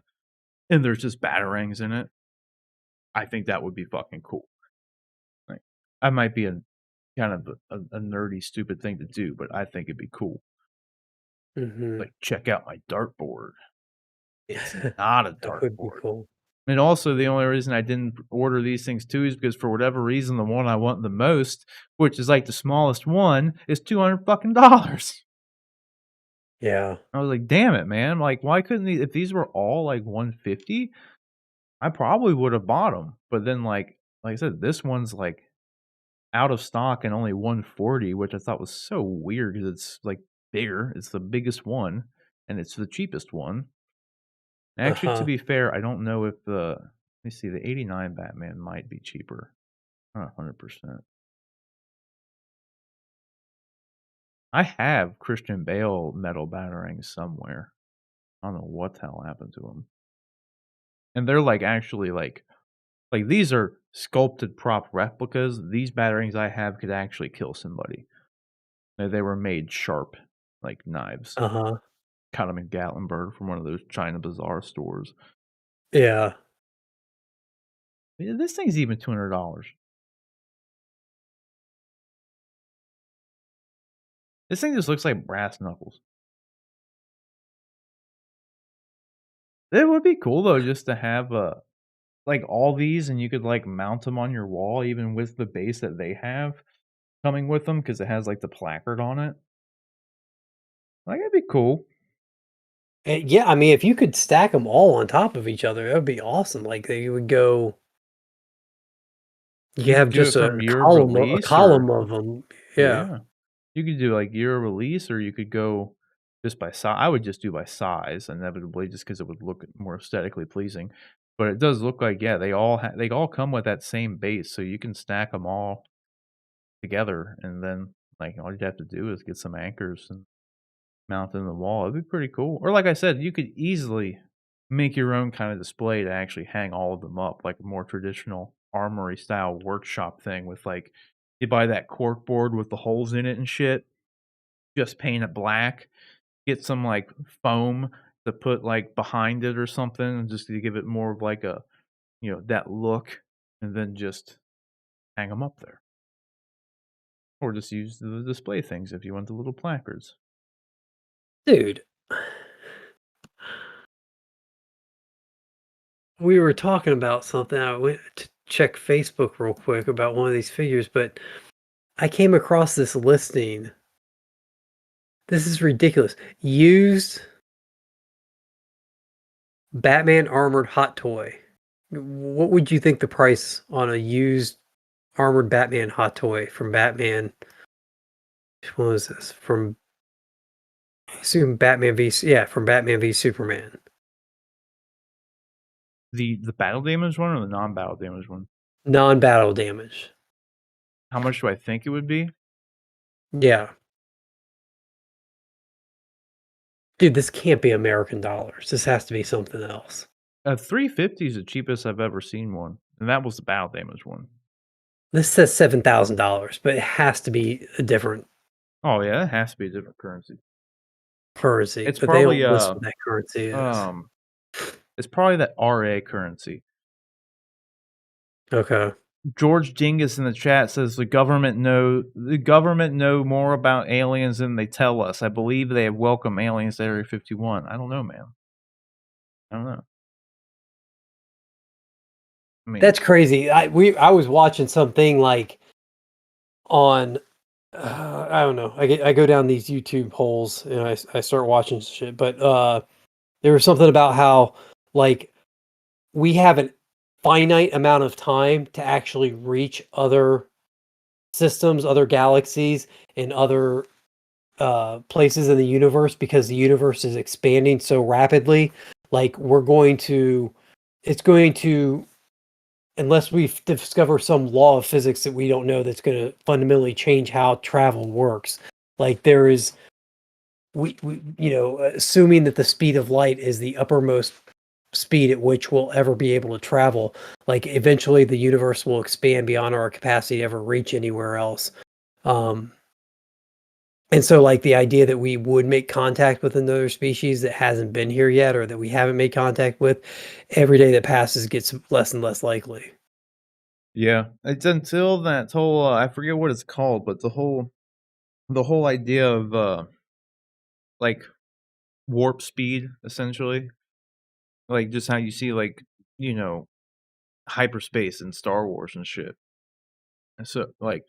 and there's just batarangs in it, I think that would be fucking cool. Like I might be a kind of a nerdy, stupid thing to do, but I think it'd be cool. Like check out my dartboard. It's not a dartboard. That would be cool. And also, the only reason I didn't order these things too is because for whatever reason, the one I want the most, which is like the smallest one, is $200 fucking. Yeah. I was like, damn it, man! Like, why couldn't these? If these were all like 150, I probably would have bought them. But then, like I said, this one's like out of stock and only 140, which I thought was so weird because it's like bigger. It's the biggest one, and it's the cheapest one. Actually, to be fair, I don't know if let me see, the 89 Batman might be cheaper. Not 100%. I have Christian Bale metal batarangs somewhere. I don't know what the hell happened to them. And they're like actually like these are sculpted prop replicas. These batarangs I have could actually kill somebody. They were made sharp, like knives. Got them in Gatlinburg from one of those China Bazaar stores. Yeah. This thing's even $200. This thing just looks like brass knuckles. It would be cool though, just to have like all these, and you could like mount them on your wall, even with the base that they have coming with them, because it has like the placard on it. Like it'd be cool. Yeah, I mean, if you could stack them all on top of each other, that would be awesome. Like they would go. You have do it just from a year column release, of them. Yeah. You could do like year release, or you could go just by size. I would just do by size, inevitably, just because it would look more aesthetically pleasing. But it does look like, yeah, they all come with that same base, so you can stack them all together, and then like all you'd have to do is get some anchors and mount them in the wall. It'd be pretty cool. Or like I said, you could easily make your own kind of display to actually hang all of them up, like a more traditional armory style workshop thing with like you buy that cork board with the holes in it and shit, just paint it black, get some like foam to put like behind it or something, just to give it more of like a, that look, and then just hang them up there. Or just use the display things if you want the little placards. Dude. We were talking about something. I went to check Facebook real quick about one of these figures, but I came across this listing. This is ridiculous. Used Batman armored hot toy. What would you think the price on a used armored Batman hot toy from Batman? Which one was this? From I assume from Batman v Superman. The battle damage one or the non-battle damage one? Non-battle damage. How much do I think it would be? Yeah. Dude, this can't be American dollars. This has to be something else. $350 is the cheapest I've ever seen one, and that was the battle damage one. This says $7,000, but it has to be a different. Oh yeah, it has to be a different currency. It's but probably they don't list what that currency is. It's probably that RA currency. Okay. George Dingus in the chat says the government know more about aliens than they tell us. I believe they have welcomed aliens to Area 51. I don't know, man. I don't know. I mean, That's crazy. I was watching something like on I don't know. I go down these YouTube holes and I start watching shit. But there was something about how like we have a finite amount of time to actually reach other systems, other galaxies, and other places in the universe because the universe is expanding so rapidly. Like it's going to, unless we discover some law of physics that we don't know that's going to fundamentally change how travel works. Like there is, we assuming that the speed of light is the uppermost speed at which we'll ever be able to travel, like eventually the universe will expand beyond our capacity to ever reach anywhere else. Um, and so like the idea that we would make contact with another species that hasn't been here yet or that we haven't made contact with, every day that passes gets less and less likely. yeah, it's until that whole I forget what it's called, but the whole idea of like warp speed, essentially, like just how you see like you know hyperspace in Star Wars and shit. And so like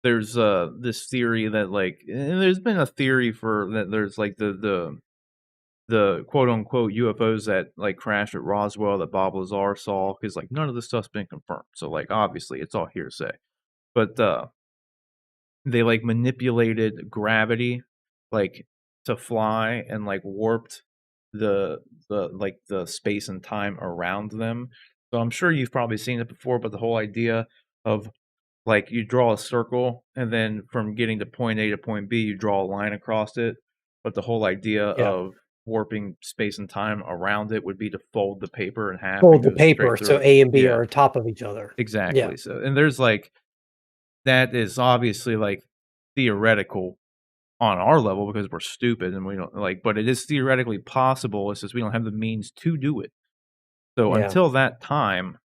there's this theory that like and there's been a theory for that there's like the quote unquote UFOs that like crashed at Roswell that Bob Lazar saw because like none of this stuff's been confirmed. So like obviously it's all hearsay. But they like manipulated gravity like to fly and like warped the space and time around them. So I'm sure you've probably seen it before, but the whole idea of like you draw a circle and then from getting to point A to point B you draw a line across it. But the whole idea Yeah. of warping space and time around it would be to fold the paper in half and Fold the go straight paper through so it. A and B Yeah, are on top of each other. Yeah. exactly. So and there's like that is obviously like theoretical on our level because we're stupid and we don't like, but it is theoretically possible. It's just we don't have the means to do it. So Yeah. until that time,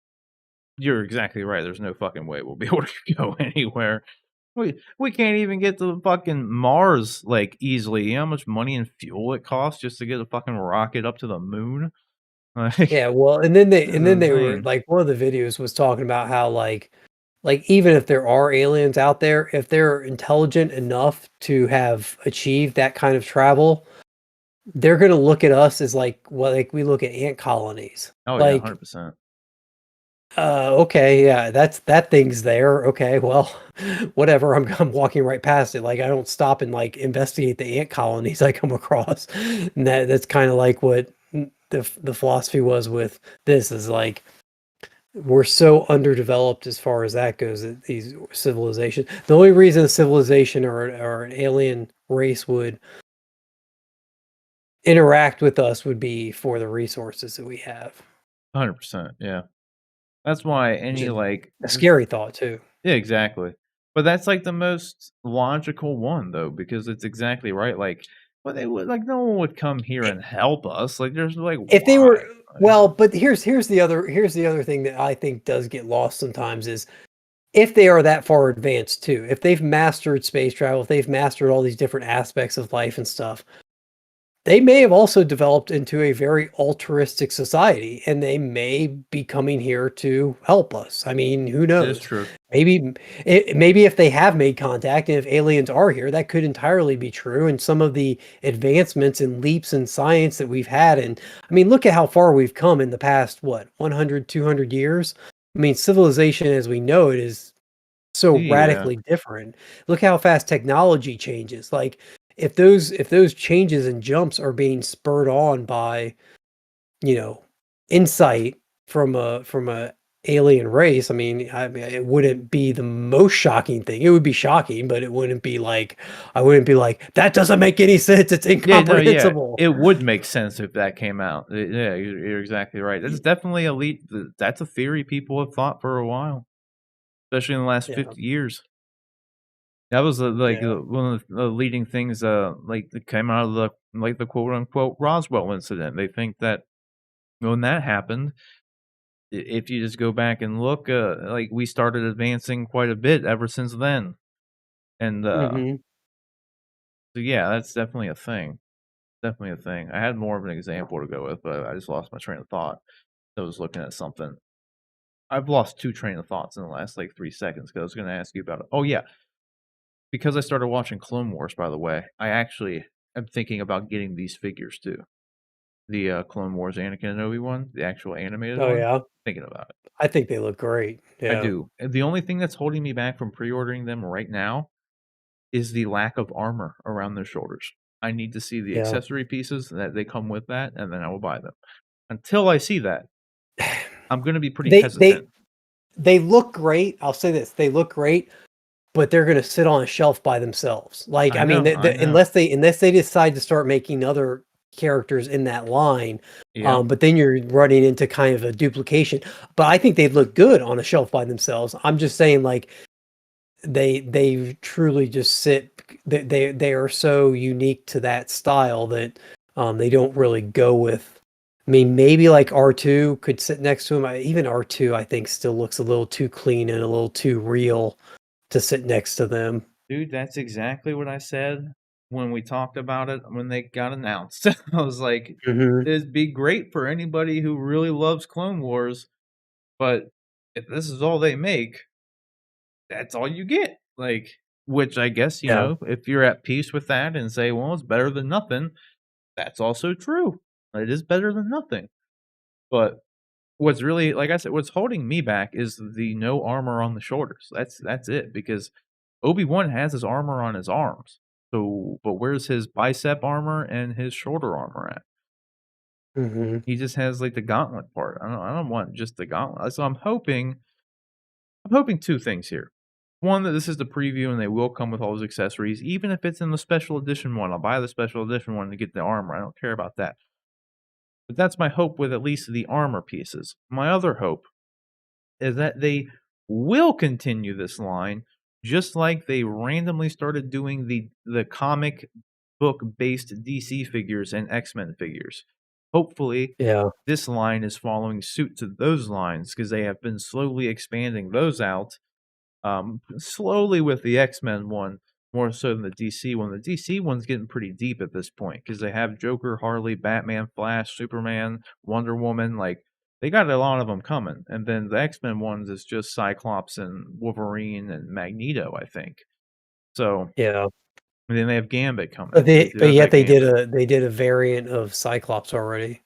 you're exactly right. There's no fucking way we'll be able to go anywhere. We can't even get to the fucking Mars like easily. You know how much money and fuel it costs just to get a fucking rocket up to the moon? Like, Yeah, well, and then it's they were insane. like one of the videos was talking about how like even if there are aliens out there, if they're intelligent enough to have achieved that kind of travel, they're going to look at us as like like we look at ant colonies. Oh yeah, Like 100%. okay, yeah, that thing's there. Okay, well, whatever. I'm walking right past it. Like I don't stop and like investigate the ant colonies I come across. And that's kind of like what the philosophy was with this is like we're so underdeveloped as far as that goes. That these civilizations. The only reason a civilization or an alien race would interact with us would be for the resources that we have. 100%. Yeah. That's why Which any is like a scary thought too. yeah, exactly. But that's like the most logical one though, because it's exactly right. Like, but they would like no one would come here and help us. Like, there's like If they why? were well, but here's the other thing that I think does get lost sometimes is if they are that far advanced too, if they've mastered space travel, if they've mastered all these different aspects of life and stuff, they may have also developed into a very altruistic society and they may be coming here to help us. I mean, who It is knows? true. Maybe if they have made contact and if aliens are here, that could entirely be true. And some of the advancements and leaps in science that we've had, and I mean, look at how far we've come in the past, what, 100, 200 years? I mean, civilization as we know it is so Yeah. radically different. Look how fast technology changes. Like if those changes and jumps are being spurred on by, you know, insight from a alien race, I mean it wouldn't be the most shocking thing. It would be shocking, but it wouldn't be like I wouldn't be like that doesn't make any sense. It's Yeah, no, yeah. incomprehensible. It would make sense if that came out. Yeah, you're exactly right. That's definitely that's a theory people have thought for a while, especially in the last Yeah. 50 years. That was like Yeah. one of the leading things like that came out of the quote unquote Roswell incident. They think that when that happened, if you just go back and look, like we started advancing quite a bit ever since then. And Mhm. so yeah, that's definitely a thing. Definitely a thing. I had more of an example to go with, but I just lost my train of thought. I was looking at something. I've lost 2 train of thoughts in the last, like, 3 seconds because I was gonna ask you about it. Oh, yeah. Because I started watching Clone Wars, by the way, I actually am thinking about getting these figures too. The, Clone Wars Anakin and Obi-Wan, the actual animated Oh one. yeah, Thinking about it. I think they look great. I Yeah, do. And the only thing that's holding me back from pre-ordering them right now is the lack of armor around their shoulders. I need to see the yeah. accessory pieces that they come with that, and then I will buy them. Until I see that, I'm gonna be pretty They hesitant. they look great. I'll say this: they look great, but they're gonna sit on a shelf by themselves. Like, I I mean, know, I know. unless they decide to start making other characters in that line, Yeah. but then you're running into kind of a duplication. But I think they'd look good on a shelf by themselves. I'm just saying, like, they truly just sit. They are so unique to that style that they don't really go with. I mean, maybe like R2 could sit next to him. Even R2, I think, still looks a little too clean and a little too real to sit next to them. Dude, that's exactly what I said when we talked about it when they got announced. I was like, Mhm. it'd be great for anybody who really loves Clone Wars, but if this is all they make, that's all you get. Like, which I guess, Yeah. if you're at peace with that and say, well, it's better than nothing, that's also true. It is better than nothing. But what's really, like I said, what's holding me back is the no armor on the shoulders. That's it, because Obi-Wan has his armor on his arms. So, but where's his bicep armor and his shoulder armor at? Mhm. He just has like the gauntlet part. I don't want just the gauntlet. So I'm hoping 2 things here. One, that this is the preview and they will come with all those accessories, even if it's in the special edition one. I'll buy the special edition one to get the armor. I don't care about that. But that's my hope with at least the armor pieces. My other hope is that they will continue this line just like they randomly started doing the comic book based DC figures and X-Men figures. Hopefully, Yeah. this line is following suit to those lines because they have been slowly expanding those out, slowly with the X-Men one more so than the DC one. The DC one's getting pretty deep at this point because they have Joker, Harley, Batman, Flash, Superman, Wonder Woman. Like, they got a lot of them coming, and then the X-Men ones is just Cyclops and Wolverine and Magneto, I think. So, Yeah. and then they have Gambit coming. But They they do but have yet that Gambit. they did a variant of Cyclops already.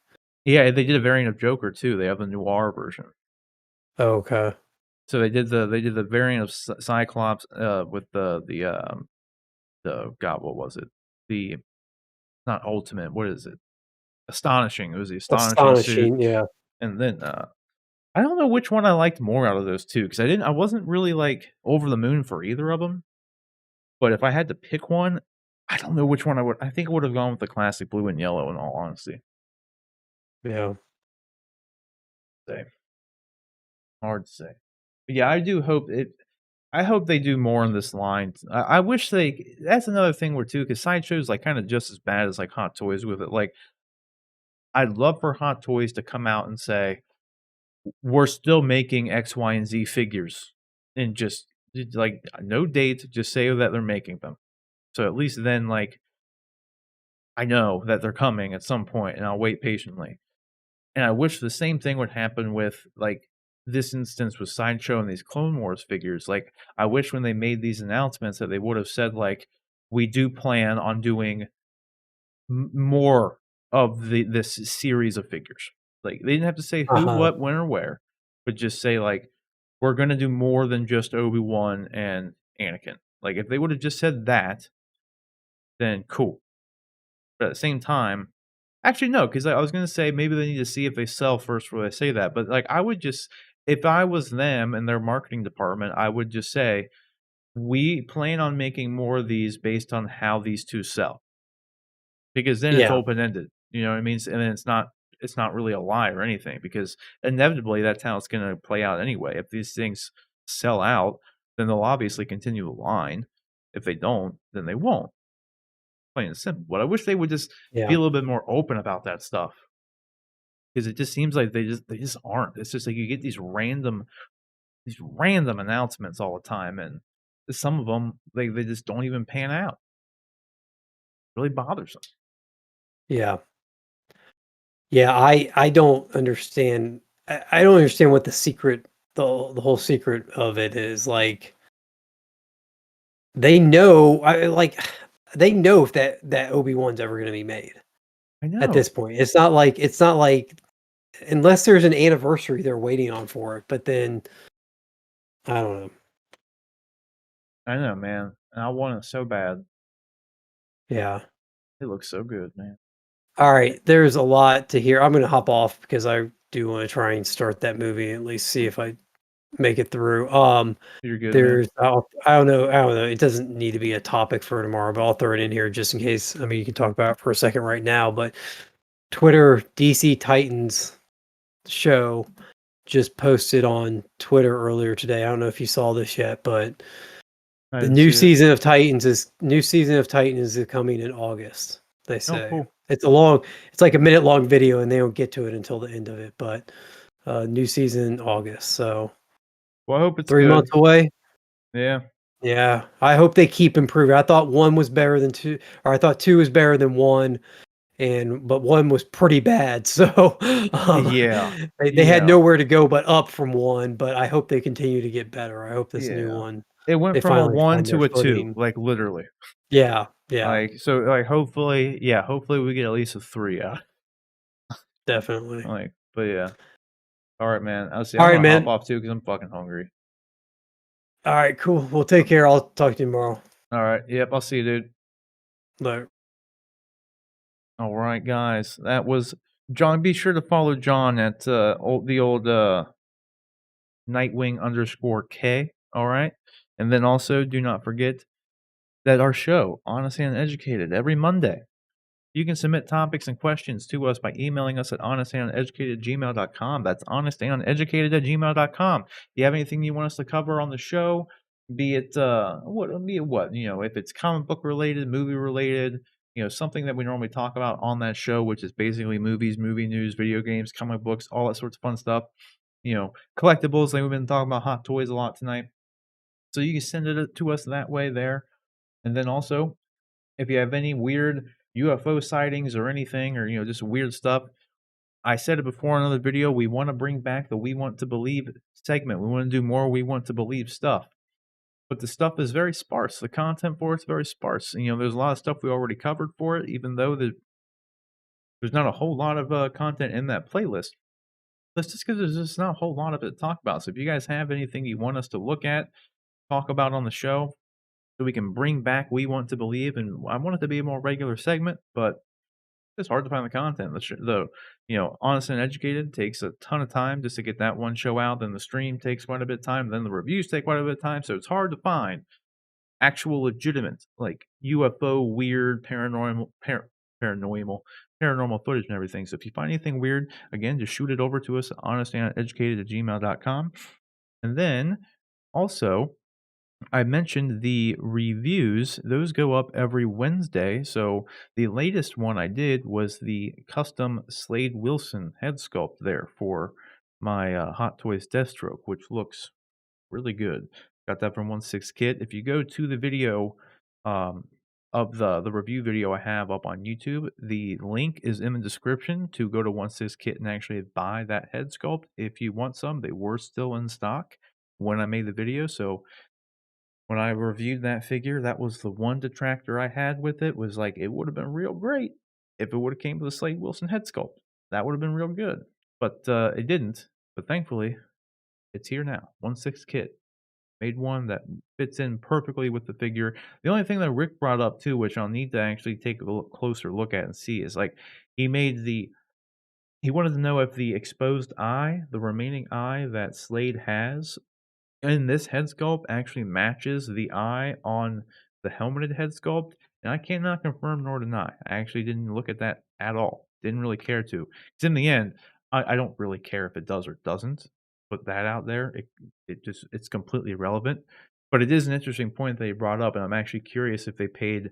Yeah, they did a variant of Joker too. They have the noir version. Oh, okay. So they did the variant of Cyclops with the God, what was it? The not ultimate, what is it? Astonishing. It was the astonishing suit. Astonishing, yeah. And then I don't know which one I liked more out of those 2 because I wasn't really like over the moon for either of them. But if I had to pick one, I don't know which one I think I would have gone with the classic blue and yellow in all honesty. Yeah. Say. Hard to say. But yeah, I hope they do more in this line. I wish that's another thing where too, because Sideshow's like kind of just as bad as like Hot Toys with it. Like, I'd love for Hot Toys to come out and say, we're still making X, Y, and Z figures, and just like no date, just say that they're making them. So at least then, like, I know that they're coming at some point, and I'll wait patiently. And I wish the same thing would happen with like this instance with Sideshow and these Clone Wars figures. Like, I wish when they made these announcements that they would have said like, we do plan on doing more of this series of figures. Like, they didn't have to say who, Uh-huh. what, when, or where, but just say like, we're gonna do more than just Obi-Wan and Anakin. Like, if they would have just said that, then cool. But at the same time, actually no, because I was gonna say maybe they need to see if they sell first before they say that. But like, I would just, if I was them and their marketing department, I would just say, we plan on making more of these based on how these 2 sell. Because then it's Yeah. open ended. You know what I mean? And then it's not really a lie or anything, because inevitably that's how it's gonna play out anyway. If these things sell out, then they'll obviously continue the line. If they don't, then they won't. Plain and simple. But I wish they would just be Yeah. a little bit more open about that stuff. Because it just seems like they just aren't. It's just like you get these random announcements all the time, and some of them they just don't even pan out. Really bothersome. Yeah. Yeah, I don't understand I don't understand what the secret the whole secret of it is like they know they know if that Obi-Wan's ever going to be made I know. at this point. It's not like unless there's an anniversary they're waiting on for it, but then I don't know. I know, man. And I want it so bad. Yeah. It looks so good, man. All right, there's a lot to hear. I'm going to hop off because I do want to try and start that movie and at least see if I make it through. You're good, man. I don't know. It doesn't need to be a topic for tomorrow, but I'll throw it in here just in case. I mean, you can talk about it for a second right now, but Twitter DC Titans show just posted on Twitter earlier today. I don't know if you saw this yet, but the new season of Titans is coming in August. They say cool. it's like a minute long video, and they don't get to it until the end of it. But new season August, so Well, I hope it's 3 good. months away. Yeah. Yeah, I hope they keep improving. I thought 1 was better than 2, or I thought 2 was better than 1, but 1 was pretty bad. So Yeah. they had nowhere to go but up from 1. But I hope they continue to get better. I hope this new one. It went they from a finally 1 find to their a 2, footing. like literally. Yeah. Like so, like hopefully we get at least a 3 out. Definitely. Like, but yeah. All right, man. I'll see. All I'm right, gonna man. hop off too because I'm fucking hungry. All right, cool. Well, take care. I'll talk to you tomorrow. All right. Yep. I'll see you, dude. Later. All right, guys. That was John. Be sure to follow John at the old Nightwing_K. All right. And then also do not forget that our show, Honest and Uneducated, every Monday. You can submit topics and questions to us by emailing us at honestanduneducated@gmail.com. That's honestanduneducated@gmail.com. If you have anything you want us to cover on the show, be it what, if it's comic book related, movie related, something that we normally talk about on that show, which is basically movies, movie news, video games, comic books, all that sorts of fun stuff. Collectibles, like we've been talking about hot toys a lot tonight. So you can send it to us that way there. And then also, if you have any weird UFO sightings or anything, or just weird stuff, I said it before in another video, we want to bring back the We Want to Believe segment. We want to do more We Want to Believe stuff. But the stuff is very sparse. The content for it's very sparse. There's a lot of stuff we already covered for it, even though there's not a whole lot of content in that playlist. That's just because there's just not a whole lot of it to talk about. So if you guys have anything you want us to look at, talk about on the show, so we can bring back We Want to Believe, and I want it to be a more regular segment, but it's hard to find the content. Honest and Educated takes a ton of time just to get that one show out. Then the stream takes quite a bit of time. Then the reviews take quite a bit of time. So it's hard to find actual legitimate, like UFO, weird, paranormal footage and everything. So if you find anything weird, again, just shoot it over to us at honestanduneducated@gmail.com. And then also, I mentioned the reviews. Those go up every Wednesday. So the latest one I did was the custom Slade Wilson head sculpt there for my Hot Toys Deathstroke, which looks really good. Got that from 1/6 Kit. If you go to the video of the review video I have up on YouTube, the link is in the description to go to 1/6 Kit and actually buy that head sculpt if you want some. They were still in stock when I made the video, so when I reviewed that figure, that was the one detractor I had with it, was like, it would have been real great if it would have came with a Slade Wilson head sculpt. That would have been real good. But it didn't. But thankfully, it's here now. 1/6 Kit. Made one that fits in perfectly with the figure. The only thing that Rick brought up too, which I'll need to actually take a closer look at and see, is like he wanted to know if the exposed eye, the remaining eye that Slade has, and this head sculpt actually matches the eye on the helmeted head sculpt, and I cannot confirm nor deny. I actually didn't look at that at all. Didn't really care to. Because in the end, I don't really care if it does or doesn't. Put that out there. It's completely irrelevant. But it is an interesting point that you brought up, and I'm actually curious if they paid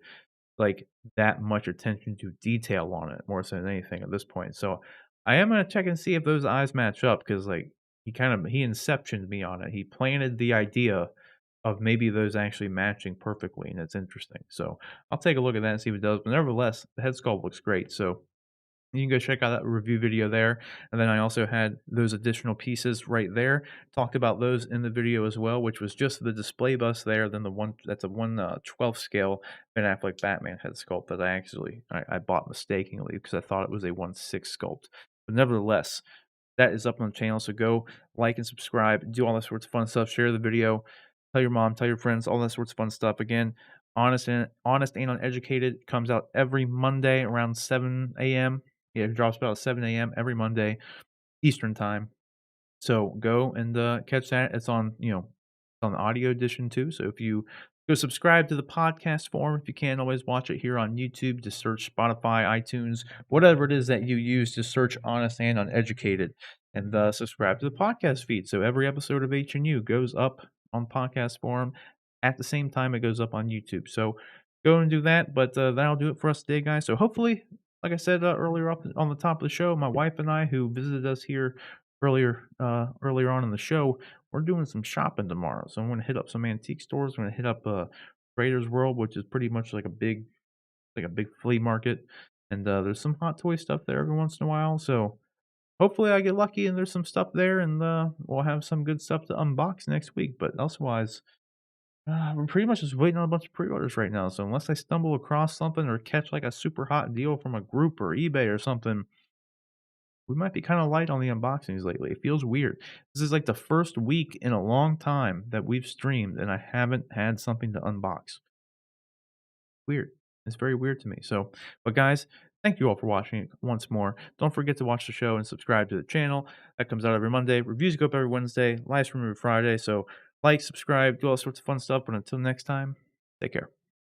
like that much attention to detail on it more so than anything at this point. So I am gonna check and see if those eyes match up, because like he inceptioned me on it. He planted the idea of maybe those actually matching perfectly, and it's interesting. So I'll take a look at that and see if it does. But nevertheless, the head sculpt looks great. So You can go check out that review video there. And then I also had those additional pieces right there. Talked about those in the video as well, which was just the display bust there. Then the one that's a 1/12 scale Ben Affleck Batman head sculpt that I bought mistakenly because I thought it was a 1/6 sculpt. But nevertheless, that is up on the channel. So go like and subscribe, do all that sorts of fun stuff, share the video, tell your mom, tell your friends, all that sorts of fun stuff. Again, Honest and Uneducated comes out every Monday around 7 a.m. Yeah, it drops about 7 a.m. every Monday Eastern time. So go and catch that. It's on, it's on the audio edition too. So if you go subscribe to the podcast form, if you can, always watch it here on YouTube. Just search Spotify, iTunes, whatever it is that you use to search Honest and Uneducated, and subscribe to the podcast feed. So every episode of H&U goes up on podcast form at the same time it goes up on YouTube. So go and do that. But that'll do it for us today, guys. So hopefully, like I said earlier up on the top of the show, my wife and I, who visited us here earlier on in the show, we're doing some shopping tomorrow. So I'm going to hit up some antique stores. I'm going to hit up Trader's World, which is pretty much like a big flea market, and there's some hot toy stuff there every once in a while. So hopefully I get lucky and there's some stuff there, and we'll have some good stuff to unbox next week. But elsewise, we're pretty much just waiting on a bunch of pre-orders right now. So unless I stumble across something or catch like a super hot deal from a group or eBay or something, we might be kind of light on the unboxings lately. It feels weird. This is like the first week in a long time that we've streamed and I haven't had something to unbox. Weird. It's very weird to me. So, but guys, thank you all for watching once more. Don't forget to watch the show and subscribe to the channel. That comes out every Monday. Reviews go up every Wednesday. Live stream every Friday. So like, subscribe, do all sorts of fun stuff. But until next time, take care.